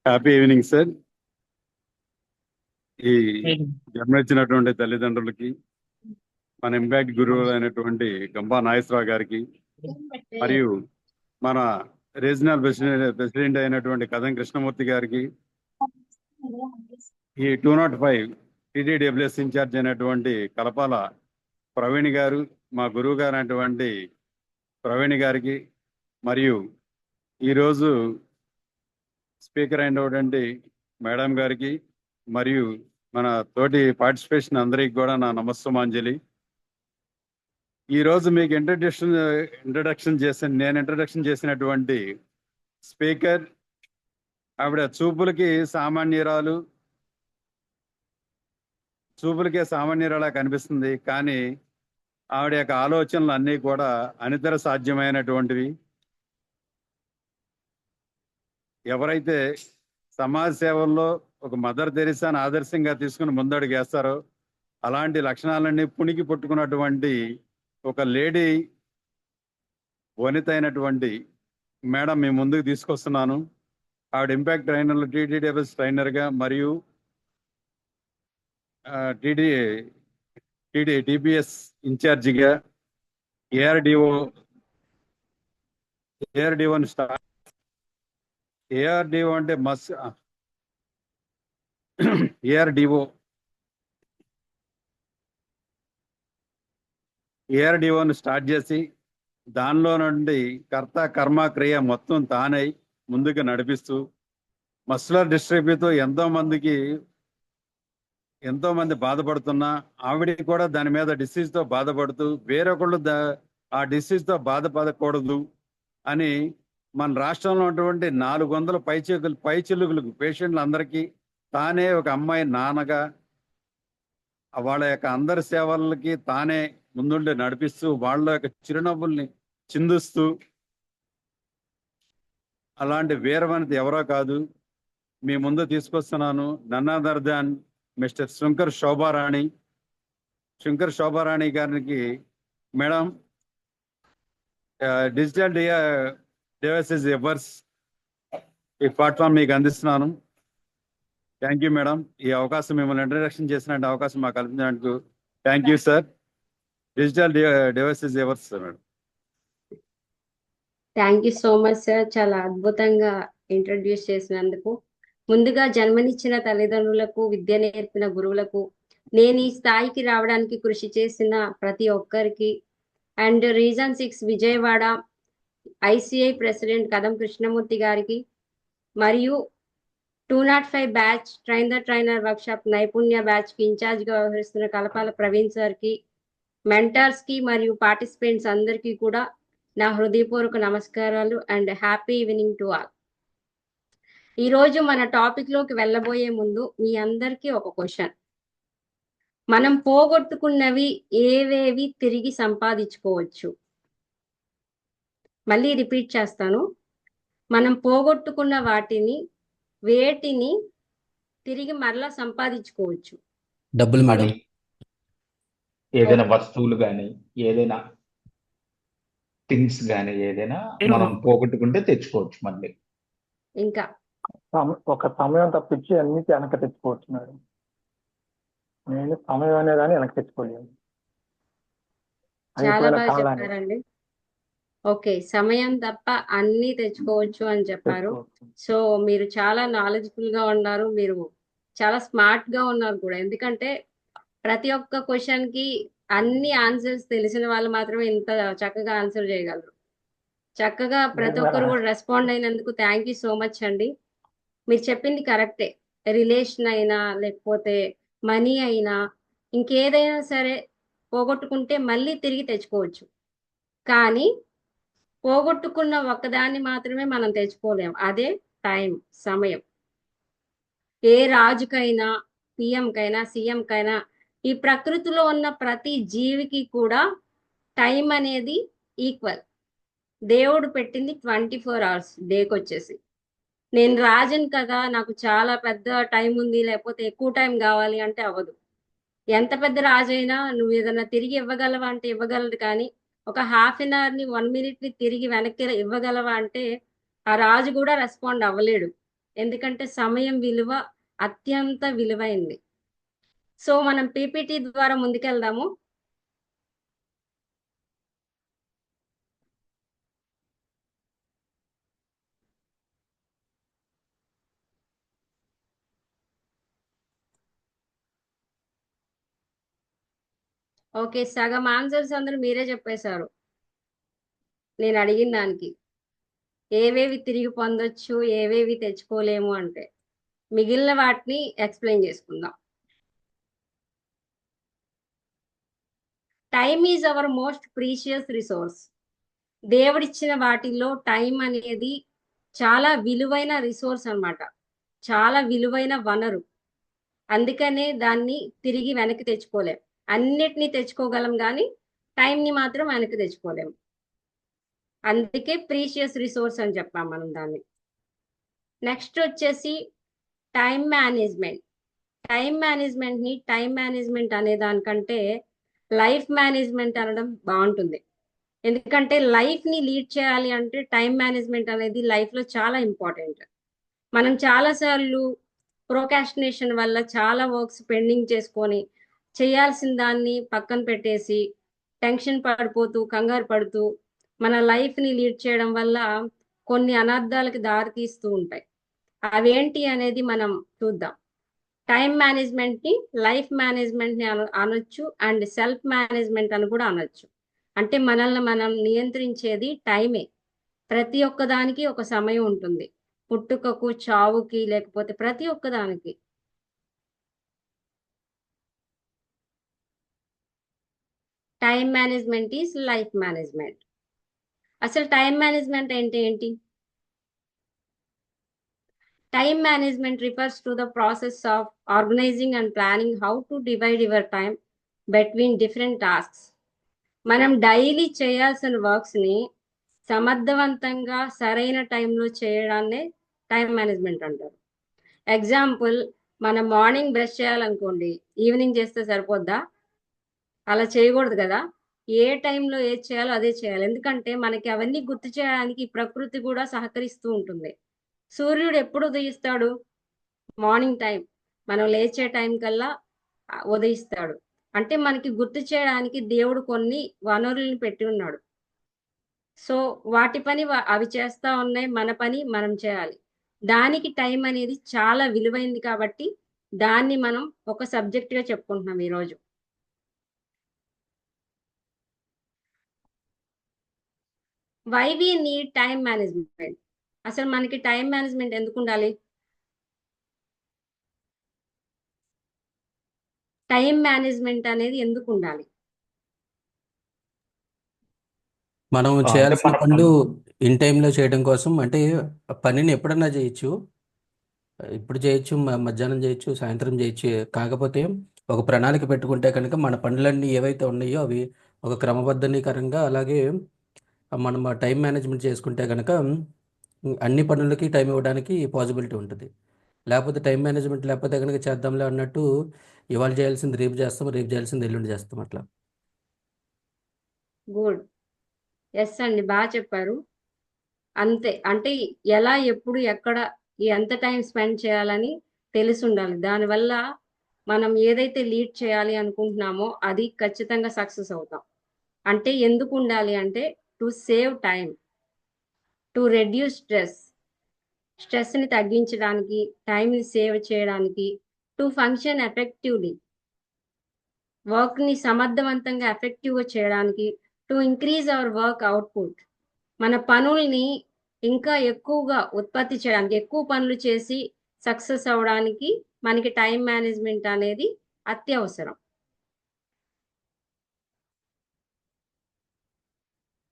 Happy evening sir. ఈ జన్మనిచ్చినటువంటి తల్లిదండ్రులకి, మన ఇంపాక్ట్ గురువు అయినటువంటి గంపా నాగేశ్వరరావు గారికి, మరియు మన రీజనల్ ప్రెసిడెంట్ అయినటువంటి కదం కృష్ణమూర్తి గారికి, ఈ 205 టీటీడబ్ల్యూఎస్ ఇన్ఛార్జ్ అయినటువంటి కలపాల ప్రవీణ్ గారు, మా గురువు గారు అయినటువంటి ప్రవీణ్ గారికి, మరియు ఈరోజు స్పీకర్ అయినటువంటి మేడం గారికి, మరియు మన తోటి పార్టిసిపేషన్ అందరికి కూడా నా నమస్సుమాంజలి. ఈరోజు మీకు ఇంట్రడక్షన్ చేసినటువంటి స్పీకర్ ఆవిడ చూపులకే సామాన్యురాలా కనిపిస్తుంది, కానీ ఆవిడ యొక్క ఆలోచనలు అన్నీ కూడా అనితర సాధ్యమైనటువంటివి. ఎవరైతే సమాజ సేవల్లో ఒక మదర్ తెరిసాను ఆదర్శంగా తీసుకుని ముందడుగేస్తారో అలాంటి లక్షణాలన్నీ పుణికి పుట్టుకున్నటువంటి ఒక లేడీ వనిత అయినటువంటి మేడం మీ ముందుకు తీసుకొస్తున్నాను. ఆవిడ ఇంపాక్ట్ ట్రైనర్లు టీటీడబ్ల్యూఎస్ ట్రైనర్గా మరియు టీపీఎస్ ఇన్ఛార్జిగా ఏఆర్డిఓని స్టార్ట్ ఏఆర్డిఓ అంటే ఏఆర్డిఓని స్టార్ట్ చేసి దానిలో నుండి కర్త కర్మ క్రియ మొత్తం తానై ముందుకు నడిపిస్తూ మస్కులర్ డిస్ట్రఫీతో ఎంతో మంది బాధపడుతున్నా ఆవిడ కూడా దాని మీద డిసీజ్తో బాధపడుతూ వేరొకళ్ళు ఆ డిసీజ్తో బాధపడకూడదు అని మన రాష్ట్రంలో ఉన్నటువంటి 400 పైచిలుగులకు పేషెంట్లందరికీ తానే ఒక అమ్మాయి నాన్నగా వాళ్ళ యొక్క అందరి సేవలకి తానే ముందుండి నడిపిస్తూ వాళ్ళ యొక్క చిరునవ్వుల్ని చిందుస్తూ అలాంటి వీరవనిత ఎవరో కాదు మీ ముందు తీసుకొస్తున్నాను. None other than mister Shankar Shobharani గారికి మేడం డిజిటల్ డివైసెస్ ఎవర్స్ ఈ ప్లాట్ఫామ్ మీకు అందిస్తున్నాను. Thank you madam. ఈ అవకాశం మిమ్మల్ని ఇంట్రడక్షన్ చేసిన అవకాశం మాకు కల్పించినందుకు thank you sir. Digital devices ఎవర్స్ madam. Thank you so much sir, చాలా అద్భుతంగా ఇంట్రడ్యూస్ చేసినందుకు. ముందుగా జన్మనిచ్చిన తల్లిదండ్రులకు, విద్య నేర్పిన గురువులకు, నేను ఈ స్థాయికి రావడానికి కృషి చేసిన ప్రతి ఒక్కరికి, and reason 6 Vijayawada ICI president కదం కృష్ణమూర్తి గారికి, మరియు 205 బ్యాచ్ ట్రైనర్ వర్క్షాప్ నైపుణ్య బ్యాచ్ కి ఇన్ఛార్జ్గా వ్యవహరిస్తున్న కలపాల ప్రవీణ్ సార్కి, మెంటర్స్ కి మరియు పార్టిసిపెంట్స్ అందరికీ కూడా నా హృదయపూర్వక నమస్కారాలు and happy evening to all. ఈరోజు మన టాపిక్ లోకి వెళ్ళబోయే ముందు మీ అందరికీ ఒక క్వశ్చన్. మనం పోగొట్టుకున్నవి ఏవేవి తిరిగి సంపాదించుకోవచ్చు? మళ్ళీ రిపీట్ చేస్తాను. మనం పోగొట్టుకున్న వేటిని తిరిగి మరలా సంపాదించుకోవచ్చు? డబ్బులు మేడం. ఏదైనా వస్తువులు కానీ, ఏదైనా థింగ్స్ కానీ, ఏదైనా మనం పోగొట్టుకుంటే తెచ్చుకోవచ్చు మళ్ళీ. ఇంకా ఒక సమయం తప్పించి అన్ని వెనక తెచ్చుకోవచ్చు మేడం. నేను సమయం అనేదాన్ని వెనక తెచ్చుకోలేను. చాలా బాగా చెప్పారండి. ఓకే, సమయం తప్ప అన్ని తెచ్చుకోవచ్చు అని చెప్పారు. సో మీరు చాలా నాలెడ్జ్ఫుల్ గా ఉన్నారు, మీరు చాలా స్మార్ట్ గా ఉన్నారు కూడా. ఎందుకంటే ప్రతి ఒక్క క్వశ్చన్ కి అన్ని ఆన్సర్స్ తెలిసిన వాళ్ళు మాత్రమే ఇంత చక్కగా ఆన్సర్ చేయగలరు. చక్కగా ప్రతి ఒక్కరు కూడా రెస్పాండ్ అయినందుకు థ్యాంక్ యూ సో మచ్ అండి. మీరు చెప్పింది కరెక్టే. రిలేషన్ అయినా, లేకపోతే మనీ అయినా, ఇంకేదైనా సరే పోగొట్టుకుంటే మళ్ళీ తిరిగి తెచ్చుకోవచ్చు. కానీ పోగొట్టుకున్న ఒక్కదాన్ని మాత్రమే మనం తెచ్చుకోలేము, అదే టైం, సమయం. ఏ రాజుకైనా, పిఎంకైనా, సీఎంకైనా, ఈ ప్రకృతిలో ఉన్న ప్రతి జీవికి కూడా టైం అనేది ఈక్వల్. దేవుడు పెట్టింది 24 hours డేకి వచ్చేసి. నేను రాజుని కదా, నాకు చాలా పెద్ద టైం ఉంది, లేకపోతే ఎక్కువ టైం కావాలి అంటే అవ్వదు. ఎంత పెద్ద రాజైనా నువ్వు ఏదైనా తిరిగి ఇవ్వగలవా అంటే ఇవ్వగలదు, కానీ ఒక హాఫ్ అన్ అవర్ని 1 మినిట్ని తిరిగి వెనక్కి ఇవ్వగలవా అంటే ఆ రాజు కూడా రెస్పాండ్ అవ్వలేడు. ఎందుకంటే సమయం విలువ అత్యంత విలువైంది. సో మనం పీపీటీ ద్వారా ముందుకెళ్దాము. ఓకే, సగం ఆన్సర్స్ అందరూ మీరే చెప్పేశారు నేను అడిగిన దానికి. ఏవేవి తిరిగి పొందొచ్చు, ఏవేవి తెచ్చుకోలేము అంటే. మిగిలిన వాటిని ఎక్స్ప్లెయిన్ చేసుకుందాం. Time is our most precious resource. దేవుడిచ్చిన వాటిల్లో టైం అనేది చాలా విలువైన రిసోర్స్ అన్నమాట. చాలా విలువైన వనరు. అందుకనే దాన్ని తిరిగి వెనక్కి తెచ్చుకోలేం. అన్నిటినీ తెచ్చుకోగలం కానీ టైంని మాత్రం వెనక్కి తెచ్చుకోలేం. అందుకే ప్రీషియస్ రిసోర్స్ అని చెప్పాం మనం దాన్ని. నెక్స్ట్ వచ్చేసి టైం మేనేజ్మెంట్. టైం మేనేజ్మెంట్ని టైం మేనేజ్మెంట్ అనే దానికంటే లైఫ్ మేనేజ్మెంట్ అనడం బాగుంటుంది. ఎందుకంటే లైఫ్ని లీడ్ చేయాలి అంటే టైం మేనేజ్మెంట్ అనేది లైఫ్లో చాలా ఇంపార్టెంట్. మనం చాలాసార్లు ప్రోకాస్టినేషన్ వల్ల చాలా వర్క్స్ పెండింగ్ చేసుకొని చేయాల్సిన దాన్ని పక్కన పెట్టేసి టెన్షన్ పడిపోతూ కంగారు పడుతూ మన లైఫ్ని లీడ్ చేయడం వల్ల కొన్ని అనర్థాలకు దారితీస్తూ ఉంటాయి. అవేంటి అనేది మనం చూద్దాం. టైం మేనేజ్మెంట్ని లైఫ్ మేనేజ్మెంట్ని అనొచ్చు అండ్ సెల్ఫ్ మేనేజ్మెంట్ అని కూడా అనొచ్చు. అంటే మనల్ని మనం నియంత్రించేది టైమే. ప్రతి ఒక్కదానికి ఒక సమయం ఉంటుంది. పుట్టుకకు, చావుకి, లేకపోతే ప్రతి ఒక్కదానికి. Time management is life management. అసలు టైం మేనేజ్మెంట్ అంటే ఏంటి? Time management refers to the process of organizing and planning how to divide your time between different tasks. మనం డైలీ చేయాల్సిన వర్క్స్ని సమర్థవంతంగా సరైన టైంలో చేయడాన్నే టైం మేనేజ్మెంట్ అంటారు. ఎగ్జాంపుల్, మనం మార్నింగ్ బ్రష్ చేయాలనుకోండి, ఈవినింగ్ చేస్తే సరిపోద్దా? అలా చేయకూడదు కదా. ఏ టైంలో ఏది చేయాలో అదే చేయాలి. ఎందుకంటే మనకి అవన్నీ గుర్తు చేయడానికి ప్రకృతి కూడా సహకరిస్తూ ఉంటుంది. సూర్యుడు ఎప్పుడు ఉదయిస్తాడు? Morning time. మనం లేచే టైం కల్లా ఉదయిస్తాడు. అంటే మనకి గుర్తు చేయడానికి దేవుడు కొన్ని వనరులను పెట్టి ఉన్నాడు. సో వాటి పని అవి చేస్తా ఉన్నాయి, మన పని మనం చేయాలి. దానికి టైం అనేది చాలా విలువైంది కాబట్టి దాన్ని మనం ఒక సబ్జెక్ట్గా చెప్పుకుంటున్నాం ఈరోజు. Why we need time management. అసలు మనకి టైం మేనేజ్మెంట్ ఎందుకు ఉండాలి? టైం మేనేజ్మెంట్ అనేది ఎందుకు ఉండాలి? మనం అంటే చేయాల్సిన మన పనులు ఇన్ టైంలో చేయడం కోసం. అంటే పనిని ఎప్పుడన్నా చేయొచ్చు, ఇప్పుడు చేయొచ్చు, మధ్యాహ్నం చేయొచ్చు, సాయంత్రం చేయొచ్చు. కాకపోతే ఒక ప్రణాళిక పెట్టుకుంటే కనుక మన పనులన్నీ ఏవైతే ఉన్నాయో అవి ఒక క్రమబద్ధీకరంగా, అలాగే మనం టైం మేనేజ్మెంట్ చేసుకుంటే కనుక అన్ని పనులకి టైం ఇవ్వడానికి పాసిబిలిటీ ఉంటుంది. లేకపోతే టైం మేనేజ్మెంట్ లేకపోతే కనుక చేద్దాంలే అన్నట్టు ఇవాళ చేయాల్సింది రేపు చేస్తాం, రేపు చేయాల్సింది ఎల్లుండి చేస్తాం అట్లా. గుడ్. ఎస్ అండి, బాగా చెప్పారు. అంతే. అంటే ఎలా, ఎప్పుడు, ఎక్కడ, ఎంత టైం స్పెండ్ చేయాలని తెలిసి ఉండాలి. దానివల్ల మనం ఏదైతే లీడ్ చేయాలి అనుకుంటున్నామో అది ఖచ్చితంగా సక్సెస్ అవుతాం. అంటే ఎందుకు ఉండాలి అంటే to save time, to reduce stress, స్ట్రెస్ని తగ్గించడానికి, టైంని సేవ్ చేయడానికి, టు ఫంక్షన్ ఎఫెక్టివ్లీ, వర్క్ని సమర్థవంతంగా ఎఫెక్టివ్గా చేయడానికి, to increase hour work output, మన పనుల్ని ఇంకా ఎక్కువగా ఉత్పత్తి చేయడానికి, ఎక్కువ పనులు చేసి సక్సెస్ అవ్వడానికి మనకి టైం మేనేజ్మెంట్ అనేది అత్యవసరం.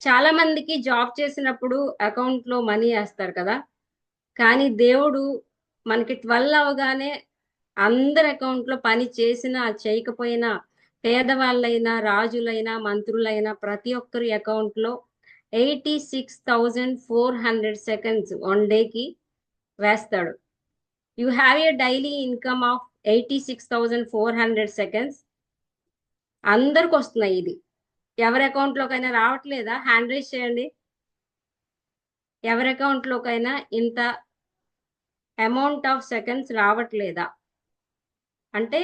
చాలా మందికి జాబ్ చేసినప్పుడు అకౌంట్లో మనీ వేస్తారు కదా, కానీ దేవుడు మనకి 12 అవగానే అందరి అకౌంట్లో పని చేసినా చేయకపోయినా, పేదవాళ్ళైనా, రాజులైనా, మంత్రులైనా ప్రతి ఒక్కరి అకౌంట్లో 86,400 సెకండ్స్ 1 డేకి వేస్తాడు. You have a daily income of 86,400 seconds. అందరికి వస్తున్నాయి ఇది. ఎవరి అకౌంట్లోకైనా రావట్లేదా? హ్యాండ్ రైజ్ చేయండి. ఎవరి అకౌంట్లోకైనా ఇంత అమౌంట్ ఆఫ్ సెకండ్స్ రావట్లేదా? అంటే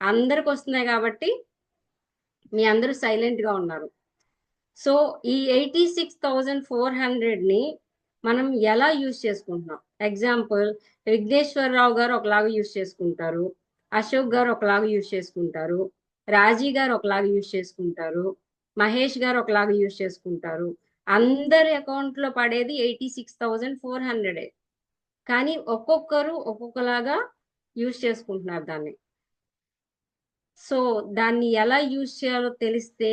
అందరికి వస్తున్నాయి కాబట్టి మీ అందరూ సైలెంట్గా ఉన్నారు. సో ఈ 86,400ని మనం ఎలా యూజ్ చేసుకుంటున్నాం? ఎగ్జాంపుల్, విఘ్నేశ్వరరావు గారు ఒకలాగా యూజ్ చేసుకుంటారు, అశోక్ గారు ఒకలాగా యూజ్ చేసుకుంటారు, రాజీ గారు ఒకలాగా యూజ్ చేసుకుంటారు, మహేష్ గారు ఒకలాగా యూజ్ చేసుకుంటారు. అందరి అకౌంట్లో పడేది 86,400. కానీ ఒక్కొక్కరు ఒక్కొక్కలాగా యూజ్ చేసుకుంటున్నారు దాన్ని. సో దాన్ని ఎలా యూజ్ చేయాలో తెలిస్తే,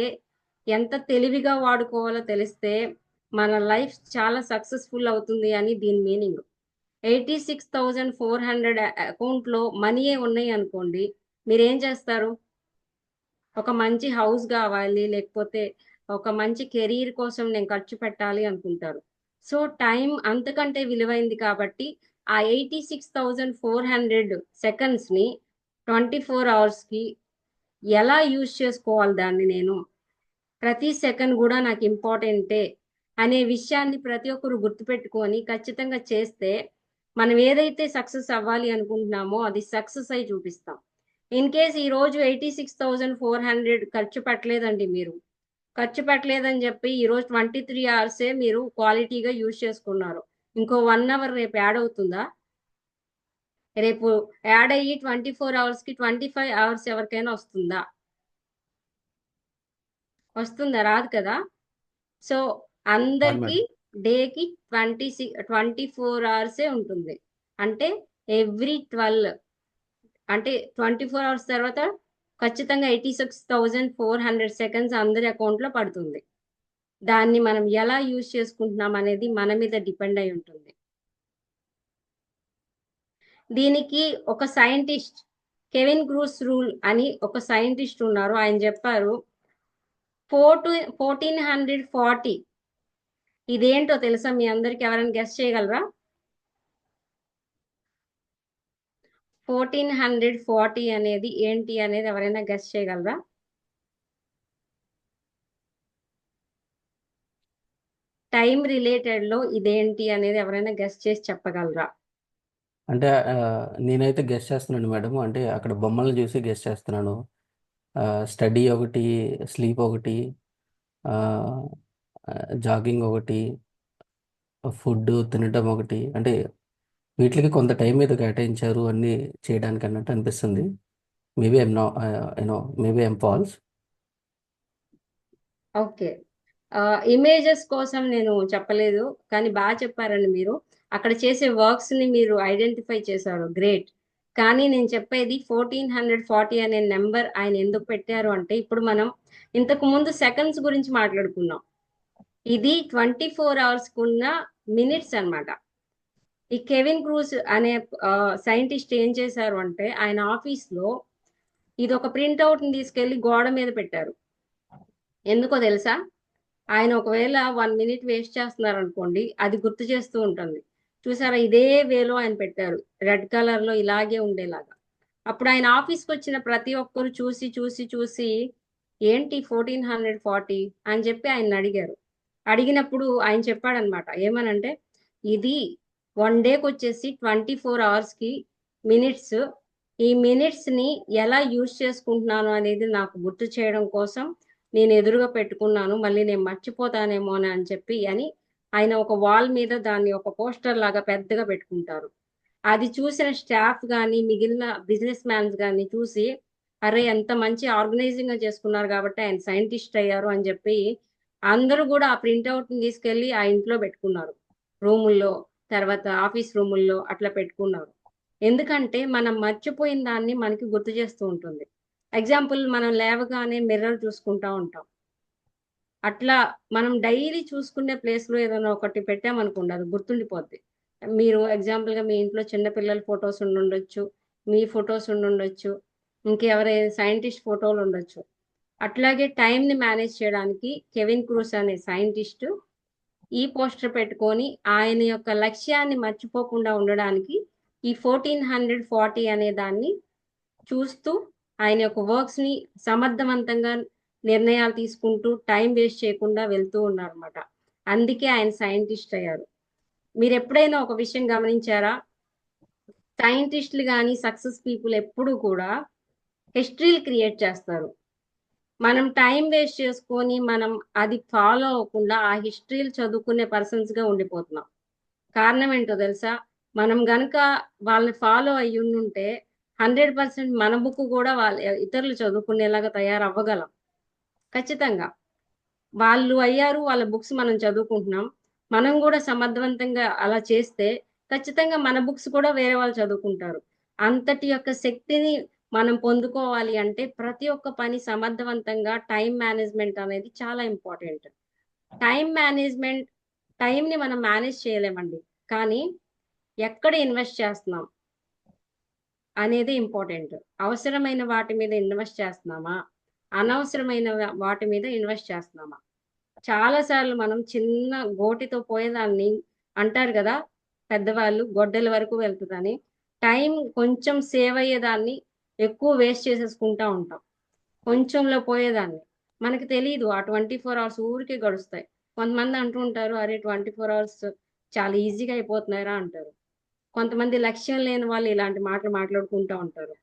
ఎంత తెలివిగా వాడుకోవాలో తెలిస్తే మన లైఫ్ చాలా సక్సెస్ఫుల్ అవుతుంది అని దీని మీనింగ్. 86,400 అకౌంట్లో మనీయే ఉన్నాయి అనుకోండి, మీరేం చేస్తారు? ఒక మంచి హౌస్ కావాలి, లేకపోతే ఒక మంచి కెరీర్ కోసం నేను ఖర్చు పెట్టాలి అనుకుంటారు. సో టైం అంతకంటే విలువైంది కాబట్టి ఆ 86,400 సెకండ్స్ని 24 అవర్స్కి ఎలా యూజ్ చేసుకోవాలి దాన్ని, నేను ప్రతి సెకండ్ కూడా నాకు ఇంపార్టెంటే అనే విషయాన్ని ప్రతి ఒక్కరు గుర్తుపెట్టుకొని ఖచ్చితంగా చేస్తే మనం ఏదైతే సక్సెస్ అవ్వాలి అనుకుంటున్నామో అది సక్సెస్ అయి చూపిస్తాం. ఇన్ కేస్ ఈరోజు 86,400 ఖర్చు పెట్టలేదండి, మీరు ఖర్చు పెట్టలేదని చెప్పి ఈరోజు 23 అవర్సే మీరు క్వాలిటీగా యూజ్ చేసుకున్నారు. ఇంకో 1 అవర్ రేపు యాడ్ అవుతుందా? రేపు యాడ్ అయ్యి 24 అవర్స్కి 25 అవర్స్ ఎవరికైనా వస్తుందా? వస్తుందా? రాదు కదా. సో అందరికి డేకి 24 అవర్సే ఉంటుంది. అంటే ఎవ్రీ 12 అంటే 24 అవర్స్ తర్వాత ఖచ్చితంగా 86,400 సెకండ్స్ అందరి అకౌంట్లో పడుతుంది. దాన్ని మనం ఎలా యూజ్ చేసుకుంటున్నాం అనేది మన మీద డిపెండ్ అయి ఉంటుంది. దీనికి ఒక సైంటిస్ట్, కెవిన్ క్రూస్ రూల్ అని ఒక సైంటిస్ట్ ఉన్నారు. ఆయన చెప్పారు 1440. ఇదేంటో తెలుసా మీ అందరికి? ఎవరైనా గెస్ చేయగలరా? 1440 అనేది ఏంటి అనేది ఎవరైనా గెస్ చేయగలరా? టైం రిలేటెడ్ లో ఇదేంటి అనేది ఎవరైనా గెస్ చేసి చెప్పగలరా? అంటే నేనైతే గెస్ చేస్తున్నాను మేడం. అంటే అక్కడ బొమ్మలను చూసి గెస్ చేస్తున్నాను. స్టడీ ఒకటి, స్లీప్ ఒకటి, జాగింగ్ ఒకటి, ఫుడ్ తినటం ఒకటి. అంటే వీటికి కొంత టైం మీద కేటాయించారు అన్నీ చేయడానికి అన్నట్టు అనిపిస్తుంది. Maybe I'm no maybe I'm false. Okay, images కోసం నేను చెప్పలేదు, కానీ బాగా చెప్పారండి మీరు. అక్కడ చేసే వర్క్స్ ని మీరు ఐడెంటిఫై చేశారు, గ్రేట్. కానీ నేను చెప్పేది 1440 అనే నెంబర్ ఆయన ఎందుకు పెట్టారు అంటే, ఇప్పుడు మనం ఇంతకు ముందు సెకండ్స్ గురించి మాట్లాడుకున్నాం. ఇది 24 అవర్స్ ఉన్న మినిట్స్ అన్నమాట. ఈ కెవిన్ క్రూస్ అనే సైంటిస్ట్ ఏం చేశారు అంటే, ఆయన ఆఫీస్ లో ఇది ఒక ప్రింట్అవుట్ ని తీసుకెళ్లి గోడ మీద పెట్టారు. ఎందుకో తెలుసా? ఆయన ఒకవేళ 1 మినిట్ వేస్ట్ చేస్తున్నారు అనుకోండి, అది గుర్తు చేస్తూ ఉంటుంది. చూసారా, ఇదే వేలో ఆయన పెట్టారు, రెడ్ కలర్ లో ఇలాగే ఉండేలాగా. అప్పుడు ఆయన ఆఫీస్కి వచ్చిన ప్రతి ఒక్కరు చూసి చూసి చూసి ఏంటి 1440 అని చెప్పి ఆయన అడిగారు. అడిగినప్పుడు ఆయన చెప్పాడనమాట, ఏమనంటే ఇది 1 డేకి వచ్చేసి 24 అవర్స్కి మినిట్స్. ఈ మినిట్స్ని ఎలా యూజ్ చేసుకుంటున్నాను అనేది నాకు గుర్తు చేయడం కోసం నేను ఎదురుగా పెట్టుకున్నాను, మళ్ళీ నేను మర్చిపోతానేమో అని చెప్పి అని ఆయన ఒక వాల్ మీద దాన్ని ఒక పోస్టర్ లాగా పెద్దగా పెట్టుకుంటారు. అది చూసిన స్టాఫ్ కానీ మిగిలిన బిజినెస్ మ్యాన్స్ కానీ చూసి, అరే ఎంత మంచి ఆర్గనైజింగ్ గా చేసుకున్నారు కాబట్టి ఆయన సైంటిస్ట్ అయ్యారు అని చెప్పి అందరూ కూడా ఆ ప్రింట్అవుట్ ని తీసుకెళ్లి ఆ ఇంట్లో పెట్టుకున్నారు, రూముల్లో, తర్వాత ఆఫీస్ రూముల్లో అట్లా పెట్టుకున్నారు. ఎందుకంటే మనం మర్చిపోయిన దాన్ని మనకి గుర్తు చేస్తూ ఉంటుంది. ఎగ్జాంపుల్, మనం లేవగానే మిర్రర్ చూసుకుంటా ఉంటాం. అట్లా మనం డైలీ చూసుకునే ప్లేస్ లో ఏదైనా ఒకటి పెట్టామనుకోండి, అది గుర్తుండిపోద్ది. మీరు ఎగ్జాంపుల్ గా మీ ఇంట్లో చిన్నపిల్లల ఫొటోస్ ఉండుండొచ్చు, మీ ఫొటోస్ ఉండుండొచ్చు, ఇంకెవరైనా సైంటిస్ట్ ఫోటోలు ఉండొచ్చు. అట్లాగే టైం ని మేనేజ్ చేయడానికి కెవిన్ క్రూస్ అనే సైంటిస్ట్ ఈ పోస్టర్ పెట్టుకొని ఆయన యొక్క లక్ష్యాన్ని మర్చిపోకుండా ఉండడానికి ఈ 1440 అనే దాన్ని చూస్తూ ఆయన యొక్క వర్క్స్ ని సమర్థవంతంగా నిర్ణయాలు తీసుకుంటూ టైం వేస్ట్ చేయకుండా వెళ్తూ ఉన్నారు అనమాట. అందుకే ఆయన సైంటిస్ట్ అయ్యారు. మీరు ఎప్పుడైనా ఒక విషయం గమనించారా? సైంటిస్టులు కానీ సక్సెస్ పీపుల్ ఎప్పుడు కూడా హిస్టరీలు క్రియేట్ చేస్తారు. మనం టైం వేస్ట్ చేసుకొని మనం అది ఫాలో అవ్వకుండా ఆ హిస్టరీలు చదువుకునే పర్సన్స్ గా ఉండిపోతున్నాం. కారణం ఏంటో తెలుసా? మనం గనుక వాళ్ళని ఫాలో అయ్యి ఉంటే 100% మన బుక్ కూడా వాళ్ళ ఇతరులు చదువుకునేలాగా తయారవ్వగలం. ఖచ్చితంగా వాళ్ళు అయ్యారు, వాళ్ళ బుక్స్ మనం చదువుకుంటున్నాం. మనం కూడా సమర్థవంతంగా అలా చేస్తే ఖచ్చితంగా మన బుక్స్ కూడా వేరే వాళ్ళు చదువుకుంటారు. అంతటి యొక్క శక్తిని మనం పొందుకోవాలి అంటే ప్రతి ఒక్క పని సమర్థవంతంగా టైం మేనేజ్మెంట్ అనేది చాలా ఇంపార్టెంట్. టైం మేనేజ్మెంట్, టైంని మనం మేనేజ్ చేయలేమండి, కానీ ఎక్కడ ఇన్వెస్ట్ చేస్తున్నాం అనేది ఇంపార్టెంట్. అవసరమైన వాటి మీద ఇన్వెస్ట్ చేస్తున్నామా, అనవసరమైన వాటి మీద ఇన్వెస్ట్ చేస్తున్నామా? చాలా సార్లు మనం చిన్న గోటితో పోయేదాన్ని అంటారు కదా పెద్దవాళ్ళు, గొడ్డల వరకు వెళ్తుందని. టైం కొంచెం సేవ్ అయ్యేదాన్ని ఎక్కువ వేస్ట్ చేసేసుకుంటా ఉంటాం. కొంచెంలో పోయేదాన్ని మనకి తెలియదు. ఆ 24 అవర్స్ ఊరికే గడుస్తాయి. కొంతమంది అంటూ ఉంటారు, అరే 24 అవర్స్ చాలా ఈజీగా అయిపోతున్నారా అంటారు. కొంతమంది లక్ష్యం లేని వాళ్ళు ఇలాంటి మాటలు మాట్లాడుకుంటూ ఉంటారు.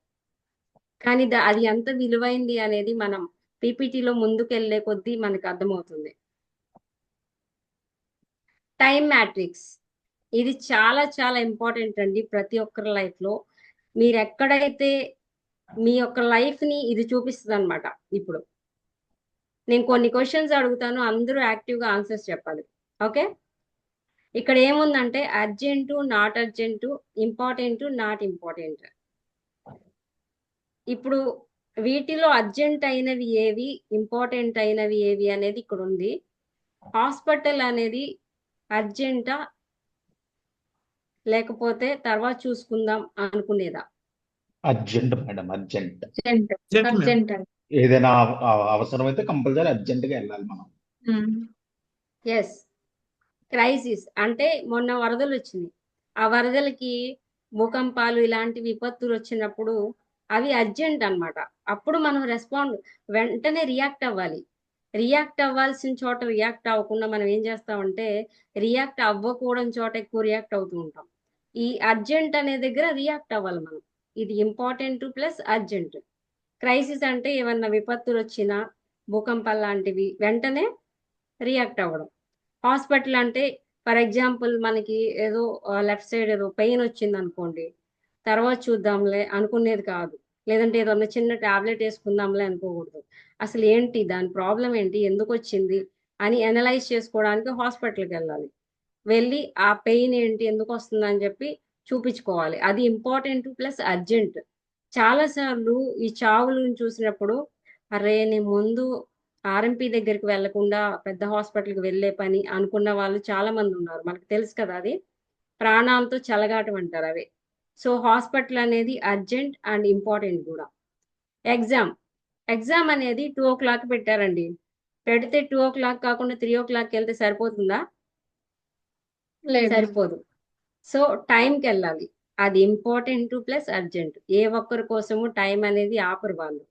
కానీ అది ఎంత విలువైంది అనేది మనం పీపీటీలో ముందుకెళ్లే కొద్దీ మనకు అర్థమవుతుంది. టైం మ్యాట్రిక్స్ ఇది చాలా చాలా ఇంపార్టెంట్ అండి ప్రతి ఒక్కరి లైఫ్ లో. మీరు ఎక్కడైతే మీ యొక్క లైఫ్ ని ఇది చూపిస్తుంది అనమాట. ఇప్పుడు నేను కొన్ని క్వశ్చన్స్ అడుగుతాను, అందరూ యాక్టివ్ గా ఆన్సర్స్ చెప్పాలి. ఓకే, ఇక్కడ ఏముందంటే urgent, not urgent, important, not important. ఇప్పుడు వీటిలో అర్జెంట్ అయినవి ఏవి, ఇంపార్టెంట్ అయినవి ఏవి అనేది ఇక్కడ ఉంది. హాస్పిటల్ అనేది అర్జెంటా లేకపోతే తర్వాత చూసుకుందాం అనుకునేదా? Urgent madam, urgent. అర్జెంట్ అండి. ఏదైనా అవసరమైతే కంపల్సరీ అర్జెంట్ గా వెళ్ళాలి మనం. ఎస్, క్రైసిస్ అంటే మొన్న వరదలు వచ్చినాయి. ఆ వరదలకి భూకంపాలు ఇలాంటి విపత్తులు వచ్చినప్పుడు అవి అర్జెంట్ అన్నమాట. అప్పుడు మనం వెంటనే రియాక్ట్ అవ్వాలి. రియాక్ట్ అవ్వాల్సిన చోట రియాక్ట్ అవ్వకుండా మనం ఏం చేస్తామంటే రియాక్ట్ అవ్వకూడని చోట ఎక్కువ రియాక్ట్ అవుతూ ఉంటాం. ఈ అర్జెంట్ అనే దగ్గర రియాక్ట్ అవ్వాలి మనం. ఇది ఇంపార్టెంట్ ప్లస్ అర్జెంట్. క్రైసిస్ అంటే ఏమన్నా విపత్తులు వచ్చినా, భూకంపాలు లాంటివి వెంటనే రియాక్ట్ అవ్వడం. హాస్పిటల్ అంటే ఫర్ ఎగ్జాంపుల్ మనకి ఏదో లెఫ్ట్ సైడ్ ఏదో పెయిన్ వచ్చింది అనుకోండి, తర్వాత చూద్దాంలే అనుకునేది కాదు. లేదంటే ఏదన్నా చిన్న టాబ్లెట్ వేసుకుందాంలే అనుకోకూడదు. అసలు ఏంటి దాని ప్రాబ్లం ఏంటి, ఎందుకు వచ్చింది అని అనలైజ్ చేసుకోవడానికి హాస్పిటల్కి వెళ్ళాలి. వెళ్ళి ఆ పెయిన్ ఏంటి, ఎందుకు వస్తుంది అని చెప్పి చూపించుకోవాలి. అది ఇంపార్టెంట్ ప్లస్ అర్జెంట్. చాలాసార్లు ఈ చావులను చూసినప్పుడు అరే నేను ముందు ఆర్ఎంపీ దగ్గరికి వెళ్లకుండా పెద్ద హాస్పిటల్కి వెళ్ళే పని అనుకున్న వాళ్ళు చాలా మంది ఉన్నారు. మనకు తెలుసు కదా, అది ప్రాణాలతో చెలగాటం అంటారు అవి. సో హాస్పిటల్ అనేది అర్జెంట్ అండ్ ఇంపార్టెంట్ కూడా. ఎగ్జామ్ అనేది 2 o'clock పెట్టారండి. పెడితే 2 o'clock కాకుండా 3 o'clock వెళ్తే సరిపోతుందా? సరిపోదు. సో టైంకి వెళ్ళాలి. అది ఇంపార్టెంట్ ప్లస్ అర్జెంట్. ఏ ఒక్కరి కోసము టైం అనేది ఆపరు వాళ్ళు.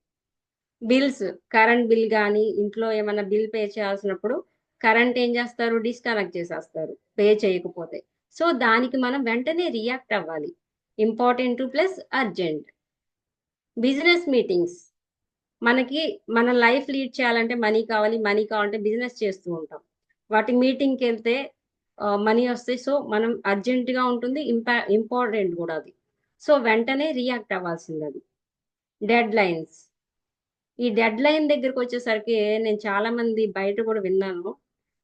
బిల్స్, కరెంట్ బిల్ కానీ ఇంట్లో ఏమైనా బిల్ పే చేయాల్సినప్పుడు కరెంట్ ఏం చేస్తారు, డిస్కనెక్ట్ చేసేస్తారు పే చేయకపోతే. సో దానికి మనం వెంటనే రియాక్ట్ అవ్వాలి. Important plus urgent. Business meetings, మనకి మన లైఫ్ లీడ్ చేయాలంటే మనీ కావాలి, మనీ కావాలంటే బిజినెస్ చేస్తూ ఉంటాం. వాటి మీటింగ్కి వెళ్తే మనీ వస్తాయి. సో మనం అర్జెంటుగా ఉంటుంది, ఇంపార్టెంట్ కూడా అది. సో వెంటనే రియాక్ట్ అవ్వాల్సింది అది. డెడ్ లైన్స్, ఈ డెడ్ లైన్ దగ్గరకు వచ్చేసరికి నేను చాలా మంది బయట కూడా విన్నాను,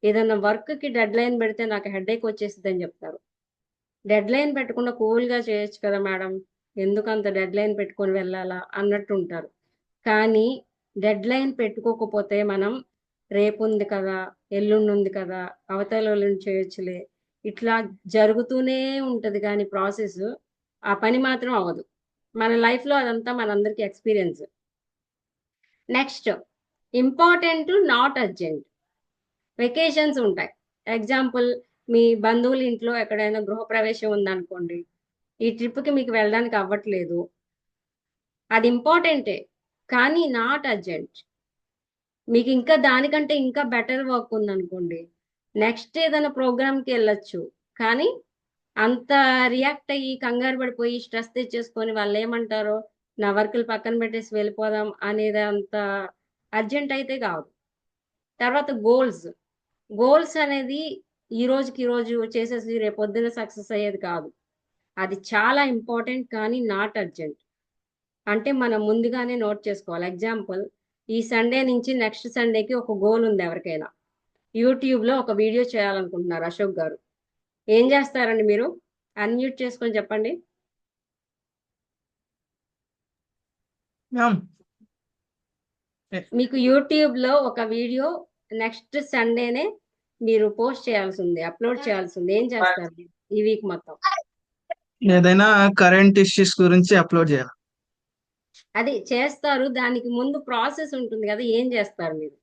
ఏదైనా వర్క్కి డెడ్ లైన్ పెడితే నాకు హెడేక్ వచ్చేసింది అని చెప్తారు. డెడ్ లైన్ పెట్టకుండా కూల్గా చేయొచ్చు కదా మేడం, ఎందుకంత డెడ్ లైన్ పెట్టుకొని వెళ్ళాలా అన్నట్టు ఉంటారు. కానీ డెడ్ లైన్ పెట్టుకోకపోతే మనం రేపు ఉంది కదా, ఎల్లుండి ఉంది కదా, అవతల ఎల్లుండి చేయొచ్చులే, ఇట్లా జరుగుతూనే ఉంటది. కానీ ప్రాసెస్, ఆ పని మాత్రం అవ్వదు. మన లైఫ్లో అదంతా మనందరికీ experience. Next, important not urgent. Vacations ఉంటాయి. ఎగ్జాంపుల్, మీ బంధువుల ఇంట్లో ఎక్కడైనా గృహప్రవేశం ఉందనుకోండి, ఈ ట్రిప్కి మీకు వెళ్ళడానికి అవ్వట్లేదు, అది ఇంపార్టెంటే కానీ నాట్ అర్జెంట్. మీకు ఇంకా దానికంటే ఇంకా బెటర్ వర్క్ ఉందనుకోండి, నెక్స్ట్ ఏదైనా ప్రోగ్రామ్కి వెళ్ళొచ్చు. కానీ అంత రియాక్ట్ అయ్యి కంగారు పడిపోయి స్ట్రెస్ తెచ్చేసుకొని వాళ్ళు ఏమంటారో నా వర్కులు పక్కన పెట్టేసి వెళ్ళిపోదాం అనేది అంత అర్జెంట్ అయితే కాదు. తర్వాత గోల్స్ అనేది ఈ రోజుకి ఈ రోజు చేసేసి రేపు పొద్దున సక్సెస్ అయ్యేది కాదు. అది చాలా ఇంపార్టెంట్ కానీ నాట్ అర్జెంట్. అంటే మనం ముందుగానే నోట్ చేసుకోవాలి. ఎగ్జాంపుల్, ఈ సండే నుంచి నెక్స్ట్ సండేకి ఒక గోల్ ఉంది ఎవరికైనా. యూట్యూబ్లో ఒక వీడియో చేయాలనుకుంటున్నారు అశోక్ గారు. ఏం చేస్తారండి మీరు? అన్మ్యూట్ చేసుకొని చెప్పండి. మ్యామ్ మీకు యూట్యూబ్లో ఒక వీడియో నెక్స్ట్ సండేనే మీరు పోస్ట్ చేయాల్సి ఉంది, అప్లోడ్ చేయాల్సి ఉంది. ఏం చేస్తారు ఈ వీక్ మొత్తం? ఏదైనా కరెంట్ ఇష్యూస్ గురించి అప్లోడ్ చేయాలి. అది చేస్తారు, దానికి ముందు ప్రాసెస్ ఉంటుంది కదా, ఏం చేస్తారు మీరు?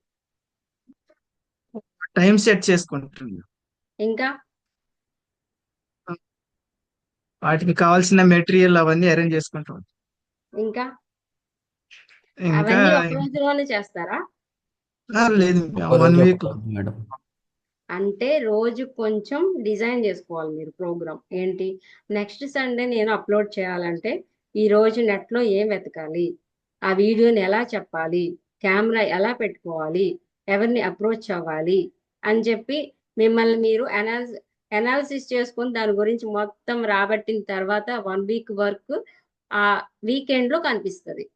టైం సెట్ చేసుకుంటుంది. ఇంకా వాటికి కావాల్సిన మెటీరియల్ అవన్నీ అరేంజ్ చేసుకుంటాం. ఇంకా ఇంకా అవన్నీ ఒక రోజులోనే చేస్తారా? లేదు ఒక్క 1 రోజు వీక్. ఒక్క రోజు మేడం. అంటే రోజు కొంచెం డిజైన్ చేసుకోవాలి మీరు ప్రోగ్రామ్. ఏంటి, నెక్స్ట్ సండే నేను అప్లోడ్ చేయాలంటే ఈ రోజు నెట్లో ఏం వెతకాలి, ఆ వీడియోని ఎలా చెప్పాలి, కెమెరా ఎలా పెట్టుకోవాలి, ఎవరిని అప్రోచ్ అవ్వాలి అని చెప్పి మిమ్మల్ని మీరు అనాలిసిస్ చేసుకొని దాని గురించి మొత్తం రాబట్టిన తర్వాత 1 వీక్ వర్క్ ఆ వీకెండ్లో కనిపిస్తుంది.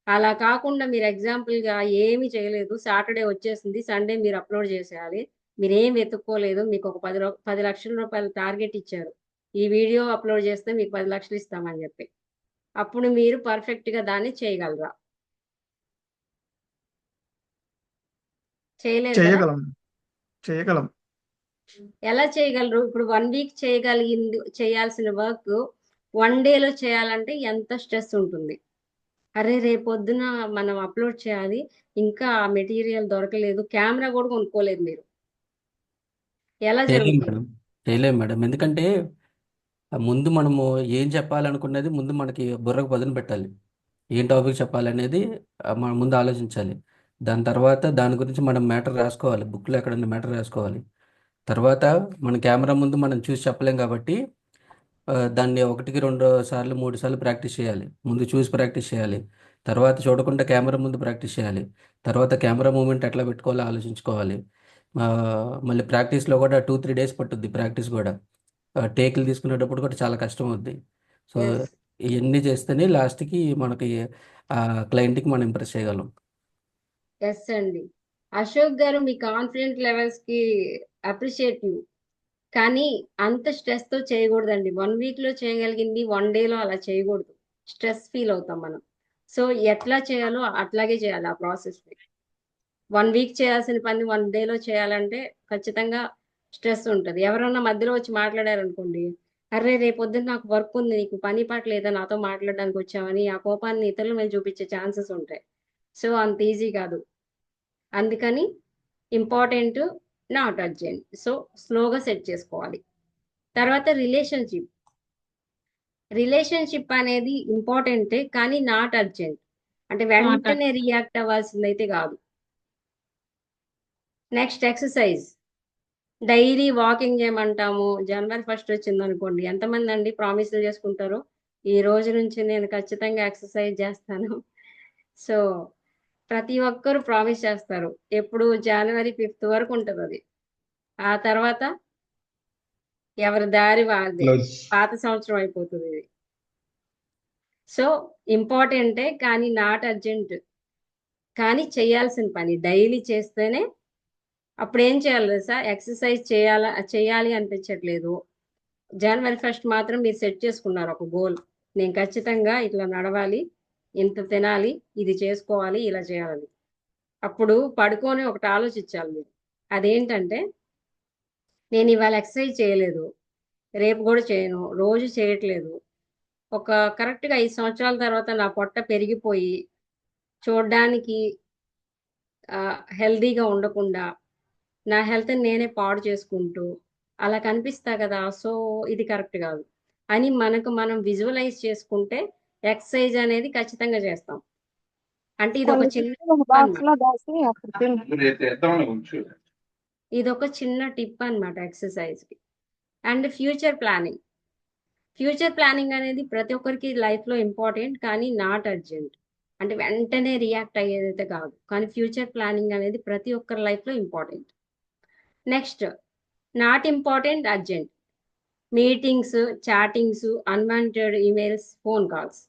అలా కాకుండా మీరు ఎగ్జాంపుల్గా ఏమీ చేయలేదు, సాటర్డే వచ్చేసింది, సండే మీరు అప్లోడ్ చేసేయాలి, మీరేం వెతుక్కోలేదు, మీకు ఒక 10 లక్షల రూపాయలు టార్గెట్ ఇచ్చారు, ఈ వీడియో అప్లోడ్ చేస్తే మీకు 10 లక్షలు ఇస్తామని చెప్పి, అప్పుడు మీరు పర్ఫెక్ట్గా దాన్ని చేయగలరా? చేయలేరు కదా? చేయగలం. ఎలా చేయగలరు? ఇప్పుడు 1 వీక్ చేయాల్సిన వర్క్ 1 డేలో చేయాలంటే ఎంత స్ట్రెస్ ఉంటుంది. అరే రేపొద్దున మనం అప్లోడ్ చేయాలి, ఇంకా మెటీరియల్ దొరకలేదు, కెమెరా కూడా కొనుక్కోలేదు మీరు, ఎలా చేయలేం జరుగుతుంది? మేడం, చేయలేం మేడం. ఎందుకంటే ముందు మనము ఏం చెప్పాలనుకున్నది ముందు మనకి బుర్రకు పదును పెట్టాలి. ఏం టాపిక్ చెప్పాలనేది మనం ముందు ఆలోచించాలి. దాని తర్వాత దాని గురించి మనం మ్యాటర్ రాసుకోవాలి, బుక్లో ఎక్కడైనా మ్యాటర్ రాసుకోవాలి. తర్వాత మన కెమెరా ముందు మనం చూసి చెప్పలేం కాబట్టి దాన్ని 1కి 2 సార్లు 3 సార్లు ప్రాక్టీస్ చేయాలి. ముందు చూసి ప్రాక్టీస్ చేయాలి, తర్వాత చూడకుండా కెమెరా ముందు ప్రాక్టీస్ చేయాలి, తర్వాత కెమెరా మూమెంట్ ఎట్లా పెట్టుకోవాలో ఆలోచించుకోవాలి. మళ్ళీ ప్రాక్టీస్లో కూడా 2-3 డేస్ పట్టుద్ది ప్రాక్టీస్ కూడా. టేకులు తీసుకునేటప్పుడు కూడా చాలా కష్టం అవుద్ది. సో ఎస్ ఇవన్నీ చేస్తేనే లాస్ట్కి మనకి క్లయింట్కి మనం ఇంప్రెస్ చేయగలం. ఎస్ అండి. అశోక్ గారు, మీ కాన్ఫిడెంట్ లెవెల్స్ కి అప్రిషియేటివ్. కానీ అంత స్ట్రెస్ తో చేయకూడదండి. 1 వీక్ లో చేయగలిగింది 1 డేలో అలా చేయకూడదు, స్ట్రెస్ ఫీల్ అవుతాం మనం. సో ఎట్లా చేయాలో అట్లాగే చేయాలి ఆ ప్రాసెస్. 1 వీక్ చేయాల్సిన పని 1 డేలో చేయాలంటే ఖచ్చితంగా స్ట్రెస్ ఉంటుంది. ఎవరన్నా మధ్యలో వచ్చి మాట్లాడారనుకోండి, అరే రేపొద్దున నాకు వర్క్ ఉంది, నీకు పని పాట లేదా నాతో మాట్లాడడానికి వచ్చామని ఆ కోపాన్ని ఇతరుల మీద చూపించే ఛాన్సెస్ ఉంటాయి. సో అంత ఈజీ కాదు. అందుకని ఇంపార్టెంట్, నాట్ అర్జెంట్. సో స్లోగా సెట్ చేసుకోవాలి. తర్వాత రిలేషన్షిప్ అనేది ఇంపార్టెంటే కానీ నాట్ అర్జెంట్. అంటే వెంటనే రియాక్ట్ అవ్వాల్సిందైతే కాదు. Next exercise. డైలీ వాకింగ్ చేయమంటాము. జనవరి 1 వచ్చింది అనుకోండి, ఎంతమంది అండి ప్రామిస్లు చేసుకుంటారు, ఈ రోజు నుంచి నేను ఖచ్చితంగా ఎక్సర్సైజ్ చేస్తాను. సో ప్రతి ఒక్కరు ప్రామిస్ చేస్తారు. ఎప్పుడు జనవరి 5 వరకు ఉంటుంది అది. ఆ తర్వాత ఎవరి దారి వారిదే, క్లోజ్. పాత సంవత్సరం అయిపోతుంది ఇది. సో ఇంపార్టెంటే కానీ నాట్ అర్జెంట్. కానీ చేయాల్సిన పని డైలీ చేస్తేనే. అప్పుడు ఏం చేయాలి తెలుసా? ఎక్సర్సైజ్ చేయాలి అనిపించట్లేదు, జనవరి 1 మాత్రం మీరు సెట్ చేసుకున్నారు ఒక గోల్, నేను ఖచ్చితంగా ఇట్లా నడవాలి, ఇంత తినాలి, ఇది చేసుకోవాలి, ఇలా చేయాలని. అప్పుడు పడుకొని ఒకటి ఆలోచించాలి మీరు. అదేంటంటే, నేను ఇవాళ ఎక్సర్సైజ్ చేయలేదు, రేపు కూడా చేయను, రోజు చేయట్లేదు, ఒక కరెక్ట్గా 5 సంవత్సరాల తర్వాత నా పొట్ట పెరిగిపోయి చూడడానికి హెల్దీగా ఉండకుండా నా హెల్త్ నేనే పాడు చేసుకుంటూ అలా కనిపిస్తా కదా, సో ఇది కరెక్ట్ కాదు అని మనకు మనం విజువలైజ్ చేసుకుంటే ఎక్సర్సైజ్ అనేది ఖచ్చితంగా చేస్తాం. అంటే ఇది ఒక కొన్ని చిన్న ఒక టిప్ బాక్స్ అన్నమాట. లో దాచి అప్పుడు తింటాం. ఇది ఒక చిన్న టిప్ అన్నమాట ఎక్సర్సైజ్ కి. And future planning. Future planning అనేది ప్రతి ఒక్కరికి లైఫ్ లో ఇంపార్టెంట్, కానీ నాట్ అర్జెంట్. అంటే వెంటనే రియాక్ట్ అయ్యేదైతే కాదు, కానీ ఫ్యూచర్ ప్లానింగ్ అనేది ప్రతి ఒక్కరి లైఫ్ లో important. Next, not important, urgent. Meetings, chattings, unwanted emails, phone calls.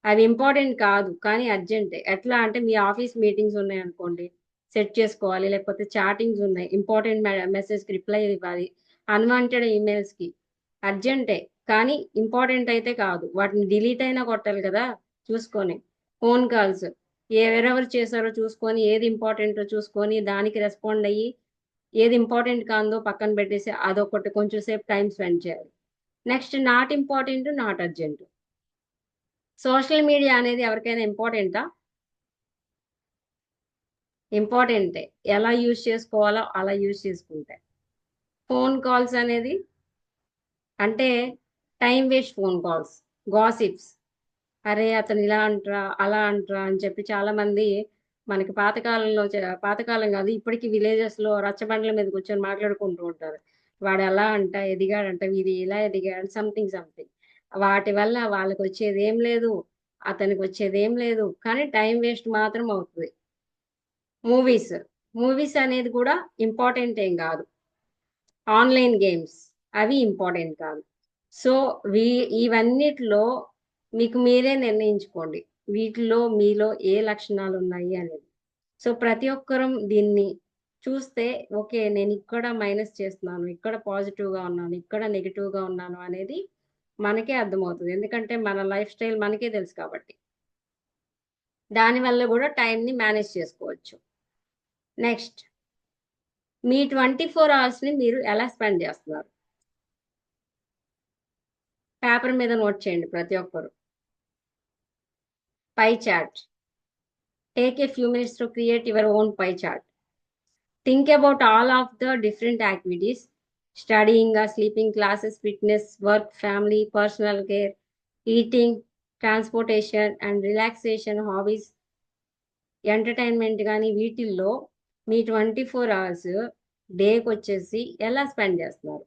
అవి ఇంపార్టెంట్ కాదు, కానీ అర్జెంటే. ఎట్లా అంటే మీ ఆఫీస్ మీటింగ్స్ ఉన్నాయి అనుకోండి, సెట్ చేసుకోవాలి. లేకపోతే చాటింగ్స్ ఉన్నాయి, ఇంపార్టెంట్ మెసేజ్కి రిప్లై ఇవ్వాలి. అన్వాంటెడ్ ఈమెయిల్స్కి అర్జెంటే, కానీ ఇంపార్టెంట్ అయితే కాదు. వాటిని డిలీట్ అయినా కొట్టాలి కదా చూసుకొని. ఫోన్ కాల్స్ ఎవరెవరు చేశారో చూసుకొని, ఏది ఇంపార్టెంటో చూసుకొని దానికి రెస్పాండ్ అయ్యి, ఏది ఇంపార్టెంట్ కాదో పక్కన పెట్టేసి అదొకటి కొంచెం సేపు టైం స్పెండ్ చేయాలి. Next, not important, not urgent. Social media అనేది ఎవరికైనా ఇంపార్టెంటా? ఇంపార్టెంటే. ఎలా యూజ్ చేసుకోవాలో అలా యూజ్ చేసుకుంటే. ఫోన్ కాల్స్ అనేది అంటే time waste phone calls, gossips. అరే అతను ఇలా అంటరా అలా అంటరా అని చెప్పి చాలా మంది మనకి పాతకాలంలో పాతకాలం కాదు, ఇప్పటికీ విలేజెస్ లో రచ్చబండ్ల మీద కూర్చొని మాట్లాడుకుంటూ ఉంటారు. వాడు అలా అంట ఎదిగాడంట, వీడు ఇలా ఎదిగాడు, సంథింగ్ సంథింగ్. వాటి వల్ల వాళ్ళకి వచ్చేది ఏం లేదు, అతనికి వచ్చేది ఏం లేదు, కానీ టైం వేస్ట్ మాత్రం అవుతుంది. మూవీస్. మూవీస్ అనేది కూడా ఇంపార్టెంట్ ఏం కాదు. ఆన్లైన్ గేమ్స్ అవి ఇంపార్టెంట్ కాదు. సో ఇవన్నిటిలో మీకు మీరే నిర్ణయించుకోండి, వీటిలో మీలో ఏ లక్షణాలు ఉన్నాయి అనేది. సో ప్రతి ఒక్కరం దీన్ని చూస్తే, ఓకే నేను ఇక్కడ మైనస్ చేస్తున్నాను, ఇక్కడ పాజిటివ్గా ఉన్నాను, ఇక్కడ నెగిటివ్గా ఉన్నాను అనేది మనకే అర్థమవుతుంది. ఎందుకంటే మన లైఫ్ స్టైల్ మనకే తెలుసు కాబట్టి. దానివల్ల కూడా టైంని మేనేజ్ చేసుకోవచ్చు. నెక్స్ట్, మీ 24 అవర్స్ని మీరు ఎలా స్పెండ్ చేస్తున్నారు? పేపర్ మీద నోట్ చేయండి ప్రతి ఒక్కరు. Pie chart. Take a few minutes to create your own pie chart. Think about all of the different activities: studying, sleeping, classes, fitness, work, family, personal care, eating, transportation, and relaxation, hobbies, entertainment. కానీ వీటిల్లో మీ 24 hours డేకి వచ్చేసి ఎలా spend చేస్తున్నారు?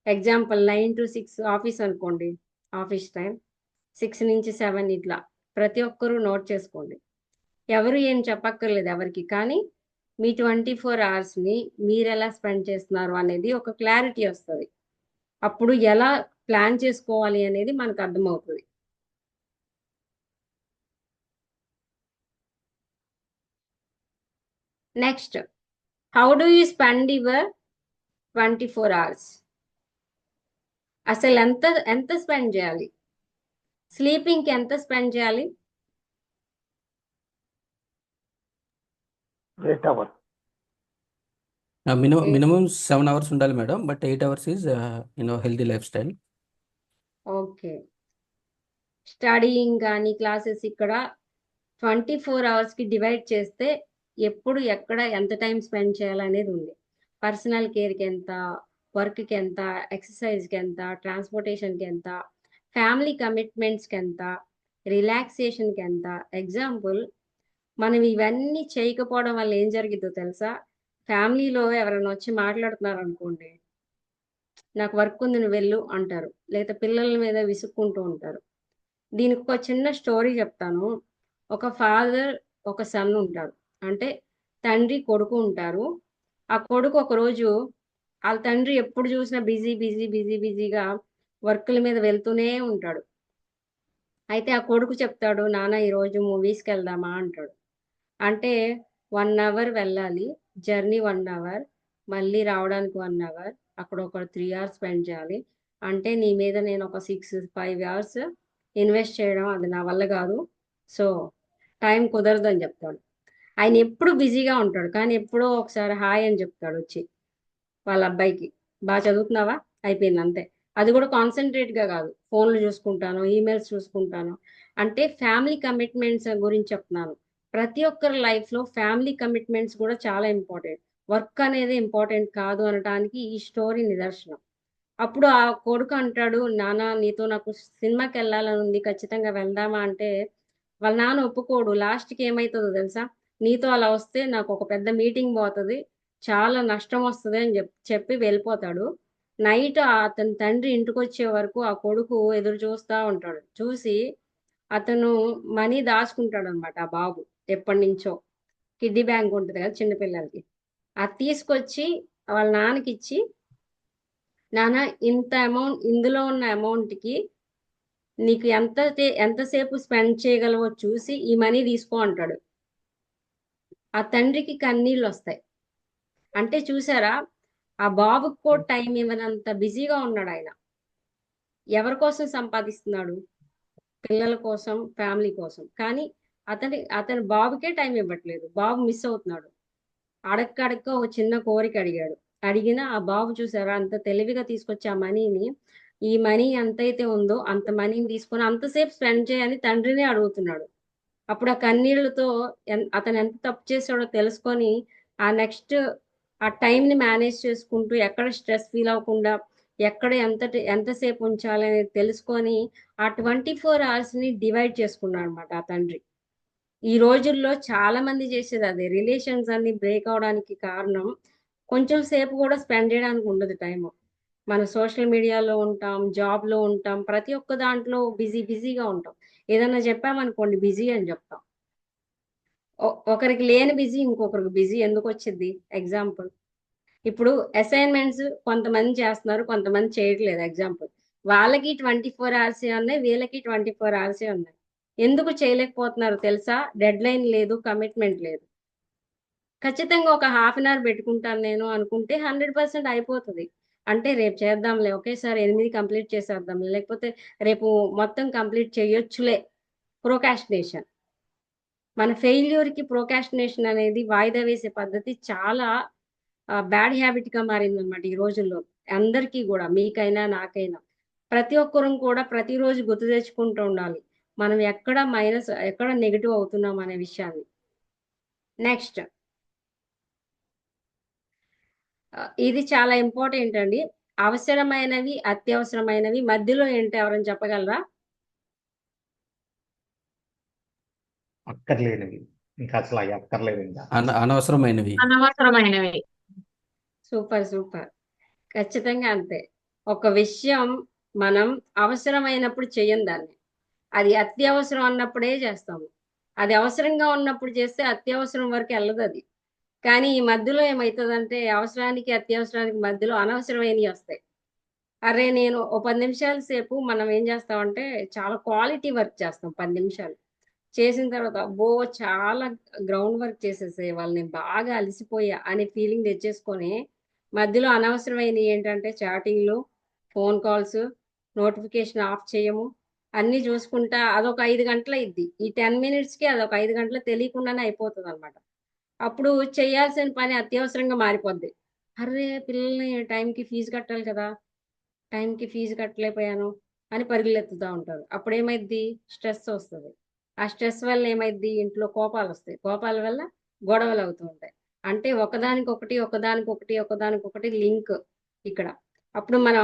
Example 9 to 6 office అనుకోండి, office time 6 నుంచి 7 ఇట్లా ప్రతి ఒక్కరూ నోట్ చేసుకోండి. ఎవరు ఏం చెప్పక్కర్లేదు ఎవరికి, కానీ మీ 24 అవర్స్ని మీరు ఎలా స్పెండ్ చేస్తున్నారు అనేది ఒక క్లారిటీ వస్తుంది. అప్పుడు ఎలా ప్లాన్ చేసుకోవాలి అనేది మనకు అర్థమవుతుంది. Next, how do you spend your 24 hours? అసలు ఎంత స్పెండ్ చేయాలి? స్లీపింగ్కి ఎంత స్పెండ్ చేయాలి? 8 hours. మినిమం 7 అవర్స్ ఉండాలి madam, but 8 hours is healthy life style. Okay. Studying కానీ క్లాసెస్ ఇక్కడ 24 అవర్స్కి డివైడ్ చేస్తే ఎప్పుడు ఎక్కడ ఎంత టైం స్పెండ్ చేయాలనేది ఉంది. పర్సనల్ కేర్కి ఎంత, వర్క్కి ఎంత, ఎక్సర్సైజ్కి ఎంత, ట్రాన్స్పోర్టేషన్కి ఎంత, ఫ్యామిలీ కమిట్మెంట్స్కి ఎంత, రిలాక్సేషన్కి ఎంత. ఎగ్జాంపుల్, మనం ఇవన్నీ చేయకపోవడం వల్ల ఏం జరిగిద్దో తెలుసా? ఫ్యామిలీలో ఎవరైనా వచ్చి మాట్లాడుతున్నారు అనుకోండి, నాకు వర్క్ ఉంది నువ్వు వెళ్ళు అంటారు, లేదా పిల్లల మీద విసుక్కుంటూ ఉంటారు. దీనికి ఒక చిన్న స్టోరీ చెప్తాను. ఒక ఫాదర్, ఒక సన్ ఉంటారు. అంటే తండ్రి కొడుకు ఉంటారు. ఆ కొడుకు ఒకరోజు వాళ్ళ తండ్రి ఎప్పుడు చూసినా బిజీగా వర్కుల మీద వెళ్తూనే ఉంటాడు. అయితే ఆ కొడుకు చెప్తాడు, నాన్న ఈరోజు మూవీస్కి వెళ్దామా అంటాడు. అంటే 1 అవర్ వెళ్ళాలి, జర్నీ 1 అవర్, మళ్ళీ రావడానికి 1 అవర్, అక్కడ ఒక 3 అవర్స్ స్పెండ్ చేయాలి. అంటే నీ మీద నేను ఒక 5 అవర్స్ ఇన్వెస్ట్ చేయడం అది నా వల్ల కాదు, సో టైం కుదరదని చెప్తాడు. ఆయన ఎప్పుడు బిజీగా ఉంటాడు, కానీ ఎప్పుడో ఒకసారి హాయ్ అని చెప్తాడు వచ్చి వాళ్ళ అబ్బాయికి, బాగా చదువుతున్నావా, అయిపోయింది అంతే. అది కూడా కాన్సన్ట్రేట్గా కాదు, ఫోన్లు చూసుకుంటాను, ఈమెయిల్స్ చూసుకుంటాను. అంటే ఫ్యామిలీ కమిట్మెంట్స్ గురించి చెప్తున్నాను. ప్రతి ఒక్కరి లైఫ్లో ఫ్యామిలీ కమిట్మెంట్స్ కూడా చాలా ఇంపార్టెంట్. వర్క్ అనేది ఇంపార్టెంట్ కాదు అనడానికి ఈ స్టోరీ నిదర్శనం. అప్పుడు ఆ కొడుకు అంటాడు, నాన్న నీతో నాకు సినిమాకి వెళ్ళాలని ఉంది, ఖచ్చితంగా వెళ్దామా అంటే వాళ్ళ నాన్న ఒప్పుకోడు. లాస్ట్‌కి ఏమైతదో తెలుసా? నీతో అలా వస్తే నాకు ఒక పెద్ద మీటింగ్ పోతది. చాలా నష్టం వస్తది అని చెప్పి వెళ్ళిపోతాడు. నైట్ అతని తండ్రి ఇంటికొచ్చే వరకు ఆ కొడుకు ఎదురు చూస్తా ఉంటాడు. చూసి అతను మనీ దాచుకుంటాడనమాట ఆ బాబు ఎప్పటినుంచో. కిడ్డీ బ్యాంక్ ఉంటది కదా చిన్న పిల్లలకి. అది తీసుకొచ్చి వాళ్ళ నాన్నకిచ్చి, నాన్న ఇంత అమౌంట్ ఇందులో ఉన్న అమౌంట్‌కి నీకు ఎంతసేపు స్పెండ్ చేయగలవో చూసి ఈ మనీ తీసుకో అంటాడు. ఆ తండ్రికి కన్నీళ్ళొస్తాయి. అంటే చూసారా? ఆ బాబుకి కూడా టైం ఇవ్వనంత బిజీగా ఉన్నాడు ఆయన. ఎవరి కోసం సంపాదిస్తున్నాడు? పిల్లల కోసం, ఫ్యామిలీ కోసం. కానీ అతని బాబుకే టైం ఇవ్వట్లేదు. బాబు మిస్ అవుతున్నాడు. అడక్క ఒక చిన్న కోరిక అడిగాడు. అడిగినా ఆ బాబు చూసారా అంత తెలివిగా తీసుకొచ్చి ఆ మనీని, ఈ మనీ ఎంతైతే ఉందో అంత మనీని తీసుకొని అంతసేపు స్పెండ్ చేయని తండ్రినే అడుగుతున్నాడు. అప్పుడు ఆ కన్నీళ్లతో అతను ఎంత తప్పు చేశాడో తెలుసుకొని ఆ నెక్స్ట్ ఆ టైంని మేనేజ్ చేసుకుంటూ ఎక్కడ స్ట్రెస్ ఫీల్ అవ్వకుండా ఎక్కడ ఎంతసేపు ఉంచాలని తెలుసుకొని ఆ 24 అవర్స్ని డివైడ్ చేసుకున్నాడు అనమాట ఆ తండ్రి. ఈ రోజుల్లో చాలా మంది చేసేది అదే. రిలేషన్స్ అన్ని బ్రేక్ అవడానికి కారణం కొంచెం సేపు కూడా స్పెండ్ చేయడానికి ఉండదు టైం. మన సోషల్ మీడియాలో ఉంటాం, జాబ్లో ఉంటాం, ప్రతి ఒక్క దాంట్లో బిజీగా ఉంటాం. ఏదన్నా చెప్పామనుకోండి బిజీ అని చెప్తాం. ఒకరికి లేని బిజీ ఇంకొకరికి బిజీ ఎందుకు వచ్చింది? ఎగ్జాంపుల్, ఇప్పుడు అసైన్మెంట్స్ కొంతమంది చేస్తున్నారు, కొంతమంది చేయట్లేదు. ఎగ్జాంపుల్, వాళ్ళకి 24 అవర్స్ ఉన్నాయి, వీళ్ళకి 24 అవర్స్ ఉన్నాయి. ఎందుకు చేయలేకపోతున్నారు తెలుసా? డెడ్ లైన్ లేదు, కమిట్మెంట్ లేదు. ఖచ్చితంగా ఒక హాఫ్ అన్ అవర్ పెట్టుకుంటాను నేను అనుకుంటే 100% అయిపోతుంది. అంటే రేపు చేద్దాంలే, ఒకేసారి 8 కంప్లీట్ చేసేద్దాంలే, లేకపోతే రేపు మొత్తం కంప్లీట్ చేయొచ్చులే. ప్రోకాస్టినేషన్. మన ఫెయిల్యూర్‌కి ప్రోకాస్టినేషన్ అనేది వాయిదా వేసే పద్ధతి చాలా బ్యాడ్ హ్యాబిట్‌గా మారిందనమాట ఈ రోజుల్లో. అందరికీ గూడా, మీకైనా, నాకైనా. ప్రతి ఒక్కరం కూడా ప్రతిరోజు గుర్తు తెచ్చుకుంటూ ఉండాలి. మనం ఎక్కడ నెగెటివ్ అవుతున్నాం అనే విషయాన్ని. నెక్స్ట్, ఇది చాలా ఇంపార్టెంట్ అండి. అవసరమైనవి, అత్యవసరమైనవి మధ్యలో ఏంటో ఎవరైనా చెప్పగలరా? అక్కర్లేనివి ఇంకా అసలు అవి అక్కర్లేదు ఇంకా. అనవసరమైనవి. అనవసరమైనవి. సూపర్. ఖచ్చితంగా అంతే. ఒక విషయం మనం అవసరమైనప్పుడు చెయ్యం దాన్ని. అది అత్యవసరం అన్నప్పుడే చేస్తాము. అది అవసరంగా ఉన్నప్పుడు చేస్తే అత్యవసరం వరకు వెళ్ళదది. కానీ ఈ మధ్యలో ఏమైతదంటే అవసరానికి, అత్యవసరానికి మధ్యలో అనవసరమైనవి వస్తాయి. అరే నేను ఓ 10 నిమిషాల సేపు మనం ఏం చేస్తామంటే చాలా క్వాలిటీ వర్క్ చేస్తాం 10 నిమిషాలు. చేసిన తర్వాత అబ్బో! చాలా గ్రౌండ్ వర్క్ చేసేసేవాళ్ళు, నేను బాగా అలసిపోయా అనే ఫీలింగ్ తెచ్చేసుకొని, మధ్యలో అనవసరమైనవి ఏంటంటే చాటింగ్‌లు, ఫోన్ కాల్స్, నోటిఫికేషన్ ఆఫ్ చేయము, అన్నీ చూసుకుంటా అదొక 5 గంటలయిద్ది. ఈ 10 మినిట్స్‌కి అదొక 5 గంటలు తెలియకుండానే అయిపోతదనమాట. అప్పుడు చేయాల్సిన పని అత్యవసరంగా మారిపోద్ది. అర్రే! పిల్లల్ని టైంకి ఫీజు కట్టాలి కదా! టైంకి ఫీజు కట్టలేకపోయాను అని పరుగులెత్తుతా ఉంటారు. అప్పుడేమైద్ది? స్ట్రెస్ వస్తది. ఆ స్ట్రెస్ వల్ల ఏమైద్ది? ఇంట్లో కోపాలొస్తాయి. కోపాల వల్ల గొడవలవుతూ ఉంటాయి. అంటే ఒకదానికొకటి లింక్ ఇక్కడ. అప్పుడు మనం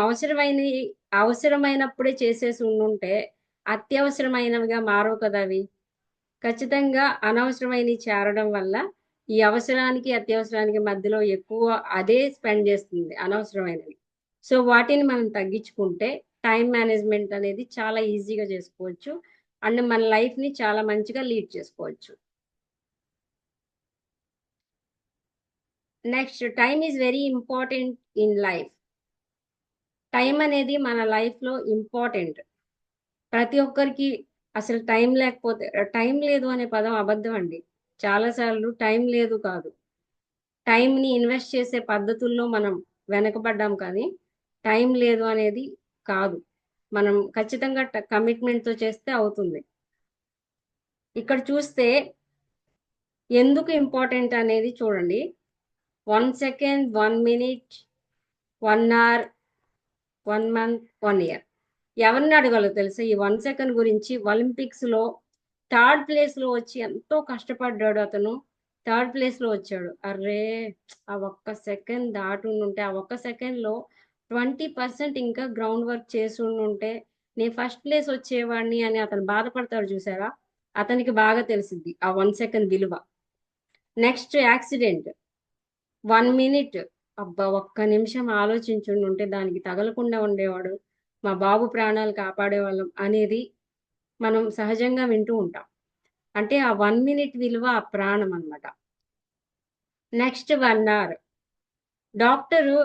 అవసరమైనప్పుడే చేసేసి ఉండుంటే అత్యవసరమైనవిగా మారవు కదా అవి. ఖచ్చితంగా అనవసరమైనవి చేరడం వల్ల ఈ అవసరానికి, అత్యవసరానికి మధ్యలో ఎక్కువ అదే స్పెండ్ చేస్తుంది అనవసరమైనవి. సో వాటిని మనం తగ్గించుకుంటే టైం మేనేజ్మెంట్ అనేది చాలా ఈజీగా చేసుకోవచ్చు. అండ్ మన లైఫ్‌ని చాలా మంచిగా లీడ్ చేసుకోవచ్చు. Next, time is very important in life. Time అనేది మన లైఫ్‌లో ఇంపార్టెంట్. ప్రతి ఒక్కరికి అసలు టైం లేదు అనే పదం అబద్ధం అండి. చాలా సార్లు టైం లేదు కాదు. టైంని ఇన్వెస్ట్ చేసే పద్ధతుల్లో మనం వెనకబడ్డాం కానీ టైం లేదు అనేది కాదు. మనం ఖచ్చితంగా కమిట్మెంట్‌తో చేస్తే అవుతుంది. ఇక్కడ చూస్తే ఎందుకు ఇంపార్టెంట్ అనేది చూడండి. 1 second, 1 minute, 1 hour, 1 month, 1 year. ఎవరిని అడగాలో తెలుసా ఈ 1 సెకండ్ గురించి? ఒలింపిక్స్‌లో 3rd ప్లేస్‌లో వచ్చి ఎంతో కష్టపడ్డాడు అతను. 3rd ప్లేస్‌లో వచ్చాడు. అర్రే! ఆ ఒక్క సెకండ్ దాటుండుంటే, ఆ ఒక్క సెకండ్‌లో 20% ఇంకా గ్రౌండ్ వర్క్ చేసుండుంటే నేను ఫస్ట్ ప్లేస్ వచ్చేవాడిని అని అతను బాధపడతాడు చూసారా? అతనికి బాగా తెలిసింది ఆ 1 సెకండ్ విలువ. నెక్స్ట్ యాక్సిడెంట్, 1 మినిట్, అబ్బా ఒక్క నిమిషం ఆలోచించుండి ఉంటే దానికి తగలకుండా ఉండేవాడు, మా బాబు ప్రాణాలు కాపాడేవాళ్ళం అనేది మనం సహజంగా వింటూ ఉంటాం. అంటే ఆ 1 మినిట్ విలువ ఆ ప్రాణం అన్నమాట. నెక్స్ట్ 1 అవర్, డాక్టరు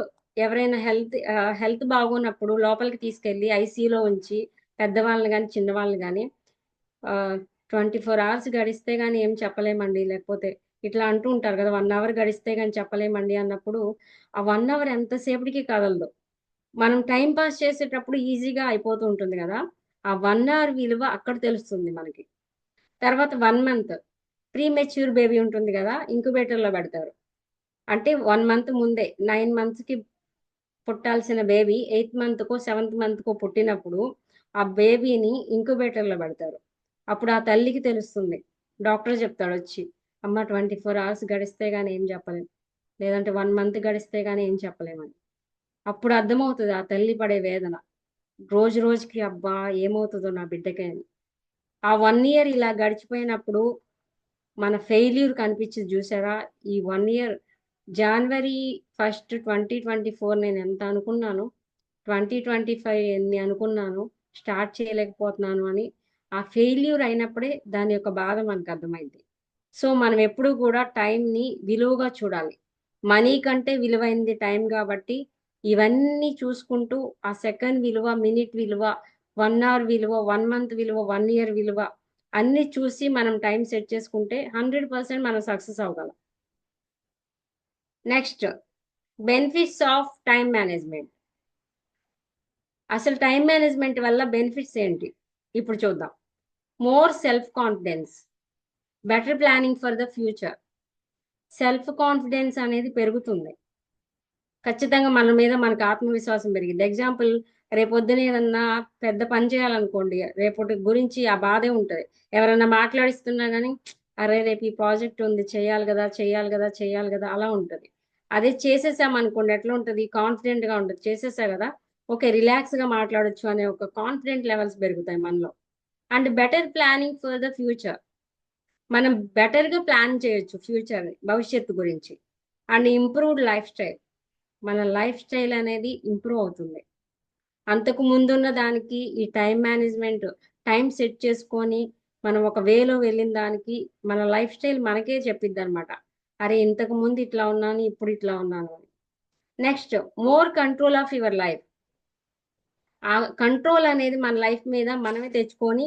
ఎవరైనా హెల్త్ బాగోనప్పుడు లోపలికి తీసుకెళ్ళి ఐసీయూలో ఉంచి పెద్దవాళ్ళని కానీ చిన్నవాళ్ళని కానీ 24 అవర్స్ గడిస్తే కానీ ఏం చెప్పలేమండి, లేకపోతే ఇట్లా అంటూ ఉంటారు కదా 1 అవర్ గడిస్తే కానీ చెప్పలేమండి అన్నప్పుడు ఆ 1 అవర్ ఎంతసేపటికి కదలదు. మనం టైం పాస్ చేసేటప్పుడు ఈజీగా అయిపోతూ ఉంటుంది కదా, ఆ 1 అవర్ విలువ అక్కడ తెలుస్తుంది మనకి. తర్వాత 1 మంత్, ప్రీ మెచ్యూర్ బేబీ ఉంటుంది కదా, ఇంక్యుబేటర్లో పెడతారు. అంటే 1 మంత్ ముందే 9 మంత్స్కి పుట్టాల్సిన బేబీ 8th మంత్కో 7th మంత్కో పుట్టినప్పుడు ఆ బేబీని ఇంక్యుబేటర్లో పెడతారు. అప్పుడు ఆ తల్లికి తెలుస్తుంది, డాక్టర్ చెప్తాడు వచ్చి, అమ్మ 24 అవర్స్ గడిస్తే కానీ ఏం చెప్పలేం, లేదంటే 1 మంత్ గడిస్తే కానీ ఏం చెప్పలేమని. అప్పుడు అర్థమవుతుంది ఆ తల్లి పడే వేదన, రోజు రోజుకి అబ్బా ఏమవుతుందో నా బిడ్డకే అని. ఆ 1 ఇయర్ ఇలా గడిచిపోయినప్పుడు మన ఫెయిల్యూర్ కనిపించింది చూసారా, ఈ 1 ఇయర్ జనవరి 1, 2024 నేను ఎంత అనుకున్నాను, 2025 ఎన్ని అనుకున్నాను, స్టార్ట్ చేయలేకపోతున్నాను అని ఆ ఫెయిల్యూర్ అయినప్పుడే దాని యొక్క బాధ మనకు అర్థమైంది. సో మనం ఎప్పుడు కూడా టైంని విలువగా చూడాలి. మనీ కంటే విలువైంది టైం కాబట్టి ఇవన్నీ చూసుకుంటూ ఆ సెకండ్ విలువ, మినిట్ విలువ, 1 అవర్ విలువ, 1 మంత్ విలువ, 1 ఇయర్ విలువ అన్ని చూసి మనం టైం సెట్ చేసుకుంటే 100% మనం సక్సెస్ అవ్వగలం. Next, benefits of time management. అసలు టైం మేనేజ్మెంట్ వల్ల బెనిఫిట్స్ ఏంటి ఇప్పుడు చూద్దాం. More self confidence, better planning for the future. Self confidence అనేది పెరుగుతుంది, ఖచ్చితంగా మన మీద మనకు ఆత్మవిశ్వాసం పెరిగింది. ఎగ్జాంపుల్, రేపొద్దున ఏదన్నా పెద్ద పని చేయాలనుకోండి, రేపటి గురించి ఆ బాధే ఉంటుంది. ఎవరైనా మాట్లాడిస్తున్నా కానీ అరే రేపు ఈ ప్రాజెక్ట్ ఉంది, చేయాలి కదా చేయాలి కదా చేయాలి కదా అలా ఉంటుంది. అదే చేసేసామనుకోండి ఎట్లా ఉంటుంది, కాన్ఫిడెంట్గా ఉంటుంది, చేసేసా కదా ఓకే రిలాక్స్గా మాట్లాడొచ్చు అనే ఒక కాన్ఫిడెంట్ లెవెల్స్ పెరుగుతాయి మనలో. And better planning for the future, మనం బెటర్గా ప్లాన్ చేయొచ్చు ఫ్యూచర్ భవిష్యత్తు గురించి. అండ్ ఇంప్రూవ్డ్ లైఫ్ స్టైల్, మన లైఫ్ స్టైల్ అనేది ఇంప్రూవ్ అవుతుంది. అంతకు ముందున్న దానికి ఈ టైం మేనేజ్మెంట్, టైం సెట్ చేసుకొని మనం ఒక వేలో వెళ్ళిన దానికి మన లైఫ్ స్టైల్ మనకే చెప్పిద్ది అనమాట, అరే ఇంతకు ముందు ఇట్లా ఉన్నాను ఇప్పుడు ఇట్లా ఉన్నాను అని. Next, more control of your life. ఆ కంట్రోల్ అనేది మన లైఫ్ మీద మనమే తెచ్చుకొని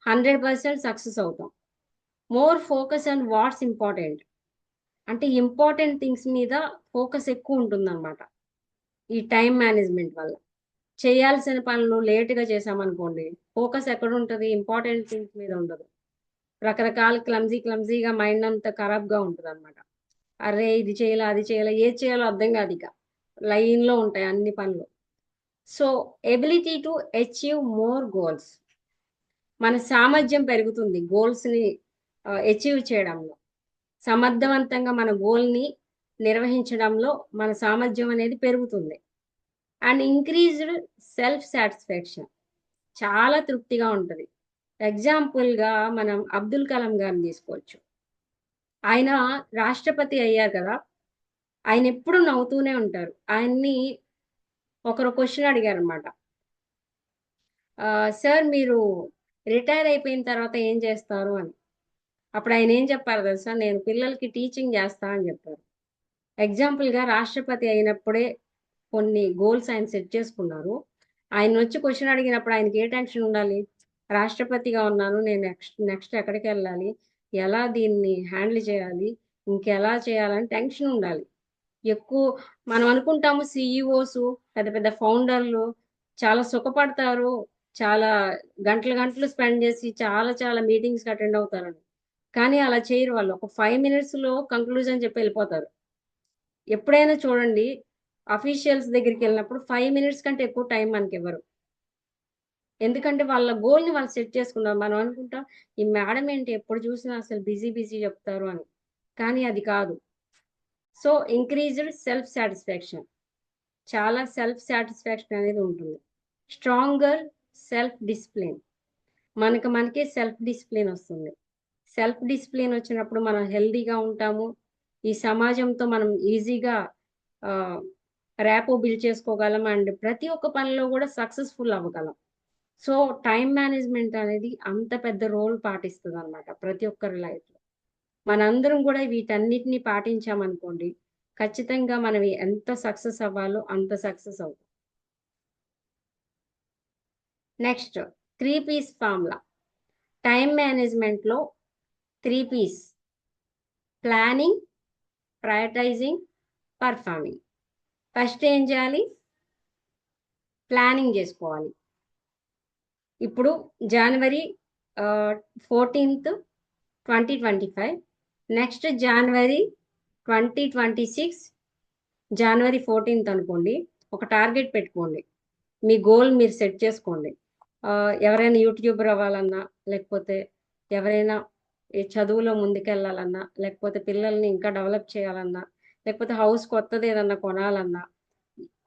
100% సక్సెస్ అవుతాం. More focus on what's important, అంటే ఇంపార్టెంట్ థింగ్స్ మీద ఫోకస్ ఎక్కువ ఉంటుందన్నమాట ఈ టైం మేనేజ్మెంట్ వల్ల. చేయాల్సిన పనులు లేటుగా చేసామనుకోండి, ఫోకస్ ఎక్కడ ఉంటుంది, ఇంపార్టెంట్ థింగ్స్ మీద ఉండదు. రకరకాల క్లమ్జీగా మైండ్ అంతా ఖరాబ్గా ఉంటుంది అనమాట. అరే ఇది చేయాలా అది చేయాలా, ఏది చేయాలో అర్థం కాదు, ఇక లైన్లో ఉంటాయి అన్ని పనులు. So ability to achieve more goals, మన సామర్థ్యం పెరుగుతుంది గోల్స్ని అచీవ్ చేయడంలో. సమర్థవంతంగా మన గోల్ని నిర్వహించడంలో మన సామర్థ్యం అనేది పెరుగుతుంది. అండ్ ఇంక్రీజ్డ్ సెల్ఫ్ సాటిస్ఫాక్షన్, చాలా తృప్తిగా ఉంటుంది. ఎగ్జాంపుల్గా మనం అబ్దుల్ కలాం గారిని తీసుకోవచ్చు. ఆయన రాష్ట్రపతి అయ్యారు కదా, ఆయన ఎప్పుడు నవ్వుతూనే ఉంటారు. ఆయన్ని ఒకరు క్వశ్చన్ అడిగారు అనమాట, సార్ మీరు రిటైర్ అయిపోయిన తర్వాత ఏం చేస్తారు అని. అప్పుడు ఆయన ఏం చెప్పారు తెలుసా, నేను పిల్లలకి టీచింగ్ చేస్తా అని చెప్పారు. ఎగ్జాంపుల్గా రాష్ట్రపతి అయినప్పుడే కొన్ని గోల్స్ ఆయన సెట్ చేసుకున్నారు. ఆయన వచ్చి క్వశ్చన్ అడిగినప్పుడు ఆయనకి ఏ టెన్షన్ ఉండాలి, రాష్ట్రపతిగా ఉన్నాను నేను, నెక్స్ట్ ఎక్కడికి వెళ్ళాలి, ఎలా దీన్ని హ్యాండిల్ చేయాలి, ఇంకెలా చేయాలని టెన్షన్ ఉండాలి. ఎక్కువ మనం అనుకుంటాము సిఇఓస్, పెద్ద పెద్ద ఫౌండర్లు చాలా సుఖపడతారు, చాలా గంటలు స్పెండ్ చేసి చాలా మీటింగ్స్కి అటెండ్ అవుతారని. కానీ అలా చేయరు వాళ్ళు, ఒక 5 minutesలో కంక్లూజన్ చెప్పి వెళ్ళిపోతారు. ఎప్పుడైనా చూడండి అఫీషియల్స్ దగ్గరికి వెళ్ళినప్పుడు 5 minutes కంటే ఎక్కువ టైం మనకి ఇవ్వరు. ఎందుకంటే వాళ్ళ గోల్ని వాళ్ళు సెట్ చేసుకున్నారు. మనం అనుకుంటాం ఈ మేడం ఏంటి ఎప్పుడు చూసినా అసలు బిజీ చెప్తారు అని, కానీ అది కాదు. సో ఇంక్రీజ్డ్ సెల్ఫ్ సాటిస్ఫాక్షన్, చాలా సెల్ఫ్ సాటిస్ఫాక్షన్ అనేది ఉంటుంది. స్ట్రాంగర్ సెల్ఫ్ డిసిప్లిన్, మనకే సెల్ఫ్ డిసిప్లిన్ వస్తుంది. సెల్ఫ్ డిసిప్లిన్ వచ్చినప్పుడు మనం హెల్దీగా ఉంటాము. ఈ సమాజంతో మనం ఈజీగా ర్యాపో బిల్డ్ చేసుకోగలం అండ్ ప్రతి ఒక్క పనిలో కూడా సక్సెస్ఫుల్ అవ్వగలం. సో టైం మేనేజ్మెంట్ అనేది అంత పెద్ద రోల్ పాటిస్తుంది అనమాట ప్రతి ఒక్కరి లైఫ్లో. మనందరం కూడా వీటన్నిటిని పాటించామనుకోండి, ఖచ్చితంగా మనం ఎంత సక్సెస్ అవ్వాలో అంత సక్సెస్ అవుతాం. Next 3 P's formula. టైం మేనేజ్మెంట్లో 3 P's: planning, prioritising, performing. First ఏం చేయాలి? ప్లానింగ్ చేసుకోవాలి. ఇప్పుడు జనవరి 14th 2025, నెక్స్ట్ జనవరి 2026 జనవరి 14th అనుకోండి. ఒక టార్గెట్ పెట్టుకోండి, మీ గోల్ మీరు సెట్ చేసుకోండి. ఎవరైనా యూట్యూబర్ అవ్వాలన్నా, లేకపోతే ఎవరైనా ఈ చదువులో ముందుకెళ్ళాలన్నా, లేకపోతే పిల్లల్ని ఇంకా డెవలప్ చేయాలన్నా, లేకపోతే హౌస్ కొత్తది ఏదన్నా కొనాలన్నా,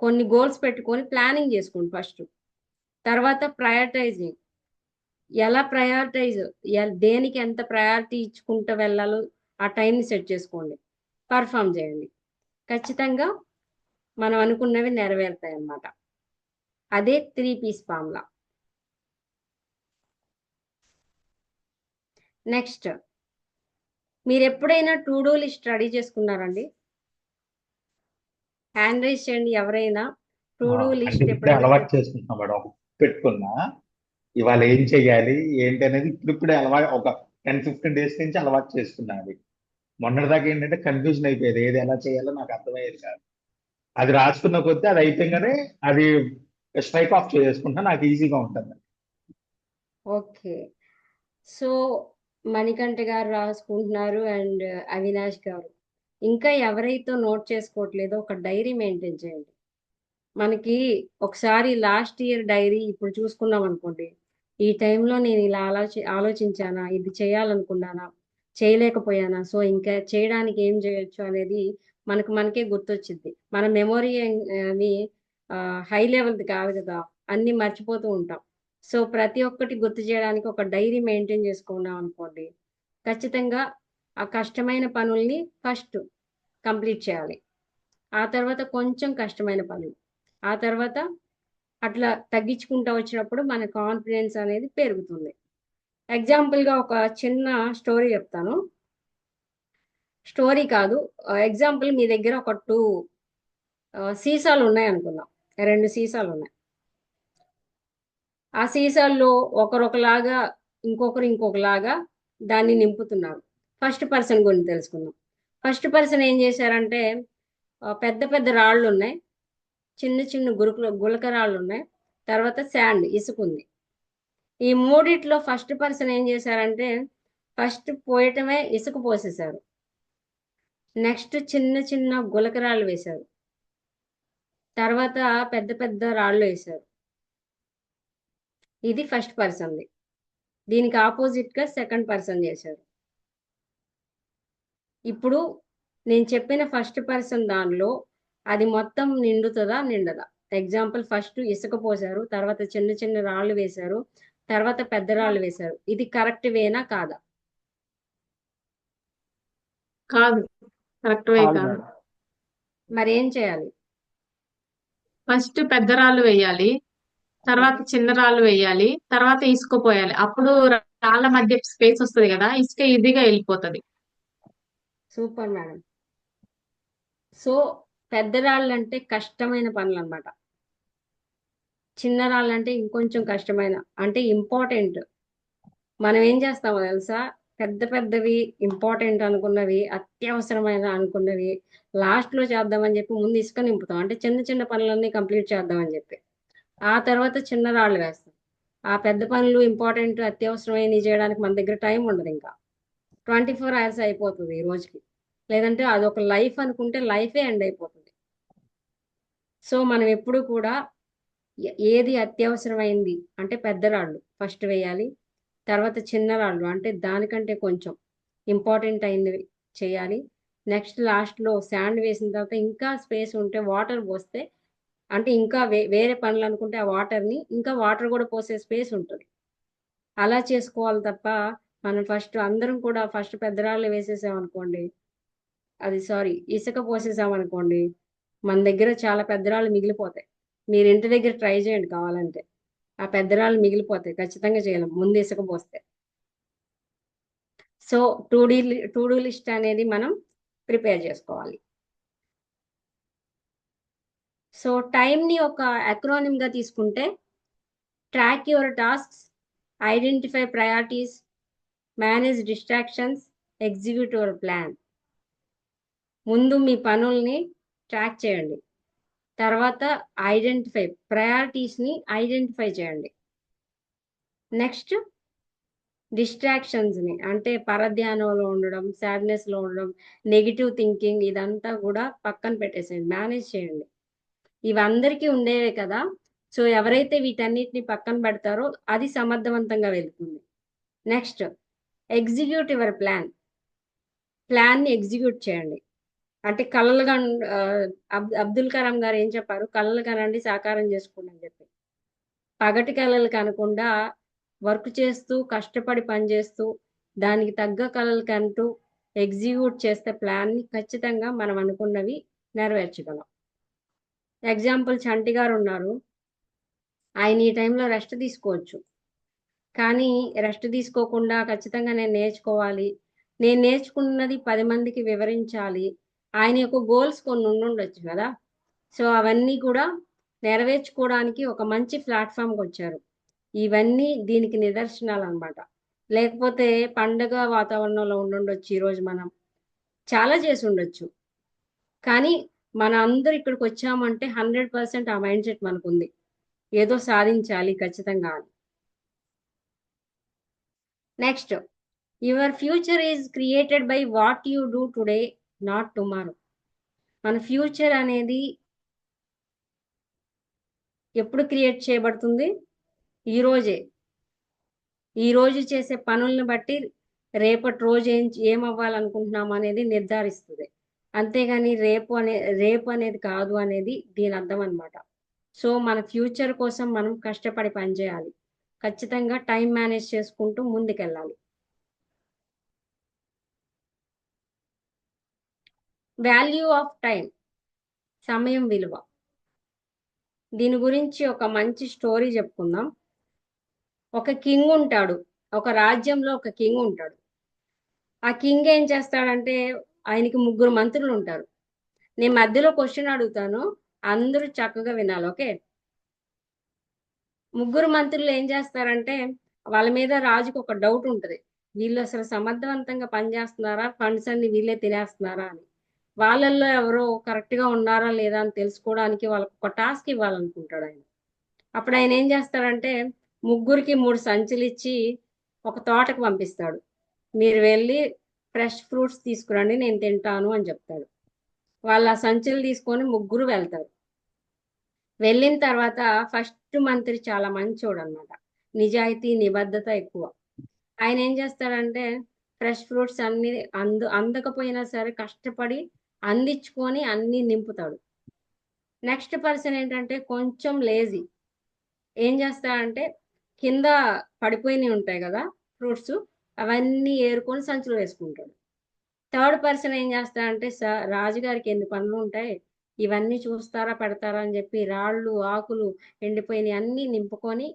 కొన్ని గోల్స్ పెట్టుకొని ప్లానింగ్ చేసుకోండి ఫస్ట్. తర్వాత ప్రయారిటైజింగ్, ఎలా ప్రయారిటైజ్, దేనికి ఎంత ప్రయారిటీ ఇచ్చుకుంటూ వెళ్ళాలో ఆ టైంని సెట్ చేసుకోండి. పర్ఫామ్ చేయండి. ఖచ్చితంగా మనం అనుకున్నవి నెరవేరుతాయి అన్నమాట. అదే 3 P's ఫార్ములా. నెక్స్ట్, మీరు ఎప్పుడైనా టు డూ లిస్ట్ రెడీ చేసుకున్నారండి? హ్యాండ్ రైజ్ చేయండి ఎవరైనా. టు డూ అంటే లిస్ట్ ఇప్పుడే ఎప్పుడైనా అలవాటు చేసుకుంటున్నాం మేడం. ఒక పెట్టుకున్నా ఇవాళ ఏం చెయ్యాలి ఏంటి అనేది ఇప్పుడిప్పుడే అలవాటు, ఒక 10-15 డేస్ నుంచి అలవాటు చేసుకున్నా. అది మొన్నటిదాకా ఏంటంటే కన్ఫ్యూజన్ అయిపోయేది, ఏది ఎలా చేయాలో నాకు అర్థమయ్యేది కాదు. అది రాసుకున్న కొద్దీ అది అయిపోగానే అది స్ట్రైక్ ఆఫ్ చేసుకుంటా, నాకు ఈజీగా ఉంటుంది. ఓకే. సో మణికంఠ గారు రాసుకుంటున్నారు అండ్ అవినాష్ గారు. ఇంకా ఎవరైతే నోట్ చేసుకోవట్లేదో ఒక డైరీ మెయింటైన్ చేయండి. మనకి ఒకసారి లాస్ట్ ఇయర్ డైరీ ఇప్పుడు చూసుకున్నాం అనుకోండి, ఈ టైంలో నేను ఇలా ఆలోచించానా, ఇది చేయాలనుకున్నానా, చేయలేకపోయానా, సో ఇంకా చేయడానికి ఏం చేయొచ్చు అనేది మనకే గుర్తొచ్చింది. మన మెమొరీ అని హై లెవెల్ది కాదు కదా, అన్ని మర్చిపోతూ ఉంటాం. సో ప్రతి ఒక్కటి గుర్తు చేయడానికి ఒక డైరీ మెయింటైన్ చేసుకున్నాం అనుకోండి, ఖచ్చితంగా ఆ కష్టమైన పనుల్ని ఫస్ట్ కంప్లీట్ చేయాలి. ఆ తర్వాత కొంచెం కష్టమైన పనులు, ఆ తర్వాత అట్లా తగ్గించుకుంటూ వచ్చినప్పుడు మన కాన్ఫిడెన్స్ అనేది పెరుగుతుంది. ఎగ్జాంపుల్గా ఒక చిన్న స్టోరీ చెప్తాను. స్టోరీ కాదు, ఎగ్జాంపుల్, మీ దగ్గర ఒక 2 సీసాలు ఉన్నాయి అనుకుందాం. 2 సీసాలు ఉన్నాయి. ఆ సీసాల్లో ఒకరొకలాగా, ఇంకొకలాగా దాన్ని నింపుతున్నారు. ఫస్ట్ పర్సన్ గురించి తెలుసుకుందాం. ఫస్ట్ పర్సన్ ఏం చేశారంటే, పెద్ద పెద్ద రాళ్ళు ఉన్నాయి, చిన్న చిన్న గులకరాళ్ళు ఉన్నాయి, తర్వాత శాండ్, ఇసుక ఉంది. ఈ మూడిట్లో ఫస్ట్ పర్సన్ ఏం చేశారంటే, ఫస్ట్ పోయటమే ఇసుక పోసేశారు, నెక్స్ట్ చిన్న చిన్న గులకరాళ్ళు వేశారు, తర్వాత పెద్ద పెద్ద రాళ్ళు వేశారు. ఇది ఫస్ట్ పర్సన్ది. దీనికి ఆపోజిట్గా సెకండ్ పర్సన్ చేశారు. ఇప్పుడు నేను చెప్పిన ఫస్ట్ పర్సన్ దానిలో అది మొత్తం నిండుతుందా నిండదా? ఎగ్జాంపుల్, ఫస్ట్ ఇసుక పోశారు, తర్వాత చిన్న చిన్న రాళ్ళు వేశారు, తర్వాత పెద్ద రాళ్ళు వేశారు. ఇది కరెక్ట్ వేనా కాదా? కాదు, కరెక్ట్ వే కాదు కాదు. మేడం. మరి ఏం చేయాలి? ఫస్ట్ పెద్ద రాళ్ళు వేయాలి, తర్వాత చిన్న రాళ్ళు వేయాలి, తర్వాత ఇసుక పోయాలి. అప్పుడు రాళ్ళ మధ్య స్పేస్ వస్తుంది కదా, ఇసుక ఈజీగా వెళ్ళిపోతుంది. Super madam. సో పెద్ద రాళ్ళు అంటే కష్టమైన పనులు అన్నమాట. చిన్న రాళ్ళు అంటే ఇంకొంచెం కష్టమైన, అంటే ఇంపార్టెంట్. మనం ఏం చేస్తామో తెలుసా, పెద్ద పెద్దవి ఇంపార్టెంట్ అనుకున్నవి, అత్యవసరమైన అనుకున్నవి లాస్ట్లో చేద్దామని చెప్పి ముందు ఇసుక నింపుతాం, అంటే చిన్న చిన్న పనులన్నీ కంప్లీట్ చేద్దామని చెప్పి. ఆ తర్వాత చిన్న రాళ్ళు వేస్తాం. ఆ పెద్ద పనులు ఇంపార్టెంట్ అత్యవసరమైనవి చేయడానికి మన దగ్గర టైం ఉండదు. ఇంకా 24 hours అయిపోతుంది ఈ రోజుకి. లేదంటే అదొక లైఫ్ అనుకుంటే లైఫే ఎండ్ అయిపోతుంది. సో మనం ఎప్పుడు కూడా ఏది అత్యవసరమైంది అంటే పెద్ద రాళ్ళు ఫస్ట్ వేయాలి, తర్వాత చిన్న రాళ్ళు అంటే దానికంటే కొంచెం ఇంపార్టెంట్ అయినవి చేయాలి, నెక్స్ట్ లాస్ట్లో శాండ్ వేసిన తర్వాత ఇంకా స్పేస్ ఉంటే వాటర్ పోస్తే, అంటే ఇంకా వేరే పనులు అనుకుంటే ఆ వాటర్ని ఇంకా వాటర్ కూడా పోసే స్పేస్ ఉంటుంది. అలా చేసుకోవాలి తప్ప మనం ఫస్ట్ అందరం కూడా ఫస్ట్ పెద్దరాళ్ళు వేసేసాం అనుకోండి, అది సారీ ఇసుక పోసేసాం అనుకోండి, మన దగ్గర చాలా పెద్దరాళ్ళు మిగిలిపోతాయి. మీరు ఇంటి దగ్గర ట్రై చేయండి కావాలంటే, ఆ పెద్దరాళ్ళు మిగిలిపోతాయి, ఖచ్చితంగా చేయలేం ముందు ఇసుక పోస్తే. సో టు డూ లిస్ట్ అనేది మనం ప్రిపేర్ చేసుకోవాలి. సో టైంని ఒక acronym గా తీసుకుంటే, track your tasks, identify priorities, manage distractions, execute your plan. ముందు మీ పనుల్ని ట్రాక్ చేయండి, తర్వాత ప్రయారిటీస్ని ఐడెంటిఫై చేయండి. నెక్స్ట్ డిస్ట్రాక్షన్స్ని, అంటే పరధ్యానంలో ఉండడం, సాడ్నెస్లో ఉండడం, నెగిటివ్ థింకింగ్, ఇదంతా కూడా పక్కన పెట్టేసేయండి, మేనేజ్ చేయండి. ఇవి అందరికీ ఉండేవే కదా. సో ఎవరైతే వీటన్నిటిని పక్కన పెడతారో అది సమర్థవంతంగా వెళ్తుంది. నెక్స్ట్ ఎగ్జిక్యూట్ యువర్ ప్లాన్ని ఎగ్జిక్యూట్ చేయండి. అంటే కలలుగా అబ్దుల్ కలాం గారు ఏం చెప్పారు, కలలు కనండి సాకారం చేసుకోండి అని చెప్పి. పగటి కలలు కనకుండా వర్క్ చేస్తూ కష్టపడి పనిచేస్తూ దానికి తగ్గ కలలు కంటూ ఎగ్జిక్యూట్ చేస్తే ప్లాన్ని ఖచ్చితంగా మనం అనుకున్నవి నెరవేర్చగలం. ఎగ్జాంపుల్ చంటి గారు ఉన్నారు, ఆయన ఈ టైంలో రెస్ట్ తీసుకోవచ్చు, కానీ రెస్ట్ తీసుకోకుండా ఖచ్చితంగా నేను నేర్చుకోవాలి, నేను నేర్చుకున్నది 10 మందికి వివరించాలి, ఆయన యొక్క గోల్స్ కొన్ని ఉండుండొచ్చు కదా. సో అవన్నీ కూడా నెరవేర్చుకోవడానికి ఒక మంచి ప్లాట్ఫామ్కి వచ్చారు. ఇవన్నీ దీనికి నిదర్శనాలు అన్నమాట. లేకపోతే పండగ వాతావరణంలో ఉండుండొచ్చు, ఈరోజు మనం చాలా చేసి ఉండొచ్చు, కానీ మన అందరూ ఇక్కడికి వచ్చామంటే 100% ఆ మైండ్ సెట్ మనకు ఉంది, ఏదో సాధించాలి ఖచ్చితంగా అని. Next, your future is created by what you do today, not tomorrow. మన ఫ్యూచర్ అనేది ఎప్పుడు క్రియేట్ చేయబడుతుంది? ఈరోజే. ఈరోజు చేసే పనులను బట్టి రేపటి రోజు ఏం అవ్వాలనుకుంటున్నాం అనేది నిర్ధారిస్తుంది, అంతేగాని రేపు అనేది కాదు అనేది దీని అర్థం అనమాట. సో మన ఫ్యూచర్ కోసం మనం కష్టపడి పనిచేయాలి, ఖచ్చితంగా టైం మేనేజ్ చేసుకుంటూ ముందుకెళ్ళాలి. వాల్యూ ఆఫ్ టైం, సమయం విలువ. దీని గురించి ఒక మంచి స్టోరీ చెప్పుకుందాం. ఒక కింగ్ ఉంటాడు, ఒక రాజ్యంలో ఒక కింగ్ ఉంటాడు. ఆ కింగ్ ఏం చేస్తాడంటే, ఆయనకి 3 మంత్రులు ఉంటారు. నేను మధ్యలో క్వశ్చన్ అడుగుతాను, అందరూ చక్కగా వినాలి, ఓకే? 3 మంత్రులు ఏం చేస్తారంటే, వాళ్ళ మీద రాజుకు ఒక డౌట్ ఉంటుంది, వీళ్ళు అసలు సమర్థవంతంగా పనిచేస్తున్నారా, ఫండ్స్ అన్ని వీళ్ళే తినేస్తున్నారా అని. వాళ్ళల్లో ఎవరో కరెక్ట్గా ఉన్నారా లేదా అని తెలుసుకోవడానికి వాళ్ళకు ఒక టాస్క్ ఇవ్వాలనుకుంటాడు ఆయన. అప్పుడు ఆయన ఏం చేస్తాడంటే, 3కి 3 సంచులు ఇచ్చి ఒక తోటకు పంపిస్తాడు. మీరు వెళ్ళి ఫ్రెష్ ఫ్రూట్స్ తీసుకురండి, నేను తింటాను అని చెప్తాడు. వాళ్ళు ఆ సంచులు తీసుకొని 3 వెళ్తారు. వెళ్ళిన తర్వాత ఫస్ట్ మంత్రి చాలా మంచోడు అనమాట, నిజాయితీ నిబద్ధత ఎక్కువ. ఆయన ఏం చేస్తాడంటే, ఫ్రెష్ ఫ్రూట్స్ అన్ని అందకపోయినా సరే కష్టపడి అందించుకొని అన్ని నింపుతాడు. నెక్స్ట్ పర్సన్ ఏంటంటే కొంచెం లేజీ, ఏం చేస్తాడంటే కింద పడిపోయినవి ఉంటాయి కదా ఫ్రూట్స్, అవన్నీ ఏరుకొని సంచులు వేసుకుంటాడు. థర్డ్ పర్సన్ ఏం చేస్తాడంటే, రాజుగారికి ఎన్ని పనులు ఉంటాయి, ఇవన్నీ చూస్తారా పెడతారా అని చెప్పి రాళ్ళు ఆకులు ఎండిపోయినవి అన్నీ నింపుకొని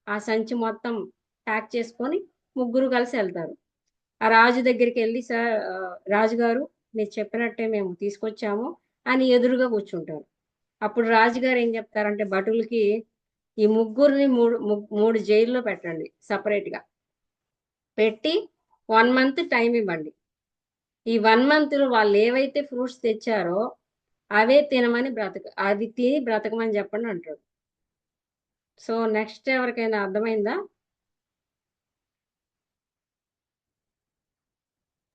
ఆ సంచి మొత్తం ప్యాక్ చేసుకొని 3 కలిసి వెళ్తారు. ఆ రాజు దగ్గరికి వెళ్ళి, రాజుగారు మీరు చెప్పినట్టే మేము తీసుకొచ్చాము అని ఎదురుగా కూర్చుంటారు. అప్పుడు రాజుగారు ఏం చెప్తారంటే భటులకి, ఈ 3 3 జైల్లో పెట్టండి, సపరేట్గా పెట్టి 1 మంత్ టైం ఇవ్వండి. ఈ 1 మంత్లో వాళ్ళు ఏవైతే ఫ్రూట్స్ తెచ్చారో అవే తినమని అది తిని బ్రతకమని చెప్పండి అంటాడు. సో నెక్స్ట్ ఎవరికైనా అర్థమైందా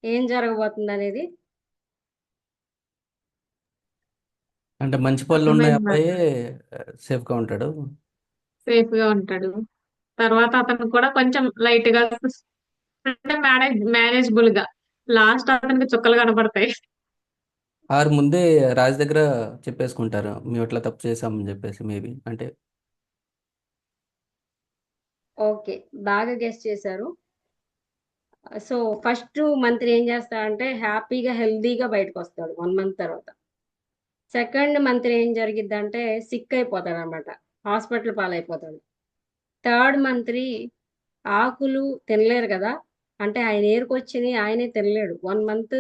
ఏం జరగబోతుంది అనేది? అంటే మంచి పనులు ఉన్న అర్థమైంది అబ్బాయే మేడం. సేఫ్గా ఉంటాడు. సేఫ్ గా ఉంటాడు. తర్వాత అతను కూడా కొంచెం లైట్ గా, అంటే మేనేజబుల్ గా, లాస్ట్ అతనికి చుక్కలు కనపడతాయి. ఆరు ముందే రాజు దగ్గర చెప్పేసుకుంటారు, మేము ఇట్లా తప్పు చేసామని చెప్పేసి, మేబీ అంటే. ఓకే, బాగా గెస్ చేశారు. సో ఫస్ట్ మంత్రి ఏం చేస్తాడంటే హ్యాపీగా హెల్దీగా బయటకు వస్తాడు 1 మంత్ తర్వాత. సెకండ్ మంత్రి ఏం జరిగిద్దంటే సిక్ అయిపోతాడు అనమాట, హాస్పిటల్ పాలైపోతాడు. థర్డ్ మంత్రి ఆకులు తినలేరు కదా, అంటే ఆయన ఏరుకొచ్చినవి ఆయనే తినలేడు. 1 మంత్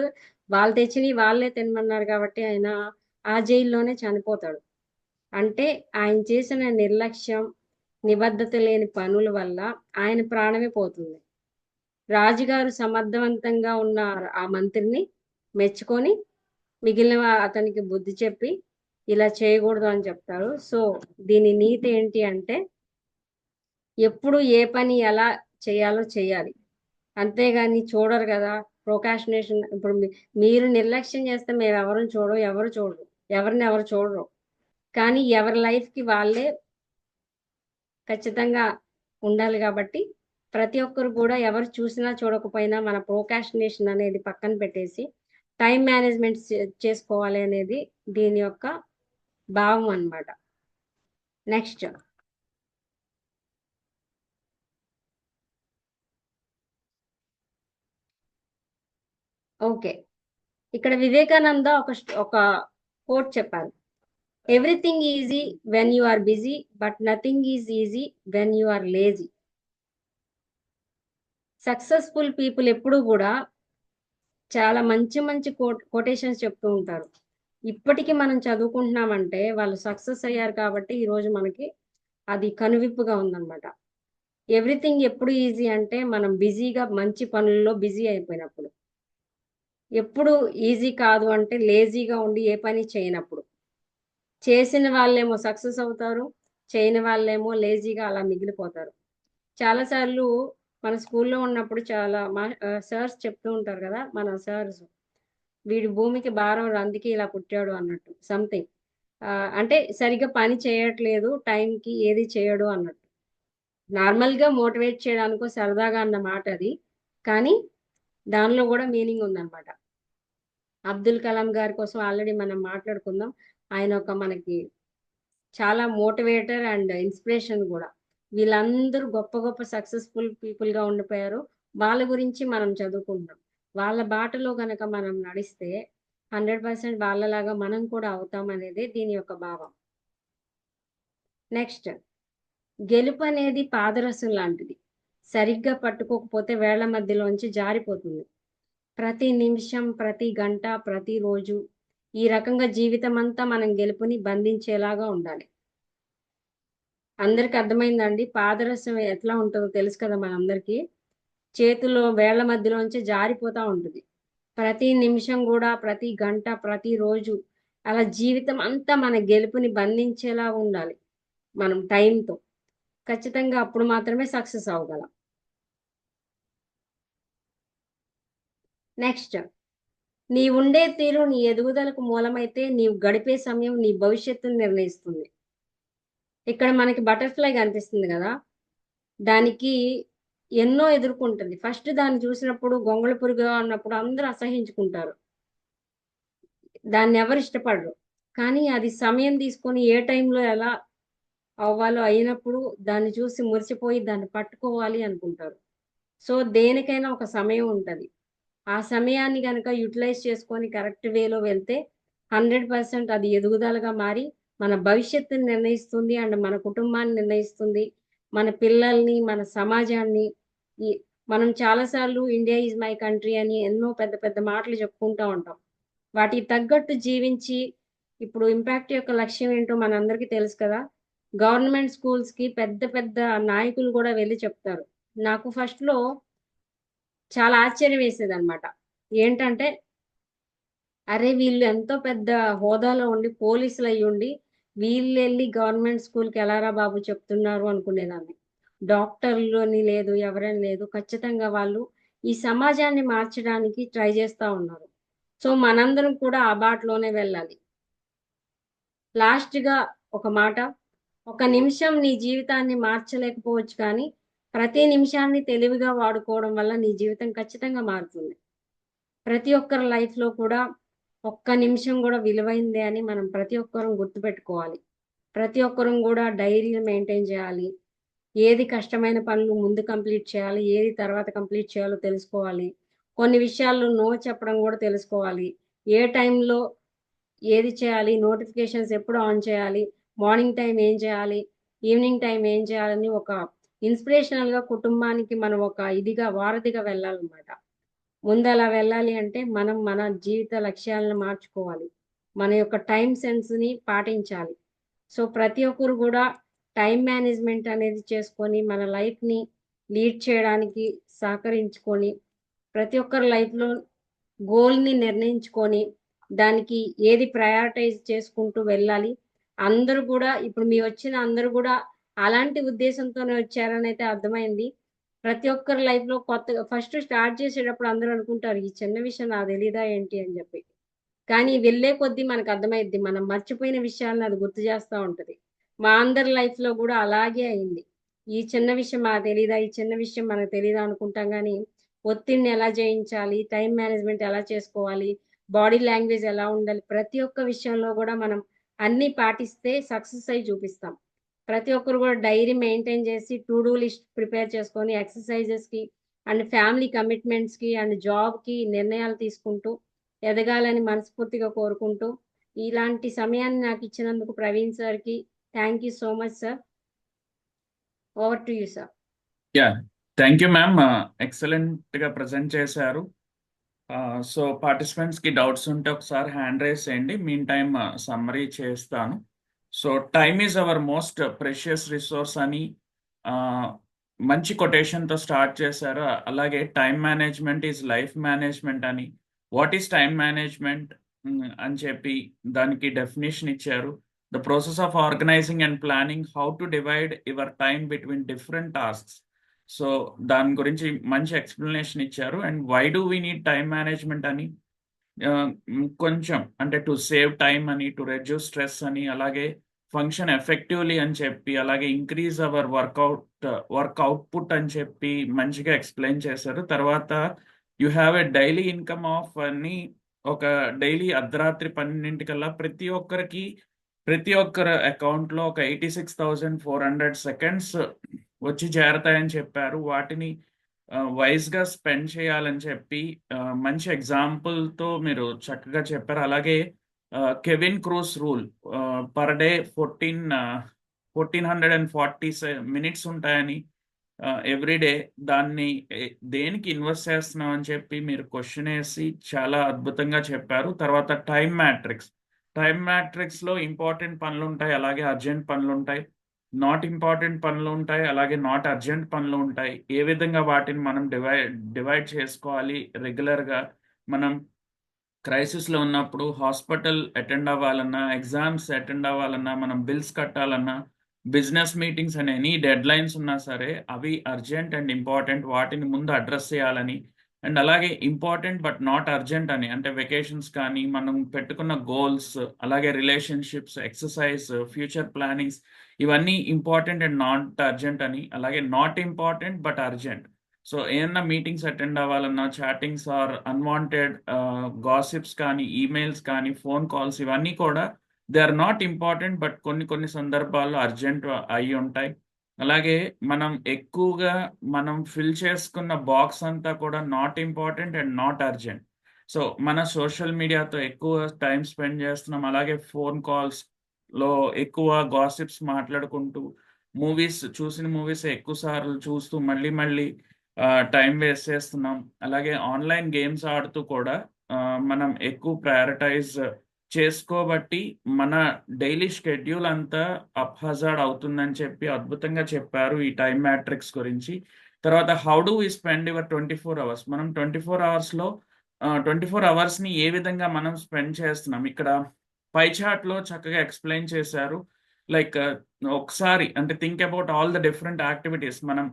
వాళ్ళు తెచ్చినవి వాళ్ళే తినమన్నారు కాబట్టి ఆయన ఆ జైల్లోనే చనిపోతాడు. అంటే ఆయన చేసిన నిర్లక్ష్యం, నిబద్ధత లేని పనుల వల్ల ఆయన ప్రాణమే పోతుంది. రాజుగారు సమర్థవంతంగా ఉన్న ఆ మంత్రిని మెచ్చుకొని మిగిలిన అతనికి బుద్ధి చెప్పి ఇలా చేయకూడదు అని చెప్తారు. సో దీని నీతి ఏంటి అంటే ఎప్పుడు ఏ పని ఎలా చేయాలో చేయాలి, అంతేగాని చూడరు కదా. ప్రోకాస్టినేషన్, ఇప్పుడు మీరు నిర్లక్ష్యం చేస్తే మేము ఎవరు చూడరు, ఎవరిని ఎవరు చూడరు. కానీ ఎవరి లైఫ్కి వాళ్ళే ఖచ్చితంగా ఉండాలి కాబట్టి ప్రతి ఒక్కరు కూడా ఎవరు చూసినా చూడకపోయినా మన ప్రోకాస్టినేషన్ అనేది పక్కన పెట్టేసి టైం మేనేజ్మెంట్ చేసుకోవాలి అనేది దీని యొక్క భావం అన్నమాట. నెక్స్ట్ ఓకే, ఇక్కడ వివేకానంద ఒక కోట్ చెప్పారు. Everything easy when you are busy, but nothing is easy when you are lazy. Successful people ఎప్పుడు కూడా చాలా మంచి మంచి కొటేషన్స్ చెప్తూ ఉంటారు. ఇప్పటికీ మనం చదువుకుంటున్నామంటే వాళ్ళు సక్సెస్ అయ్యారు కాబట్టి ఈరోజు మనకి అది కనువిప్పుగా ఉందన్నమాట. ఎవ్రీథింగ్ ఎప్పుడు ఈజీ అంటే మనం బిజీగా మంచి పనుల్లో బిజీ అయిపోయినప్పుడు. ఎప్పుడు ఈజీ కాదు అంటే లేజీగా ఉండి ఏ పని చేయనప్పుడు. చేసిన వాళ్ళేమో సక్సెస్ అవుతారు, చేయని వాళ్ళేమో లేజీగా అలా మిగిలిపోతారు. చాలాసార్లు మన స్కూల్లో ఉన్నప్పుడు చాలా సార్స్ చెప్తూ ఉంటారు కదా, మన సార్స్ వీడి భూమికి భారం అందుకే ఇలా పుట్టాడు అన్నట్టు సంథింగ్. అంటే సరిగ్గా పని చేయట్లేదు, టైంకి ఏది చేయడు అన్నట్టు. నార్మల్గా మోటివేట్ చేయడానికో సరదాగా అన్న మాట అది, కానీ దానిలో కూడా మీనింగ్ ఉందన్నమాట. అబ్దుల్ కలాం గారి కోసం ఆల్రెడీ మనం మాట్లాడుకుందాం. ఆయన ఒక మనకి చాలా మోటివేటర్ అండ్ ఇన్స్పిరేషన్ కూడా. వీళ్ళందరూ గొప్ప గొప్ప సక్సెస్ఫుల్ పీపుల్గా ఉండిపోయారు. వాళ్ళ గురించి మనం చదువుకుంటాం. వాళ్ళ బాటలో కనుక మనం నడిస్తే 100% వాళ్ళలాగా మనం కూడా అవుతాం అనేది దీని యొక్క భావం. నెక్స్ట్, గెలుపు అనేది పాదరసం లాంటిది. సరిగ్గా పట్టుకోకపోతే వేళ్ల మధ్యలోంచి జారిపోతుంది. ప్రతి నిమిషం, ప్రతి గంట, ప్రతిరోజు ఈ రకంగా జీవితం అంతా మనం గెలుపుని బంధించేలాగా ఉండాలి. అందరికి అర్థమైందండి పాదరసం ఎట్లా ఉంటుందో తెలుసు కదా మనందరికీ. చేతుల్లో వేళ్ల మధ్యలోంచి జారిపోతూ ఉంటుంది. ప్రతి నిమిషం కూడా, ప్రతి గంట, ప్రతిరోజు అలా జీవితం అంతా మన గెలుపుని బంధించేలా ఉండాలి మనం టైంతో. ఖచ్చితంగా అప్పుడు మాత్రమే సక్సెస్ అవ్వగలం. నెక్స్ట్, నీ ఉండే తీరు నీ ఎదుగుదలకు మూలమైతే నీవు గడిపే సమయం నీ భవిష్యత్తును నిర్ణయిస్తుంది. ఇక్కడ మనకి బటర్ఫ్లై కనిపిస్తుంది కదా, దానికి ఎన్నో ఎదుర్కొంటుంది. ఫస్ట్ దాన్ని చూసినప్పుడు గొంగళి పురుగుగా ఉన్నప్పుడు అందరూ అసహించుకుంటారు, దాన్ని ఎవరు ఇష్టపడరు. కానీ అది సమయం తీసుకొని ఏ టైంలో ఎలా అవ్వాలో అయినప్పుడు దాన్ని చూసి మురిసిపోయి దాన్ని పట్టుకోవాలి అనుకుంటారు. సో దేనికైనా ఒక సమయం ఉంటుంది. ఆ సమయాన్ని కనుక యూటిలైజ్ చేసుకొని కరెక్ట్ వేలో వెళ్తే 100% అది ఎదుగుదలగా మారి మన భవిష్యత్తుని నిర్ణయిస్తుంది అండ్ మన కుటుంబాన్ని నిర్ణయిస్తుంది, మన పిల్లల్ని, మన సమాజాన్ని. మనం చాలాసార్లు ఇండియా ఈజ్ మై కంట్రీ అని ఎన్నో పెద్ద పెద్ద మాటలు చెప్పుకుంటూ ఉంటాం. వాటికి తగ్గట్టు జీవించి ఇప్పుడు ఇంపాక్ట్ యొక్క లక్ష్యం ఏంటో మనందరికీ తెలుసు కదా. గవర్నమెంట్ స్కూల్స్కి పెద్ద పెద్ద నాయకులు కూడా వెళ్ళి చెప్తారు. నాకు ఫస్ట్లో చాలా ఆశ్చర్యం వేసేది అనమాట. ఏంటంటే అరే వీళ్ళు ఎంతో పెద్ద హోదాలో ఉండి పోలీసులు అయ్యి ఉండి వీళ్ళు వెళ్ళి గవర్నమెంట్ స్కూల్కి ఎలారా బాబు చెప్తున్నారు అనుకునేదాన్ని. డాక్టర్లు అని లేదు, ఎవరని లేదు, ఖచ్చితంగా వాళ్ళు ఈ సమాజాన్ని మార్చడానికి ట్రై చేస్తూ ఉన్నారు. సో మనందరం కూడా ఆ బాటలోనే వెళ్ళాలి. లాస్ట్గా ఒక మాట, ఒక నిమిషం నీ జీవితాన్ని మార్చలేకపోవచ్చు కానీ ప్రతి నిమిషాన్ని తెలివిగా వాడుకోవడం వల్ల నీ జీవితం ఖచ్చితంగా మారుతుంది. ప్రతి ఒక్కరి లైఫ్లో కూడా ఒక్క నిమిషం కూడా విలువైందే అని మనం ప్రతి ఒక్కరం గుర్తుపెట్టుకోవాలి. ప్రతి ఒక్కరం కూడా డైరీలు మెయింటైన్ చేయాలి. ఏది కష్టమైన పనులు ముందు కంప్లీట్ చేయాలి, ఏది తర్వాత కంప్లీట్ చేయాలో తెలుసుకోవాలి. కొన్ని విషయాల్లో నో చెప్పడం కూడా తెలుసుకోవాలి. ఏ టైంలో ఏది చేయాలి, నోటిఫికేషన్స్ ఎప్పుడు ఆన్ చేయాలి, మార్నింగ్ టైం ఏం చేయాలి, ఈవినింగ్ టైం ఏం చేయాలని ఒక ఇన్స్పిరేషనల్గా కుటుంబానికి మనం ఒక ఇదిగా వారధిగా వెళ్ళాలన్నమాట. ముందు అలా వెళ్ళాలి అంటే మనం మన జీవిత లక్ష్యాలను మార్చుకోవాలి. మన యొక్క టైం సెన్స్ని పాటించాలి. సో ప్రతి ఒక్కరు కూడా టైం మేనేజ్మెంట్ అనేది చేసుకొని మన లైఫ్ని లీడ్ చేయడానికి సహకరించుకొని ప్రతి ఒక్కరి లైఫ్లో గోల్ని నిర్ణయించుకొని దానికి ఏది ప్రయారిటైజ్ చేసుకుంటూ వెళ్ళాలి. అందరూ కూడా ఇప్పుడు మీ వచ్చిన అందరూ కూడా అలాంటి ఉద్దేశంతోనే వచ్చారని అయితే అర్థమైంది. ప్రతి ఒక్కరి లైఫ్లో కొత్తగా ఫస్ట్ స్టార్ట్ చేసేటప్పుడు అందరూ అనుకుంటారు ఈ చిన్న విషయం నాకు తెలీదా ఏంటి అని చెప్పి. కానీ వెళ్ళే కొద్దీ మనకు అర్థమైద్ది. మనం మర్చిపోయిన విషయాలను అది గుర్తు చేస్తూ ఉంటది. మా అందరి లైఫ్లో కూడా అలాగే అయింది. ఈ చిన్న విషయం మనకు తెలీదా, ఈ చిన్న విషయం మనకు తెలీదా అనుకుంటాం కానీ ఒత్తిడిని ఎలా జయించాలి, టైం మేనేజ్మెంట్ ఎలా చేసుకోవాలి, బాడీ లాంగ్వేజ్ ఎలా ఉండాలి, ప్రతి ఒక్క విషయంలో కూడా మనం అన్నీ పాటిస్తే సక్సెస్ అయి చూపిస్తాం. ప్రతి ఒక్కరు కూడా డైరీ మెయింటైన్ చేసి టు డూ లిస్ట్ ప్రిపేర్ చేసుకొని ఎక్సర్సైజెస్కి అండ్ ఫ్యామిలీ కమిట్మెంట్స్కి అండ్ జాబ్కి నిర్ణయాలు తీసుకుంటూ ఎదగాలని మనస్ఫూర్తిగా కోరుకుంటూ ఇలాంటి సమయాన్ని నాకు ఇచ్చినందుకు ప్రవీణ్ సార్కి thank you so much sir. Over to you sir. Yeah, thank you ma'am. ఎక్సలెంట్గా ప్రజెంట్ చేశారు. సో పార్టిసిపెంట్స్కి డౌట్స్ ఉంటే ఒకసారి హ్యాండ్ రైజ్ చేయండి. మీన్ టైమ్ సమ్మరీ చేస్తాను. So time is our most precious resource అని మంచి కొటేషన్తో స్టార్ట్ చేశారు. అలాగే time management is life management అని, వాట్ ఈస్ టైం మేనేజ్మెంట్ అని చెప్పి దానికి డెఫినేషన్ ఇచ్చారు. The process of organising and planning, how to divide your time between different tasks. So దాని గురించి మంచి ఎక్స్ప్లెనేషన్ ఇచ్చారు. And why do we need time management అని కొంచెం అంటే టు సేవ్ టైం అని, టు రెడ్యూస్ స్ట్రెస్ అని, అలాగే ఫంక్షన్ ఎఫెక్టివ్లీ అని చెప్పి, అలాగే ఇంక్రీజ్ అవర్ వర్క్ అవుట్పుట్ అని చెప్పి మంచిగా ఎక్స్ప్లెయిన్ చేశారు. తర్వాత you have a daily income of అని, ఒక డైలీ అర్ధరాత్రి 12 ప్రతి ఒక్కరి అకౌంట్లో ఒక 86,400 సెకండ్స్ వచ్చి చేరతాయని చెప్పారు. వాటిని వైజ్గా స్పెండ్ చేయాలని చెప్పి మంచి ఎగ్జాంపుల్తో మీరు చక్కగా చెప్పారు. అలాగే Kevin Kruse rule, per day 1440 minutes ఉంటాయని, ఎవ్రీడే దాన్ని దేనికి ఇన్వెస్ట్ చేస్తున్నాం అని చెప్పి మీరు క్వశ్చన్ వేసి చాలా అద్భుతంగా చెప్పారు. తర్వాత టైం మ్యాట్రిక్స్లో ఇంపార్టెంట్ పనులు ఉంటాయి, అలాగే అర్జెంట్ పనులు ఉంటాయి, నాట్ ఇంపార్టెంట్ పనులు ఉంటాయి, అలాగే నాట్ అర్జెంట్ పనులు ఉంటాయి. ఏ విధంగా వాటిని మనం డివైడ్ చేసుకోవాలి రెగ్యులర్గా. మనం క్రైసిస్లో ఉన్నప్పుడు హాస్పిటల్ అటెండ్ అవ్వాలన్నా, ఎగ్జామ్స్ అటెండ్ అవ్వాలన్నా, మనం బిల్స్ కట్టాలన్నా, బిజినెస్ మీటింగ్స్ అనే ఎనీ డెడ్ లైన్స్ ఉన్నా సరే అవి అర్జెంట్ అండ్ ఇంపార్టెంట్, వాటిని ముందు అడ్రస్ చేయాలని. అండ్ అలాగే ఇంపార్టెంట్ బట్ నాట్ అర్జెంట్ అని, అంటే వెకేషన్స్ కానీ, మనం పెట్టుకున్న గోల్స్, అలాగే రిలేషన్షిప్స్, ఎక్సర్సైజ్, ఫ్యూచర్ ప్లానింగ్స్, ఇవన్నీ ఇంపార్టెంట్ అండ్ నాట్ అర్జెంట్ అని. అలాగే not important but urgent. So ఏమన్నా మీటింగ్స్ అటెండ్ అవ్వాలన్నా, చాటింగ్స్ ఆర్ అన్వాంటెడ్ గాసిప్స్ కానీ, ఈమెయిల్స్ కానీ, ఫోన్ కాల్స్, ఇవన్నీ కూడా they are not important but కొన్ని సందర్భాల్లో అర్జెంట్ అయి ఉంటాయి. అలాగే మనం ఫిల్ చేసుకున్న బాక్స్ అంతా కూడా not important and not urgent. So మన సోషల్ మీడియాతో ఎక్కువ టైం స్పెండ్ చేస్తున్నాం, అలాగే ఫోన్ కాల్స్లో ఎక్కువ గాసిప్స్ మాట్లాడుకుంటూ, చూసిన మూవీస్ ఎక్కువ సార్లు చూస్తూ మళ్ళీ టైం వేస్ట్ చేస్తున్నాం. అలాగే ఆన్లైన్ గేమ్స్ ఆడుతూ కూడా మనం ఎక్కువ ప్రయారిటైజ్ చేసుకోబట్టి మన డైలీ షెడ్యూల్ అంతా అప్హజార్డ్ అవుతుందని చెప్పి అద్భుతంగా చెప్పారు ఈ టైం మ్యాట్రిక్స్ గురించి. తర్వాత how do we spend your 24 hours, మనం 24 అవర్స్లో 24 అవర్స్ని ఏ విధంగా మనం స్పెండ్ చేస్తున్నాం, ఇక్కడ పై చార్ట్లో చక్కగా ఎక్స్ప్లెయిన్ చేశారు. లైక్ ఒకసారి అంటే think about all the different activities. మనం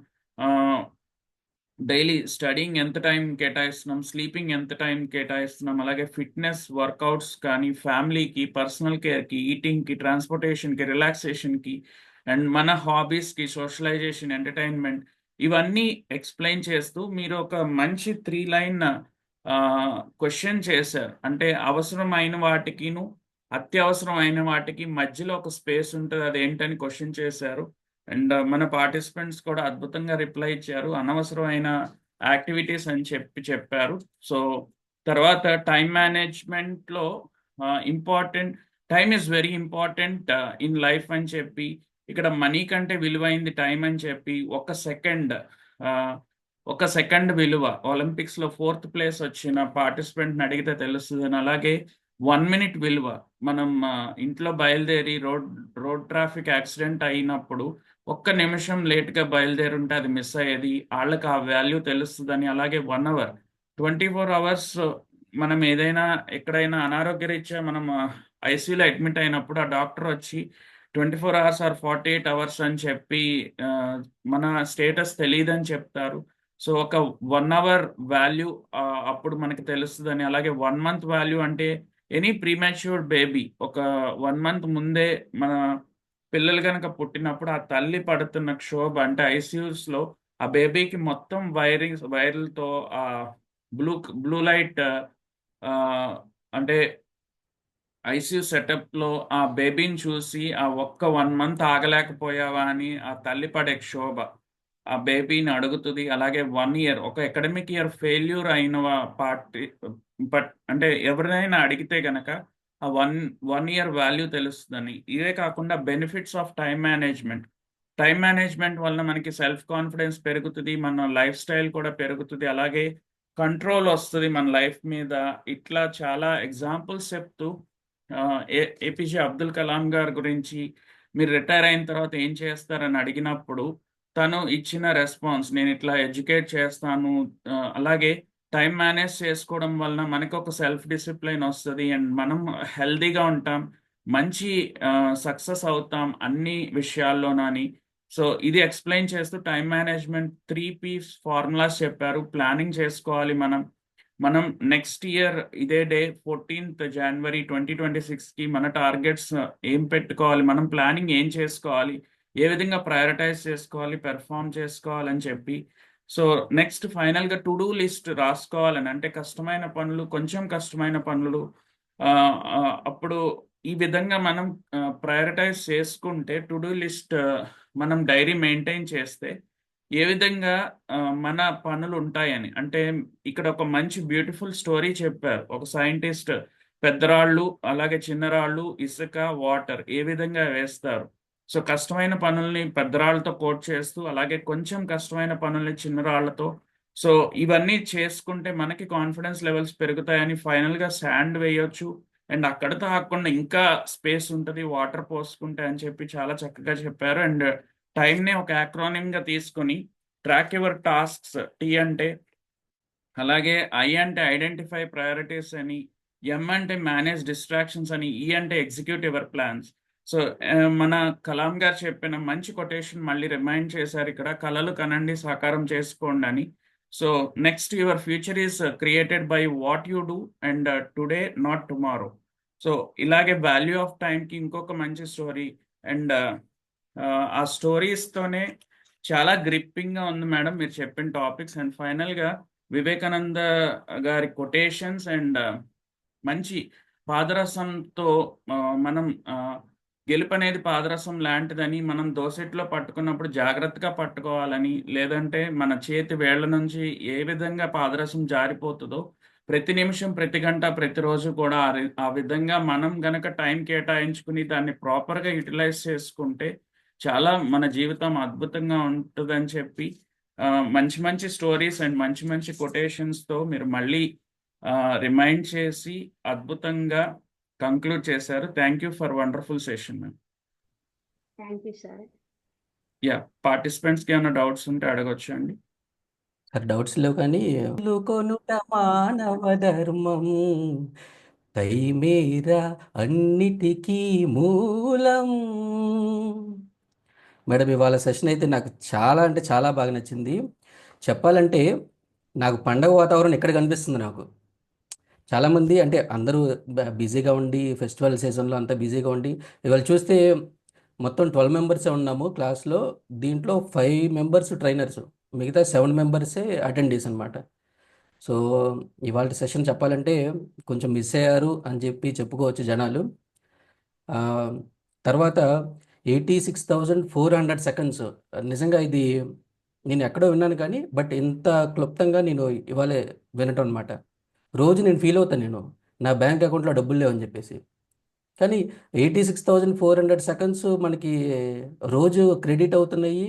డైలీ స్టడీయింగ్ ఎంత టైం కేటాయిస్తున్నాం, స్లీపింగ్ ఎంత టైం కేటాయిస్తున్నాం, అలాగే ఫిట్నెస్, వర్కౌట్స్ కానీ, ఫ్యామిలీకి, పర్సనల్ కేర్కి, ఈటింగ్కి, ట్రాన్స్పోర్టేషన్కి, రిలాక్సేషన్కి, అండ్ మన హాబీస్కి, సోషలైజేషన్, ఎంటర్టైన్మెంట్, ఇవన్నీ ఎక్స్ప్లెయిన్ చేస్తూ మీరు ఒక మంచి 3 లైన్ క్వశ్చన్ చేశారు. అంటే అవసరమైన వాటికిను అత్యవసరమైన వాటికి మధ్యలో ఒక స్పేస్ ఉంటుంది, అదేంటని క్వశ్చన్ చేశారు. అండ్ మన పార్టిసిపెంట్స్ కూడా అద్భుతంగా రిప్లై ఇచ్చారు. అనవసరమైన యాక్టివిటీస్ అని చెప్పారు. సో తర్వాత టైం మేనేజ్మెంట్లో important, time is very important in life అని చెప్పి, ఇక్కడ మనీ కంటే విలువైంది టైం అని చెప్పి, ఒక సెకండ్ విలువ ఒలింపిక్స్లో 4th ప్లేస్ వచ్చిన పార్టిసిపెంట్ని అడిగితే తెలుస్తుంది. అలాగే 1 మినిట్ విలువ, మనం ఇంట్లో బయలుదేరి రోడ్ ట్రాఫిక్ యాక్సిడెంట్ అయినప్పుడు 1 నిమిషం లేట్గా బయలుదేరి ఉంటే అది మిస్ అయ్యేది, వాళ్ళకి ఆ వాల్యూ తెలుస్తుందని. అలాగే 1 అవర్, 24 అవర్స్ మనం ఏదైనా ఎక్కడైనా అనారోగ్యరీత్యా మనం ఐసీయూలో అడ్మిట్ అయినప్పుడు ఆ డాక్టర్ వచ్చి 24 అవర్స్ ఆర్ 48 అవర్స్ అని చెప్పి మన స్టేటస్ తెలియదని చెప్తారు. సో ఒక 1 అవర్ వాల్యూ అప్పుడు మనకి తెలుస్తుందని. అలాగే 1 మంత్ వాల్యూ అంటే ఎనీ ప్రీమాచ్యూర్డ్ బేబీ, ఒక 1 మంత్ ముందే మన పిల్లలు కనుక పుట్టినప్పుడు ఆ తల్లి పడుతున్న క్షోభ, అంటే ఐసీయూస్లో ఆ బేబీకి మొత్తం వైర్లతో ఆ బ్లూ లైట్, అంటే ఐసీయూ సెటప్లో ఆ బేబీని చూసి ఆ ఒక్క 1 మంత్ ఆగలేకపోయావా అని ఆ తల్లి పడే క్షోభ ఆ బేబీని అడుగుతుంది. అలాగే 1 ఇయర్, ఒక అకాడమిక్ ఇయర్ ఫెయిల్యూర్ అయిన అంటే ఎవరినైనా అడిగితే గనక ఆ వన్ ఇయర్ వాల్యూ తెలుస్తుందని. ఇదే కాకుండా బెనిఫిట్స్ ఆఫ్ టైం మేనేజ్మెంట్ వలన మనకి సెల్ఫ్ కాన్ఫిడెన్స్ పెరుగుతుంది, మన లైఫ్ స్టైల్ కూడా పెరుగుతుంది, అలాగే కంట్రోల్ వస్తుంది మన లైఫ్ మీద. ఇట్లా చాలా ఎగ్జాంపుల్స్ చెప్తూ ఏపీజే అబ్దుల్ కలాం గారి గురించి, మీరు రిటైర్ అయిన తర్వాత ఏం చేస్తారని అడిగినప్పుడు తను ఇచ్చిన రెస్పాన్స్, నేను ఇట్లా ఎడ్యుకేట్ చేస్తాను, అలాగే టైం మేనేజ్ చేసుకోవడం వలన మనకు ఒక సెల్ఫ్ డిసిప్లిన్ వస్తుంది అండ్ మనం హెల్దీగా ఉంటాం, మంచి సక్సెస్ అవుతాం అన్ని విషయాల్లోనని. సో ఇది ఎక్స్ప్లెయిన్ చేస్తూ టైం మేనేజ్మెంట్ 3Ps ఫార్ములాస్ చెప్పారు. ప్లానింగ్ చేసుకోవాలి మనం నెక్స్ట్ ఇయర్ ఇదే డే 14th జనవరి 2026కి మన టార్గెట్స్ ఏం పెట్టుకోవాలి, మనం ప్లానింగ్ ఏం చేసుకోవాలి, ఏ విధంగా ప్రయారిటైజ్ చేసుకోవాలి, పెర్ఫామ్ చేసుకోవాలని చెప్పి. సో నెక్స్ట్ ఫైనల్గా టు డూ లిస్ట్ రాసుకోవాలని, అంటే కొంచెం కష్టమైన పనులు అప్పుడు ఈ విధంగా మనం ప్రయారిటైజ్ చేసుకుంటే, టు డూ లిస్ట్ మనం డైరీ మెయింటైన్ చేస్తే ఏ విధంగా మన పనులు ఉంటాయని. అంటే ఇక్కడ ఒక మంచి బ్యూటిఫుల్ స్టోరీ చెప్పారు ఒక సైంటిస్ట్. పెద్దరాళ్ళు అలాగే చిన్నరాళ్ళు, ఇసుక, వాటర్ ఏ విధంగా వేస్తారు. సో కష్టమైన పనుల్ని పెద్దరాళ్ళతో కోట్ చేస్తూ, అలాగే కొంచెం కష్టమైన పనుల్ని చిన్నరాళ్లతో. సో ఇవన్నీ చేసుకుంటే మనకి కాన్ఫిడెన్స్ లెవెల్స్ పెరుగుతాయని, ఫైనల్గా శాండ్ వేయొచ్చు అండ్ అక్కడితో ఆగకుండా ఇంకా స్పేస్ ఉంటుంది వాటర్ పోసుకుంటే అని చెప్పి చాలా చక్కగా చెప్పారు. అండ్ టైంని ఒక యాక్రోనిమ్గా తీసుకొని ట్రాక్ యువర్ టాస్క్స్, టీ అంటే, అలాగే ఐ అంటే ఐడెంటిఫై ప్రయారిటీస్ అని, ఎం అంటే మేనేజ్ డిస్ట్రాక్షన్స్ అని, ఈ అంటే ఎగ్జిక్యూట్ యువర్ ప్లాన్స్. సో మన కలాం గారు చెప్పిన మంచి కొటేషన్ మళ్ళీ రిమైండ్ చేశారు ఇక్కడ, కలలు కనండి సాకారం చేసుకోండి అని. So next, your future is created by what you do and today not tomorrow. So ఇలాగే వాల్యూ ఆఫ్ టైంకి ఇంకొక మంచి స్టోరీ, అండ్ ఆ స్టోరీస్తోనే చాలా గ్రిప్పింగ్గా ఉంది మేడం మీరు చెప్పిన టాపిక్స్. అండ్ ఫైనల్గా వివేకానంద గారి కొటేషన్స్ అండ్ మంచి పాదరసంతో మనం గెలుపు అనేది పాదరసం లాంటిదని, మనం దోసెట్లో పట్టుకున్నప్పుడు జాగ్రత్తగా పట్టుకోవాలని, లేదంటే మన చేతి వేళ్ల నుంచి ఏ విధంగా పాదరసం జారిపోతుందో ప్రతి నిమిషం, ప్రతి గంట, ప్రతిరోజు కూడా ఆ విధంగా మనం గనక టైం కేటాయించుకుని దాన్ని ప్రాపర్గా యూటిలైజ్ చేసుకుంటే చాలా మన జీవితం అద్భుతంగా ఉంటుందని చెప్పి మంచి మంచి స్టోరీస్ అండ్ మంచి మంచి కొటేషన్స్తో మీరు మళ్ళీ రిమైండ్ చేసి అద్భుతంగా కంక్లూడ్ చేశారు. Thank you for wonderful session ma'am. Thank you sir. Yeah, పార్టిసిపెంట్స్కి ఏమైనా డౌట్స్ ఉంటే అడగొచ్చు అండి. సార్ డౌట్స్ లేవు కానీ, కొనుట మానవ ధర్మం, టైమేరా అన్నిటికీ మూలం. మేడం ఇవాళ సెషన్ అయితే నాకు చాలా అంటే చాలా బాగా నచ్చింది. చెప్పాలంటే నాకు పండగ వాతావరణం ఎక్కడ కనిపిస్తుంది నాకు. చాలామంది అంటే అందరూ బిజీగా ఉండి, ఫెస్టివల్ సీజన్లో అంతా బిజీగా ఉండి, ఇవాళ చూస్తే మొత్తం 12 మెంబర్సే ఉన్నాము క్లాస్లో. దీంట్లో 5 మెంబర్స్ ట్రైనర్స్, మిగతా 7 మెంబర్సే అటెండీస్ అనమాట. సో ఇవాళ సెషన్ చెప్పాలంటే కొంచెం మిస్ అయ్యారు అని చెప్పి చెప్పుకోవచ్చు జనాలు. తర్వాత 86,400 సెకండ్స్. నిజంగా ఇది నేను ఎక్కడో విన్నాను కానీ బట్ ఇంత క్లుప్తంగా నేను ఇవాళే వినటం అనమాట. రోజు నేను ఫీల్ అవుతాను, నేను నా బ్యాంక్ అకౌంట్లో డబ్బులు లేవని చెప్పేసి. కానీ 86,400 సెకండ్స్ మనకి రోజు క్రెడిట్ అవుతున్నాయి.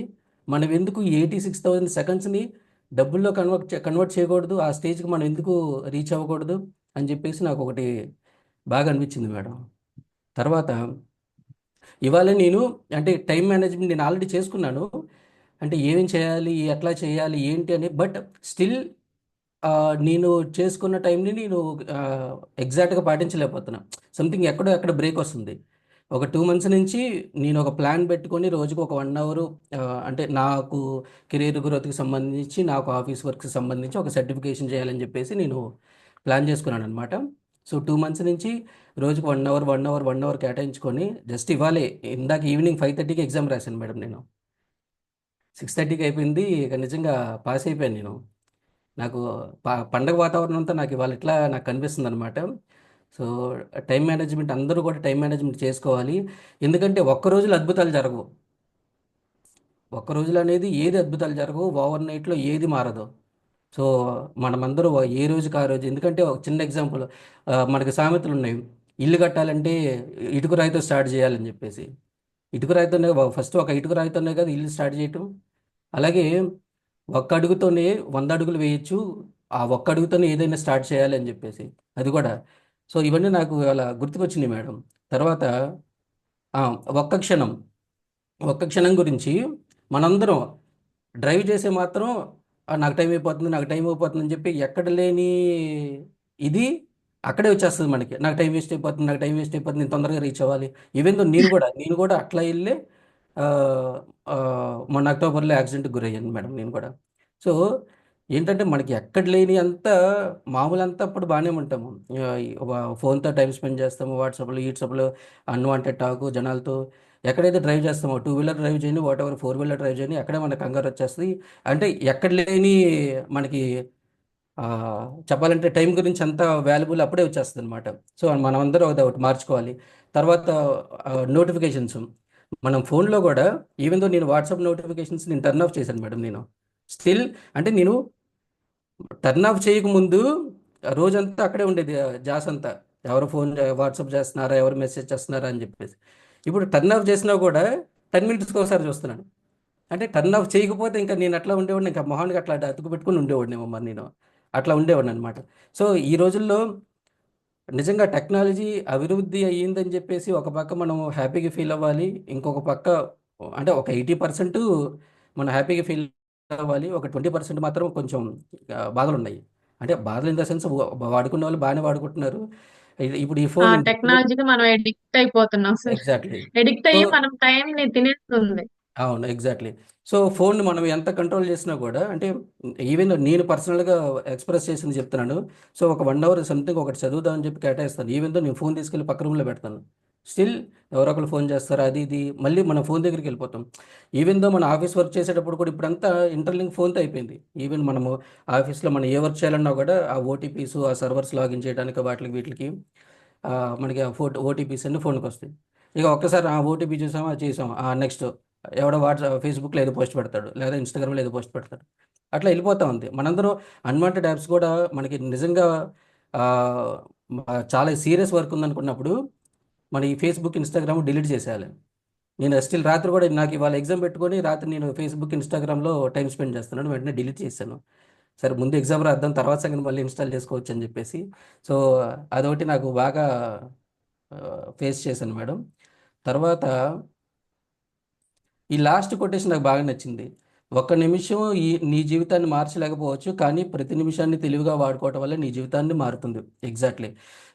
మనం ఎందుకు 86,000 సెకండ్స్ని డబ్బుల్లో కన్వర్ట్ చేయకూడదు, ఆ స్టేజ్కి మనం ఎందుకు రీచ్ అవ్వకూడదు అని చెప్పేసి నాకు ఒకటి బాగా అనిపించింది మేడం. తర్వాత ఇవాళ నేను అంటే టైం మేనేజ్మెంట్ నేను ఆల్రెడీ చేసుకున్నాను, అంటే ఏమేం చేయాలి, ఎట్లా చేయాలి, ఏంటి అని. బట్ స్టిల్ నేను చేసుకున్న టైంని నేను ఎగ్జాక్ట్గా పాటించలేకపోతున్నా. సంథింగ్ ఎక్కడో ఎక్కడ బ్రేక్ వస్తుంది. ఒక 2 మంత్స్ నుంచి నేను ఒక ప్లాన్ పెట్టుకొని రోజుకు ఒక 1 అవర్ అంటే నాకు కెరీర్ గ్రోత్కి సంబంధించి, నాకు ఆఫీస్ వర్క్కి సంబంధించి ఒక సర్టిఫికేషన్ చేయాలని చెప్పేసి నేను ప్లాన్ చేసుకున్నాను అనమాట. సో 2 మంత్స్ నుంచి రోజుకు 1 అవర్ కేటాయించుకొని జస్ట్ ఇవ్వాలి. ఇందాక ఈవినింగ్ 5:30కి ఎగ్జామ్ రాశాను మేడం. నేను 6:30కి అయిపోయింది. ఇక నిజంగా పాస్ అయిపోయాను నేను. నాకు పండగ వాతావరణం అంతా నాకు ఇవాళ ఇట్లా నాకు కనిపిస్తుంది అనమాట. సో టైం మేనేజ్మెంట్ అందరూ కూడా టైం మేనేజ్మెంట్ చేసుకోవాలి. ఎందుకంటే ఒక్క రోజులో అద్భుతాలు జరగవు. ఒక్క రోజులో అనేది ఏది అద్భుతాలు జరగవు, ఓవర్ నైట్లో ఏది మారదు. సో మనమందరూ ఏ రోజుకి ఆ రోజు, ఎందుకంటే ఒక చిన్న ఎగ్జాంపుల్, మనకి సామెతలు ఉన్నాయి. ఇల్లు కట్టాలంటే ఇటుక రాయితో స్టార్ట్ చేయాలని చెప్పేసి. ఇటుక రాయితోనే ఫస్ట్ ఒక ఇటుక రాయితోనే కదా ఇల్లు స్టార్ట్ చేయటం. అలాగే ఒక్క అడుగుతోనే 100 అడుగులు వేయచ్చు, ఆ ఒక్క అడుగుతోనే ఏదైనా స్టార్ట్ చేయాలి అని చెప్పేసి. అది కూడా. సో ఇవన్నీ నాకు అలా గుర్తుకొచ్చినాయి మేడం. తర్వాత ఒక్క క్షణం ఒక్క క్షణం గురించి మనందరం డ్రైవ్ చేసే మాత్రం నాకు టైం అయిపోతుంది, నాకు టైం అయిపోతుంది అని చెప్పి ఎక్కడ లేని ఇది అక్కడే వచ్చేస్తుంది మనకి. నాకు టైం వేస్ట్ అయిపోతుంది, నాకు టైం వేస్ట్ అయిపోతుంది, నేను తొందరగా రీచ్ అవ్వాలి. ఈవెన్ దో నేను కూడా అట్లా వెళ్ళే మొన్న అక్టోబర్లో యాక్సిడెంట్కి గురయ్యాను మేడం నేను కూడా. సో ఏంటంటే మనకి ఎక్కడ లేని అంత మామూలు అంతా అప్పుడు బాగానే ఉంటాము. ఫోన్తో టైం స్పెండ్ చేస్తాము, వాట్సాప్లో అన్వాంటెడ్ టాక్ జనాలతో. ఎక్కడైతే డ్రైవ్ చేస్తామో 2 వీలర్ డ్రైవ్ చేయని, వాట్ ఎవర్ 4 వీలర్ డ్రైవ్ చేయని, అక్కడే మనకు కంగారు వచ్చేస్తుంది. అంటే ఎక్కడ లేని మనకి చెప్పాలంటే టైం గురించి అంత వాల్యుబుల్ అప్పుడే వచ్చేస్తుంది అనమాట. సో మనం అందరూ ఒకటి మార్చుకోవాలి. తర్వాత నోటిఫికేషన్స్ మనం ఫోన్లో కూడా, ఈవెన్ దో నేను వాట్సాప్ నోటిఫికేషన్స్ నేను టర్న్ ఆఫ్ చేశాను మేడం. నేను స్టిల్ అంటే నేను టర్న్ ఆఫ్ చేయకముందు రోజంతా అక్కడే ఉండేది జాస్ అంతా, ఎవరు ఫోన్ వాట్సాప్ చేస్తున్నారా, ఎవరు మెసేజ్ చేస్తున్నారా అని చెప్పేసి. ఇప్పుడు టర్న్ ఆఫ్ చేసినా కూడా 10 మినిట్స్కి ఒకసారి చూస్తున్నాను. అంటే టర్న్ ఆఫ్ చేయకపోతే ఇంకా నేను అట్లా ఉండేవాడిని, ఇంకా మొహానికి అట్లా అతుకు పెట్టుకుని ఉండేవాడిని మరి నేను అట్లా ఉండేవాడిని అనమాట. సో ఈ రోజుల్లో నిజంగా టెక్నాలజీ అభివృద్ధి అయ్యిందని చెప్పేసి ఒక పక్క మనం హ్యాపీగా ఫీల్ అవ్వాలి, ఇంకొక పక్క అంటే ఒక 80% మనం హ్యాపీగా ఫీల్ అవ్వాలి, ఒక 20% మాత్రం కొంచెం బాధలు ఉన్నాయి. అంటే బాధలు ఇన్ ద సెన్స్ వాడుకున్న వాళ్ళు బాగానే వాడుకుంటున్నారు. ఇప్పుడు ఈ ఫోన్ టెక్నాలజీకి మనం ఎడిక్ట్ అయిపోతున్నాం సార్. ఎగ్జాక్ట్లీ. ఎడిక్ట్ సో అయ్యి మనం టైం ని తినేస్తుంది. అవును, ఎగ్జాక్ట్లీ. సో ఫోన్ మనం ఎంత కంట్రోల్ చేసినా కూడా, అంటే ఈవెన్ నేను పర్సనల్గా ఎక్స్ప్రెస్ చేసింది చెప్తున్నాను. సో ఒక 1 అవర్ సంథింగ్ ఒకటి చదువుదామని చెప్పి కేటాయిస్తాను. ఈవెన్ దో నేను ఫోన్ తీసుకెళ్ళి పక్క రూమ్లో పెడతాను. స్టిల్ ఎవరో ఒకరు ఫోన్ చేస్తారు, అది ఇది, మళ్ళీ మన ఫోన్ దగ్గరికి వెళ్ళిపోతాం. ఈవెన్ దో మన ఆఫీస్ వర్క్ చేసేటప్పుడు కూడా ఇప్పుడంతా ఇంటర్లింక్ ఫోన్తో అయిపోయింది. ఈవెన్ మనము ఆఫీస్లో మనం ఏ వర్క్ చేయాలన్నా కూడా ఆ ఓటీపీస్, ఆ సర్వర్స్ లాగిన్ చేయడానికి వీటికి మనకి ఆ ఓటీపీస్ అన్ని ఫోన్కి వస్తాయి. ఇక ఒక్కసారి ఆ ఓటీపీ చూసామా, చేసామా, నెక్స్ట్ ఎవడో ఫేస్బుక్లో ఏదో పోస్ట్ పెడతాడు, లేదా ఇన్స్టాగ్రామ్లో ఏదో పోస్ట్ పెడతాడు, అట్లా వెళ్ళిపోతూ ఉంది. మనందరం అన్వాంటెడ్ యాప్స్ కూడా మనకి నిజంగా చాలా సీరియస్ వర్క్ ఉందనుకున్నప్పుడు మన ఈ ఫేస్బుక్, ఇన్స్టాగ్రామ్ డిలీట్ చేసేయాలి. నేను స్టిల్ రాత్రి కూడా నాకు ఇవాళ ఎగ్జామ్ పెట్టుకొని రాత్రి నేను ఫేస్బుక్, ఇన్స్టాగ్రామ్లో టైం స్పెండ్ చేస్తున్నాను, వెంటనే డిలీట్ చేశాను. సరే ముందు ఎగ్జామ్ రాద్దాం, తర్వాత సంగతి మళ్ళీ ఇన్స్టాల్ చేసుకోవచ్చు అని చెప్పేసి. సో అదొకటి నాకు బాగా ఫేస్ చేశాను మేడం. తర్వాత ఈ లాస్ట్ కొటేషన్ నాకు బాగా నచ్చింది. ఒక్క నిమిషం నీ జీవితాన్ని మార్చలేకపోవచ్చు, కానీ ప్రతి నిమిషాన్ని తెలివిగా వాడుకోవటం వల్ల నీ జీవితాన్ని మారుతుంది. ఎగ్జాక్ట్లీ.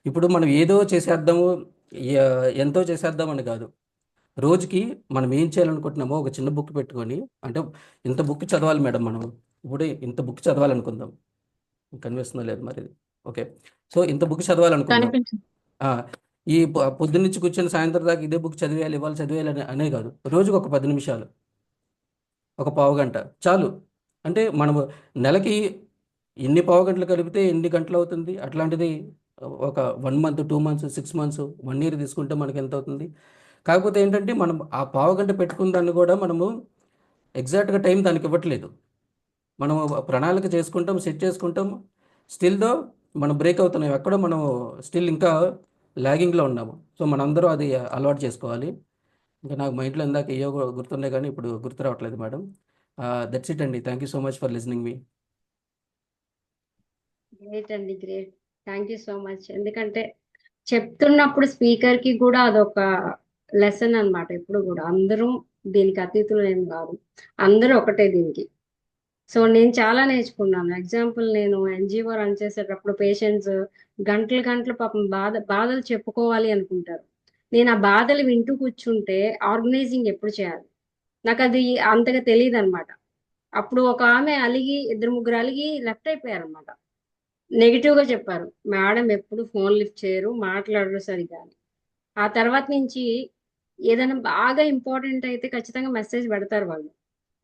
ఇప్పుడు మనం ఏదో చేసేద్దాము, ఎంతో చేసేద్దామని కాదు. రోజుకి మనం ఏం చేయాలనుకుంటున్నామో ఒక చిన్న బుక్ పెట్టుకొని, అంటే ఇంత బుక్ చదవాలి మేడం మనం, ఇప్పుడు ఇంత బుక్ చదవాలనుకుందాం, కనిపిస్తుందో లేదు మరి, ఓకే. సో ఇంత బుక్ చదవాలనుకుందాం. ఈ పొద్దున్నుంచి కూర్చొని సాయంత్రం దాకా ఇదే బుక్ చదివేయాలి, ఇవాళ చదివేయాలి అనే కాదు. రోజుకు ఒక 10 నిమిషాలు, ఒక పావు గంట చాలు. అంటే మనము నెలకి ఎన్ని పావు గంటలు కలిపితే ఎన్ని గంటలు అవుతుంది? అట్లాంటిది ఒక 1 మంత్, 2 మంత్స్, 6 మంత్స్, 1 ఇయర్ తీసుకుంటే మనకి ఎంత అవుతుంది? కాకపోతే ఏంటంటే మనం ఆ పావు గంట పెట్టుకున్న దాన్ని కూడా మనము ఎగ్జాక్ట్గా టైం దానికి ఇవ్వట్లేదు. మనం ప్రణాళిక చేసుకుంటాం, సెట్ చేసుకుంటాం, స్టిల్ దో మనం బ్రేక్ అవుతున్నాం, ఎక్కడో మనం స్టిల్ ఇంకా లాగింగ్లో ఉన్నాము. సో మనందరం అది అలవాటు చేసుకోవాలి. ఇంకా నాకు మైండ్లో ఇందాక ఏయో గుర్తున్నాయి కానీ ఇప్పుడు గుర్తు రావట్లేదు మేడం. దట్స్ ఇట్ అండి. Thank you so much for listening me. Great అండి, great. Thank you so much. ఎందుకంటే చెప్తున్నప్పుడు స్పీకర్ కి కూడా అదొక లెసన్ అన్నమాట. ఎప్పుడు కూడా అందరూ దీనికి అతీతులు ఏం కాదు, అందరూ ఒకటే దీనికి. సో నేను చాలా నేర్చుకున్నాను. ఎగ్జాంపుల్, నేను ఎన్జిఓ రన్ చేసేటప్పుడు పేషెంట్స్ గంటలు గంటలు పాపం బాధలు చెప్పుకోవాలి అనుకుంటారు. నేను ఆ బాధలు వింటూ కూర్చుంటే ఆర్గనైజింగ్ ఎప్పుడు చేయాలి నాకు అది అంతగా తెలియదు అనమాట. అప్పుడు ఒక ఆమె అలిగి, ఇద్దరు ముగ్గురు అలిగి లెఫ్ట్ అయిపోయారు అనమాట. నెగిటివ్ గా చెప్పారు, మేడం ఎప్పుడు ఫోన్ లిఫ్ట్ చేయరు, మాట్లాడరు సరిగా అని. ఆ తర్వాత నుంచి ఏదైనా బాగా ఇంపార్టెంట్ అయితే ఖచ్చితంగా మెసేజ్ పెడతారు వాళ్ళు.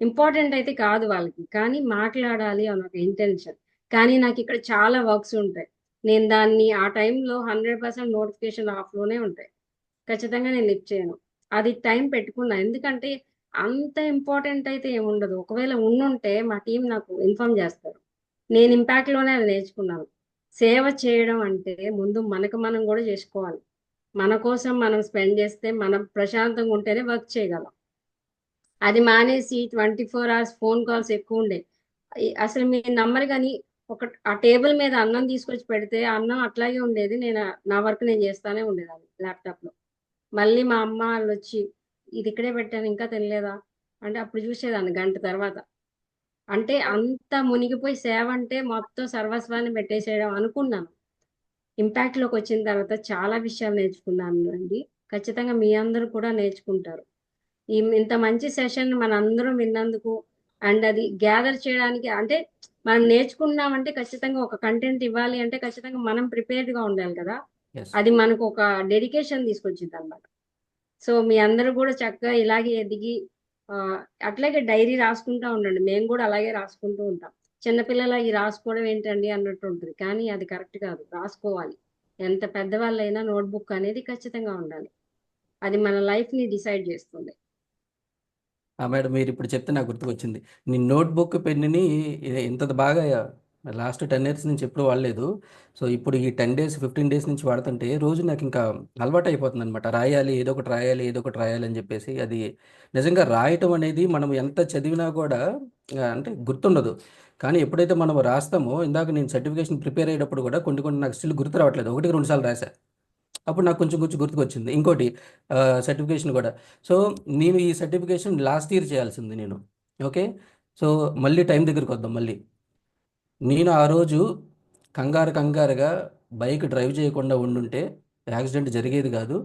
ఇంపార్టెంట్ అయితే కాదు వాళ్ళకి, కానీ మాట్లాడాలి అని ఒక ఇంటెన్షన్. కానీ నాకు ఇక్కడ చాలా వర్క్స్ ఉంటాయి. నేను దాన్ని ఆ టైంలో 100% నోటిఫికేషన్ ఆఫ్లోనే ఉంటాయి. ఖచ్చితంగా నేను లిఫ్ట్ చేయను. అది టైం పెట్టుకున్నా, ఎందుకంటే అంత ఇంపార్టెంట్ అయితే ఏముండదు. ఒకవేళ ఉండుంటే మా టీం నాకు ఇన్ఫార్మ్ చేస్తారు. నేను ఇంపాక్ట్ లోనే అది నేర్చుకున్నాను. సేవ చేయడం అంటే ముందు మనకు మనం కూడా చేసుకోవాలి. మన కోసం మనం స్పెండ్ చేస్తే మనం ప్రశాంతంగా ఉంటేనే వర్క్ చేయగలం. అది మానేసి 24 hours ఫోన్ కాల్స్ ఎక్కువ ఉండే. అసలు మీరు నమ్మరు కానీ, ఆ టేబుల్ మీద అన్నం తీసుకొచ్చి పెడితే అన్నం అట్లాగే ఉండేది. నేను నా వర్క్ నేను చేస్తానే ఉండేదాన్ని ల్యాప్టాప్ లో. మళ్ళీ మా అమ్మ వాళ్ళు వచ్చి, ఇది ఇక్కడే పెట్టాను ఇంకా తినలేదా అంటే అప్పుడు చూసేదాన్ని గంట తర్వాత. అంటే అంత మునిగిపోయి సేవ అంటే మొత్తం సర్వస్వాన్ని పెట్టేసేయడం అనుకున్నాను. ఇంపాక్ట్ లోకి వచ్చిన తర్వాత చాలా విషయాలు నేర్చుకున్నాను అండి. ఖచ్చితంగా మీ అందరూ కూడా నేర్చుకుంటారు. ఇంత మంచి సెషన్ మన అందరం విన్నందుకు, అండ్ అది గ్యాదర్ చేయడానికి, అంటే మనం నేర్చుకున్నామంటే ఖచ్చితంగా ఒక కంటెంట్ ఇవ్వాలి అంటే ఖచ్చితంగా మనం ప్రిపేర్డ్ గా ఉండాలి కదా. ఎస్. అది మనకు ఒక డెడికేషన్ తీసుకొచ్చింది అనమాట. సో మీ అందరూ కూడా చక్కగా ఇలాగే ఎదిగి అట్లాగే డైరీ రాసుకుంటా ఉండండి. మేము కూడా అలాగే రాసుకుంటూ ఉంటాం. చిన్నపిల్లల ఈ రాసుకోవడం ఏంటండి అన్నట్టు ఉంటుంది, కానీ అది కరెక్ట్ కాదు. రాసుకోవాలి. ఎంత పెద్దవాళ్ళైనా నోట్బుక్ అనేది ఖచ్చితంగా ఉండాలి. అది మన లైఫ్ ని డిసైడ్ చేస్తుంది. మేడం మీరు ఇప్పుడు చెప్తే నాకు గుర్తుకొచ్చింది. నీ నోట్బుక్ పెన్నుని ఇంత బాగా లాస్ట్ 10 years నుంచి ఎప్పుడు వాడలేదు. సో ఇప్పుడు ఈ 10 days 15 days నుంచి వాడుతుంటే రోజు నాకు ఇంకా అలవాటు అయిపోతుంది అనమాట. రాయాలి, ఏదో ఒకటి రాయాలి, ఏదో ఒకటి రాయాలి అని చెప్పేసి. అది నిజంగా రాయటం అనేది మనం ఎంత చదివినా కూడా అంటే గుర్తుండదు. కానీ ఎప్పుడైతే మనం రాస్తామో, ఇందాక నేను సర్టిఫికేషన్ ప్రిపేర్ అయ్యేటప్పుడు కూడా కొన్ని కొన్ని నాకు స్టిల్ గుర్తు రావట్లేదు. 1-2 సార్లు రాశా. అప్పుడు నాకు కొంచెం కొంచెం గుర్తుకొచ్చింది. ఇంకోటి సర్టిఫికేషన్ కూడా. సో నేను ఈ సర్టిఫికేషన్ లాస్ట్ ఇయర్ చేయాల్సింది నేను. ఓకే. సో మళ్ళీ టైం దగ్గరికి వద్దాం. మళ్ళీ నేను ఆ రోజు కంగారుగా బైక్ డ్రైవ్ చేయకుండా ఉండుంటే యాక్సిడెంట్ జరిగేది కాదు.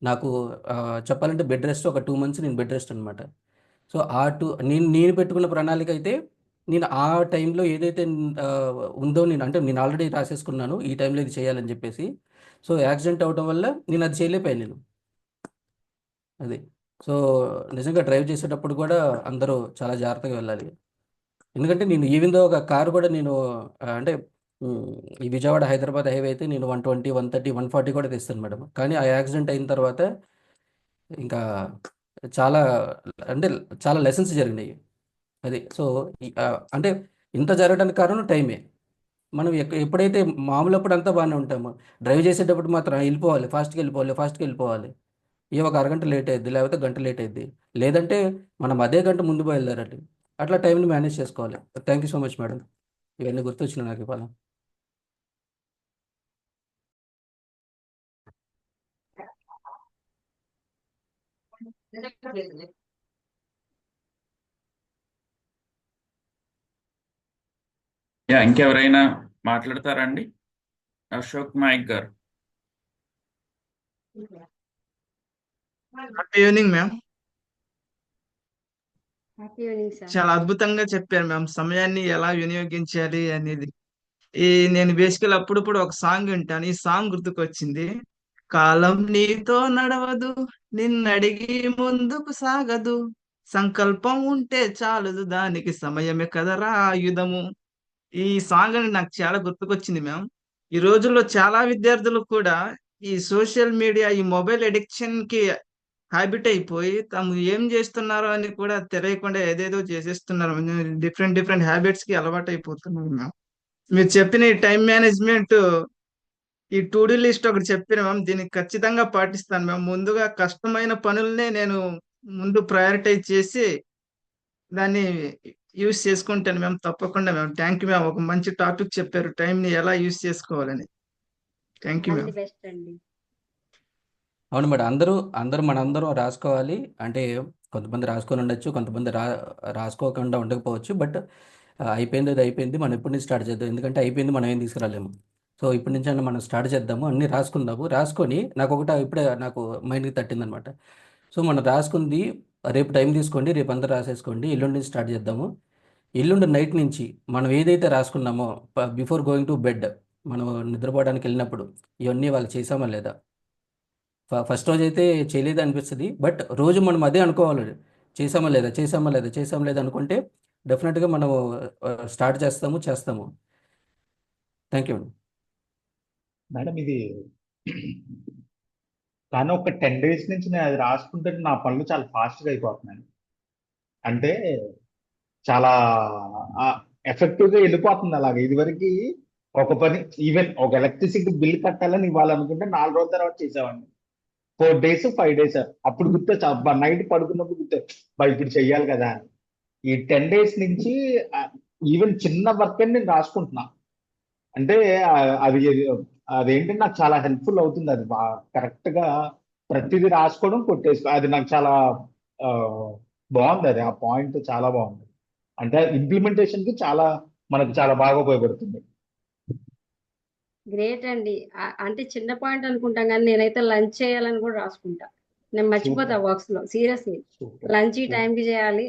నాకు చెప్పాలంటే బెడ్ రెస్ట్ ఒక 2 months నేను బెడ్ రెస్ట్ అనమాట. సో నేను పెట్టుకున్న ప్రణాళిక అయితే నేను ఆ టైంలో ఏదైతే ఉందో నేను ఆల్రెడీ రాసేసుకున్నాను ఈ టైంలో ఇది చేయాలని చెప్పేసి. సో యాక్సిడెంట్ అవడం వల్ల నేను అది చేయలేకపోయాను నేను. అది. సో నిజంగా డ్రైవ్ చేసేటప్పుడు కూడా అందరూ చాలా జాగ్రత్తగా వెళ్ళాలి. ఎందుకంటే నేను ఈవెన్ దో ఒక కారు కూడా నేను అంటే ఈ విజయవాడ హైదరాబాద్ హైవే అయితే నేను 120, 130, 140 కూడా తెస్తాను మేడం. కానీ ఆ యాక్సిడెంట్ అయిన తర్వాత ఇంకా చాలా అంటే చాలా లెసన్స్ జరిగినాయి. అది. సో అంటే ఇంత జరగడానికి కారణం టైమే. మనం ఎప్పుడైతే మామూలప్పుడు అంతా బాగానే ఉంటాము, డ్రైవ్ చేసేటప్పుడు మాత్రం ఫాస్ట్గా వెళ్ళిపోవాలి. ఒక అరగంట లేట్ అయ్యిద్ది, లేకపోతే గంట లేట్ అయ్యిద్ది. లేదంటే మనం అదే గంట ముందు బయలుదేరాలి. అట్లా టైంని మేనేజ్ చేసుకోవాలి. Thank you so much madam. ఇవన్నీ గుర్తొచ్చినాయి నాకు ఇవాళ. ఇంకెవరైనా మాట్లాడతారండి? అశోక్ నాయక్ గారు. Happy evening ma'am. Happy evening sir. చాలా అద్భుతంగా చెప్పారు మ్యామ్, సమయాన్ని ఎలా వినియోగించాలి అనేది. నేను బేసికల్ అప్పుడప్పుడు ఒక సాంగ్ వింటాను, ఈ సాంగ్ గుర్తుకొచ్చింది. కాలం నీతో నడవదు, నిన్నడిగి ముందుకు సాగదు, సంకల్పం ఉంటే చాలదు, దానికి సమయమే కదరా ఆయుధము. ఈ సాంగ్ అని నాకు చాలా గుర్తుకొచ్చింది మ్యామ్. ఈ రోజుల్లో చాలా విద్యార్థులు కూడా ఈ సోషల్ మీడియా, ఈ మొబైల్ అడిక్షన్ కి హ్యాబిట్ అయిపోయి తాము ఏం చేస్తున్నారో అని కూడా తెలియకుండా ఏదేదో చేసేస్తున్నారు. డిఫరెంట్ డిఫరెంట్ హ్యాబిట్స్ కి అలవాటు అయిపోతున్నారు మ్యామ్. మీరు చెప్పిన ఈ టైం మేనేజ్మెంట్, ఈ టు డూ లిస్ట్ ఒకటి చెప్పిన మ్యామ్, దీన్ని ఖచ్చితంగా పాటిస్తాను మ్యామ్. ముందుగా కష్టమైన పనులనే నేను ముందు ప్రయారిటైజ్ చేసి దాన్ని యూస్ చేసుకుంటాను మ్యామ్. తప్పకుండా మ్యామ్. Thank you ma'am. ఒక మంచి టాపిక్ చెప్పారు, టైం ని ఎలా యూస్ చేసుకోవాలని. Thank you all ma'am. The best అండి. అవును మేడం, మనందరం రాసుకోవాలి. అంటే కొంతమంది రాసుకొని ఉండొచ్చు, కొంతమంది రాసుకోకుండా ఉండకపోవచ్చు. బట్ అయిపోయింది, అది అయిపోయింది, మనం ఇప్పటి నుంచి స్టార్ట్ చేద్దాం. ఎందుకంటే అయిపోయింది, మనం ఏం తీసుకురాలేము. సో ఇప్పటి నుంచి అన్న మనం స్టార్ట్ చేద్దాము, అన్నీ రాసుకుందాము. రాసుకొని ఇప్పుడే నాకు మైండ్కి తట్టిందనమాట. సో మనం రాసుకుంది రేపు టైం తీసుకోండి, రేపు అంతా రాసేసుకోండి, ఎల్లుండి నుంచి స్టార్ట్ చేద్దాము. ఎల్లుండి నైట్ నుంచి మనం ఏదైతే రాసుకున్నామో బిఫోర్ గోయింగ్ టు బెడ్, మనం నిద్రపోవడానికి వెళ్ళినప్పుడు ఇవన్నీ వాళ్ళు చేసామా లేదా. ఫస్ట్ రోజు అయితే చేయలేదు అనిపిస్తుంది, బట్ రోజు మనం అదే అనుకోవాలి, చేసామా లేదా అనుకుంటే డెఫినెట్గా మనం స్టార్ట్ చేస్తాము. థ్యాంక్ యూ అండి. మేడం ఇది కానీ ఒక 10 days నుంచి నేను అది రాసుకుంటే నా పనులు చాలా ఫాస్ట్గా అయిపోతున్నాయి. అంటే చాలా ఎఫెక్టివ్గా వెళ్ళిపోతుంది. అలాగే ఇదివరకు ఒక పని, ఈవెన్ ఒక ఎలక్ట్రిసిటీ బిల్ కట్టాలని ఇవ్వాలనుకుంటే 4 రోజుల తర్వాత చేసేవాడిని. 4 days 5 days అప్పుడు గుర్తొచ్చు, అబ్బా నైట్ పడుకున్నప్పుడు గుర్తొచ్చు, ఇప్పుడు చెయ్యాలి కదా అని. ఈ 10 days నుంచి ఈవెన్ చిన్న వర్క్ అని నేను రాసుకుంటున్నా. అంటే అది అదేంటంటే నాకు చాలా హెల్ప్ఫుల్ అవుతుంది. అది కరెక్ట్ గా ప్రతిదీ రాసుకోవడం, కొట్టేసుకో, అది నాకు చాలా ఆ, బాగుంది. అది ఆ పాయింట్ చాలా బాగుంది. అంటే ఇంప్లిమెంటేషన్ కి మనకు చాలా బాగా ఉపయోగపడుతుంది. గ్రేట్ అండి. అంటే చిన్న పాయింట్ అనుకుంటాం కానీ నేనైతే లంచ్ చేయాలని కూడా రాసుకుంటా. నేను మర్చిపోతా సూపర్ వర్క్స్ లో. సీరియస్లీ సూపర్ లంచ్ ఈ టైంకి చేయాలి,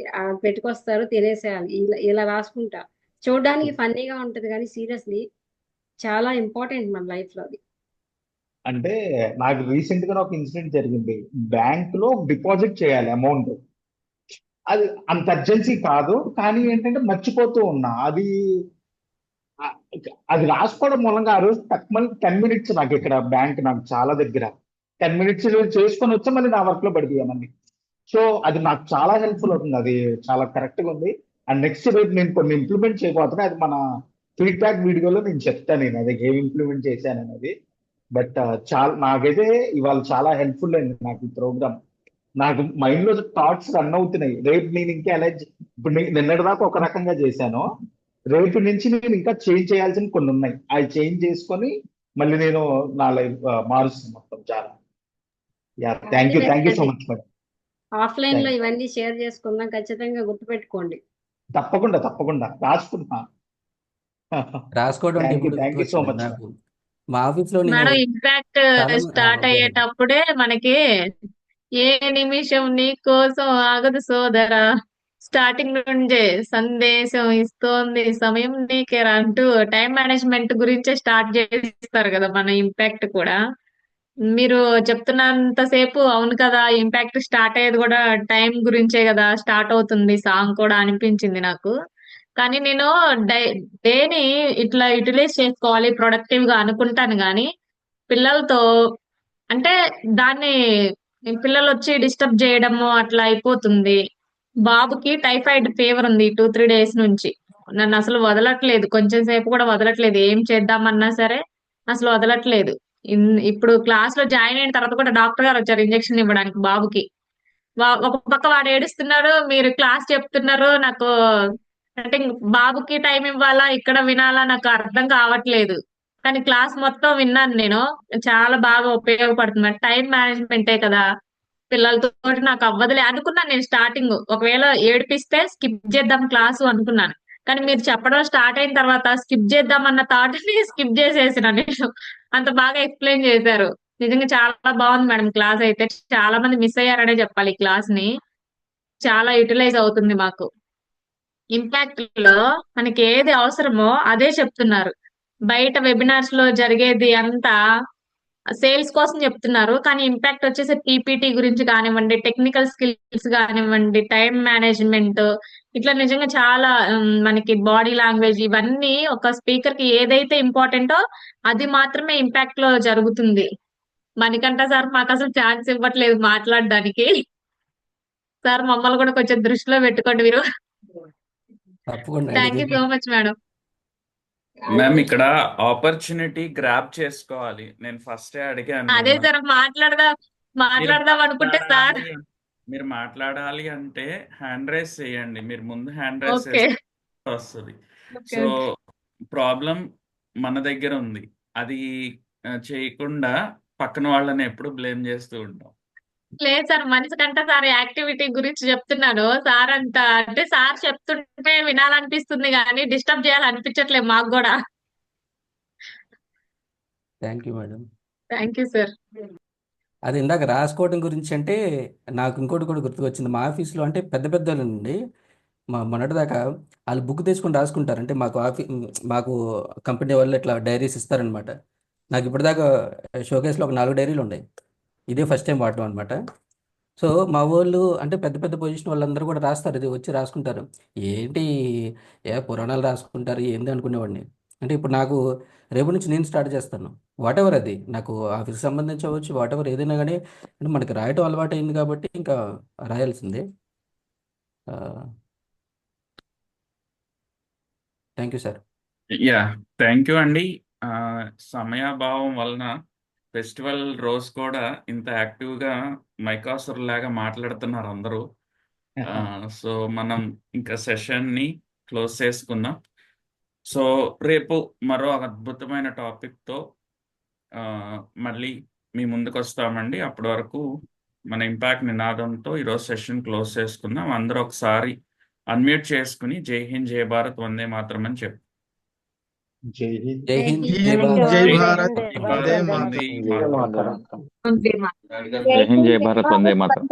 పెట్టుకొస్తారు తినేసేయాలి, ఇలా రాసుకుంటా. చూడడానికి ఫన్నీగా ఉంటది కానీ సీరియస్లీ చాలా ఇంపార్టెంట్ మన లైఫ్ లో అది. అంటే నాకు రీసెంట్ గా ఒక ఇన్సిడెంట్ జరిగింది. బ్యాంక్ లో డిపాజిట్ చేయాలి అమౌంట్, అది అంత అర్జెన్సీ కాదు, కానీ ఏంటంటే మర్చిపోతూ ఉన్నా. అది రాసుకోవడం మూలంగా ఆ రోజు తక్కువ 10 minutes, నాకు ఇక్కడ బ్యాంక్ నాకు చాలా దగ్గర 10 minutes చేసుకొని వచ్చా, మళ్ళీ నా వర్క్ లో పడిపోయామని. సో అది నాకు చాలా హెల్ప్ఫుల్ అవుతుంది. అది చాలా కరెక్ట్ గా ఉంది. అండ్ నెక్స్ట్ రేపు నేను కొన్ని ఇంప్లిమెంట్ చేయబోతున్నా. అది మన ఫీడ్బ్యాక్ వీడియోలో నేను చెప్తాను, నేను అది ఏం ఇంప్లిమెంట్ చేశాను అనేది. బట్ నాకైతే ఇవాళ చాలా హెల్ప్ఫుల్ అయింది నాకు ఈ ప్రోగ్రామ్. నాకు మైండ్ లో థాట్స్ రన్ అవుతున్నాయి. రేపు నేను ఇంకా ఎలా ఇప్పుడు నిన్నటి దాకా ఒక రకంగా చేశాను, రేపు నుంచి నేను ఇంకా చేంజ్ చేయాల్సిన కొన్ని ఉన్నాయి. అవి చేంజ్ చేసుకొని మళ్ళీ నేను నా లైఫ్ మారుస్తాను మొత్తం చాలా. Thank you so much madam. Offline లో థ్యాంక్ ఇవన్నీ షేర్ చేసుకుందాం, ఖచ్చితంగా గుర్తుపెట్టుకోండి. తప్పకుండా రాసుకుంటున్నా. రాసుకోవడం అంటే ఇప్పుడు థ్యాంక్ యూ సో గుర్తుకొచ్చింది మచ్ నాకు. మా ఆఫీస్లో నేను మేడం ఇంపాక్ట్ చాలా స్టార్ట్ ఓకే. అయ్యేటప్పుడే మనకి ఏ నిమిషం నీ కోసం ఆగదు సోదరా, స్టార్టింగ్ నుండే సందేశం ఇస్తోంది సమయం నీకేరా అంటూ టైం మేనేజ్మెంట్ గురించే స్టార్ట్ చేస్తారు కదా మన ఇంపాక్ట్ కూడా. మీరు చెప్తున్నంతసేపు అవును కదా, ఇంపాక్ట్ స్టార్ట్ అయ్యేది కూడా టైం గురించే కదా స్టార్ట్ అవుతుంది సాంగ్ కూడా అనిపించింది నాకు. కానీ నేను డేని ఇట్లా యూటిలైజ్ చేసుకోవాలి ప్రొడక్టివ్ గా అనుకుంటాను కానీ పిల్లలతో అంటే దాన్ని పిల్లలు వచ్చి డిస్టర్బ్ చేయడము అట్లా అయిపోతుంది. బాబుకి టైఫాయిడ్ ఫీవర్ ఉంది 2-3 days నుంచి. నన్ను అసలు వదలట్లేదు, కొంచెం సేపు కూడా వదలట్లేదు. ఏం చేద్దామన్నా సరే అసలు వదలట్లేదు. ఇప్పుడు క్లాస్ లో జాయిన్ అయిన తర్వాత కూడా డాక్టర్ గారు వచ్చారు ఇంజెక్షన్ ఇవ్వడానికి బాబుకి. ఒక పక్క వాడు ఏడుస్తున్నాడు, మీరు క్లాస్ చెప్తున్నారు. నాకు అంటే బాబుకి టైం ఇవ్వాలా ఇక్కడ వినాలా నాకు అర్థం కావట్లేదు. కానీ క్లాస్ మొత్తం విన్నాను నేను. చాలా బాగా ఉపయోగపడుతుంది. టైం మేనేజ్మెంటే కదా, పిల్లలతో నాకు అవ్వదులే అనుకున్నాను నేను స్టార్టింగ్. ఒకవేళ ఏడిపిస్తే స్కిప్ చేద్దాం క్లాసు అనుకున్నాను. కానీ మీరు చెప్పడం స్టార్ట్ అయిన తర్వాత స్కిప్ చేద్దాం అన్న థాట్ ని స్కిప్ చేసేసిన నేను. అంత బాగా ఎక్స్ప్లెయిన్ చేశారు. నిజంగా చాలా బాగుంది మేడం క్లాస్ అయితే. చాలా మంది మిస్ అయ్యారనే చెప్పాలి ఈ క్లాస్ ని. చాలా యూటిలైజ్ అవుతుంది మాకు. ఇంపాక్ట్ లో మనకి ఏది అవసరమో అదే చెప్తున్నారు. బయట వెబినార్స్ లో జరిగేది అంతా సేల్స్ కోసం చెప్తున్నారు, కానీ ఇంపాక్ట్ వచ్చేసి పీపీటీ గురించి కానివ్వండి, టెక్నికల్ స్కిల్స్ కానివ్వండి, టైం మేనేజ్మెంట్, ఇట్లా నిజంగా చాలా మనకి బాడీ లాంగ్వేజ్ ఇవన్నీ ఒక స్పీకర్ కి ఏదైతే ఇంపార్టెంటో అది మాత్రమే ఇంపాక్ట్ లో జరుగుతుంది. మణికంఠ సార్ మాకు అసలు ఛాన్స్ ఇవ్వట్లేదు మాట్లాడడానికి. సార్ మమ్మల్ని కూడా కొంచెం దృష్టిలో పెట్టుకోండి మీరు. తప్పకుండా అండి. Thank you so much madam. Ma'am ఇక్కడ ఆపర్చునిటీ గ్రాప్ చేసుకోవాలి. నేను ఫస్టే అడిగాను అదే మిమ్మల్ని. సార్ మీరు మాట్లాడదాం అనుకుంటే సార్ మీరు మాట్లాడాలి అంటే హ్యాండ్ రైజ్ చేయండి. మీరు ముందు హ్యాండ్ రైజ్ ఓకే చేస్తే వస్తుంది. ఓకే సో ఓకే ప్రాబ్లం మన దగ్గర ఉంది. అది చేయకుండా పక్కన వాళ్ళని ఎప్పుడు బ్లేమ్ చేస్తూ ఉంటాం. లేదు సార్ మనిషి కంటే సార్ యాక్టివిటీ గురించి చెప్తున్నాను. సార్ అంటే సార్ చెప్తుంటే వినాలనిపిస్తుంది కానీ డిస్టర్బ్ చేయాలనిపించట్లేదు మాకు కూడా. Thank you madam. Thank you sir. అది ఇందాక రాసుకోవడం గురించి అంటే నాకు ఇంకోటి కూడా గుర్తుకొచ్చింది. మా ఆఫీస్లో అంటే పెద్ద పెద్ద వాళ్ళండి మొన్నటిదాకా వాళ్ళు బుక్ తీసుకొని రాసుకుంటారు. అంటే మాకు కంపెనీ వాళ్ళు ఇట్లా డైరీస్ ఇస్తారనమాట. నాకు ఇప్పటిదాకా షోకేస్లో ఒక 4 డైరీలు ఉన్నాయి. ఇదే ఫస్ట్ టైం వాడటం అనమాట. సో మా వాళ్ళు అంటే పెద్ద పెద్ద పొజిషన్ వాళ్ళందరూ కూడా రాస్తారు, ఇది వచ్చి రాసుకుంటారు. ఏంటి పురాణాలు రాసుకుంటారు ఏంది అనుకునేవాడిని. అంటే ఇప్పుడు నాకు రేపు నుంచి నేను స్టార్ట్ చేస్తాను. వాట్ ఎవర్ అది నాకు ఆఫీస్కి సంబంధించి అవ్వచ్చు, వాట్ ఎవర్ ఏదైనా కానీ అంటే మనకి రాయటం అలవాటు అయింది కాబట్టి ఇంకా రాయాల్సిందే. Thank you sir. Yeah thank you అండి. సమయాభావం వలన ఫెస్టివల్ రోజు కూడా ఇంత యాక్టివ్గా మైకాసర్ లాగా మాట్లాడుతున్నారు అందరూ. సో మనం ఇంకా సెషన్ని క్లోజ్ చేసుకుందాం. సో రేపు మరో అద్భుతమైన టాపిక్తో మళ్ళీ మీ ముందుకు వస్తామండి. అప్పటి వరకు మన ఇంపాక్ట్ నినాదంతో ఈరోజు సెషన్ క్లోజ్ చేసుకుందాం. అందరూ ఒకసారి అన్మ్యూట్ చేసుకుని జై హింద్ జై భారత్ వందే మాత్రం అని చెప్పు. జై హింద్. జై హింద్, జై జై హింద్, భారత్. జై జై భారత్, హింద్, వందే జై మాతరం. మాతరం. జై హింద్ జై భారత్ వందే మాతరం.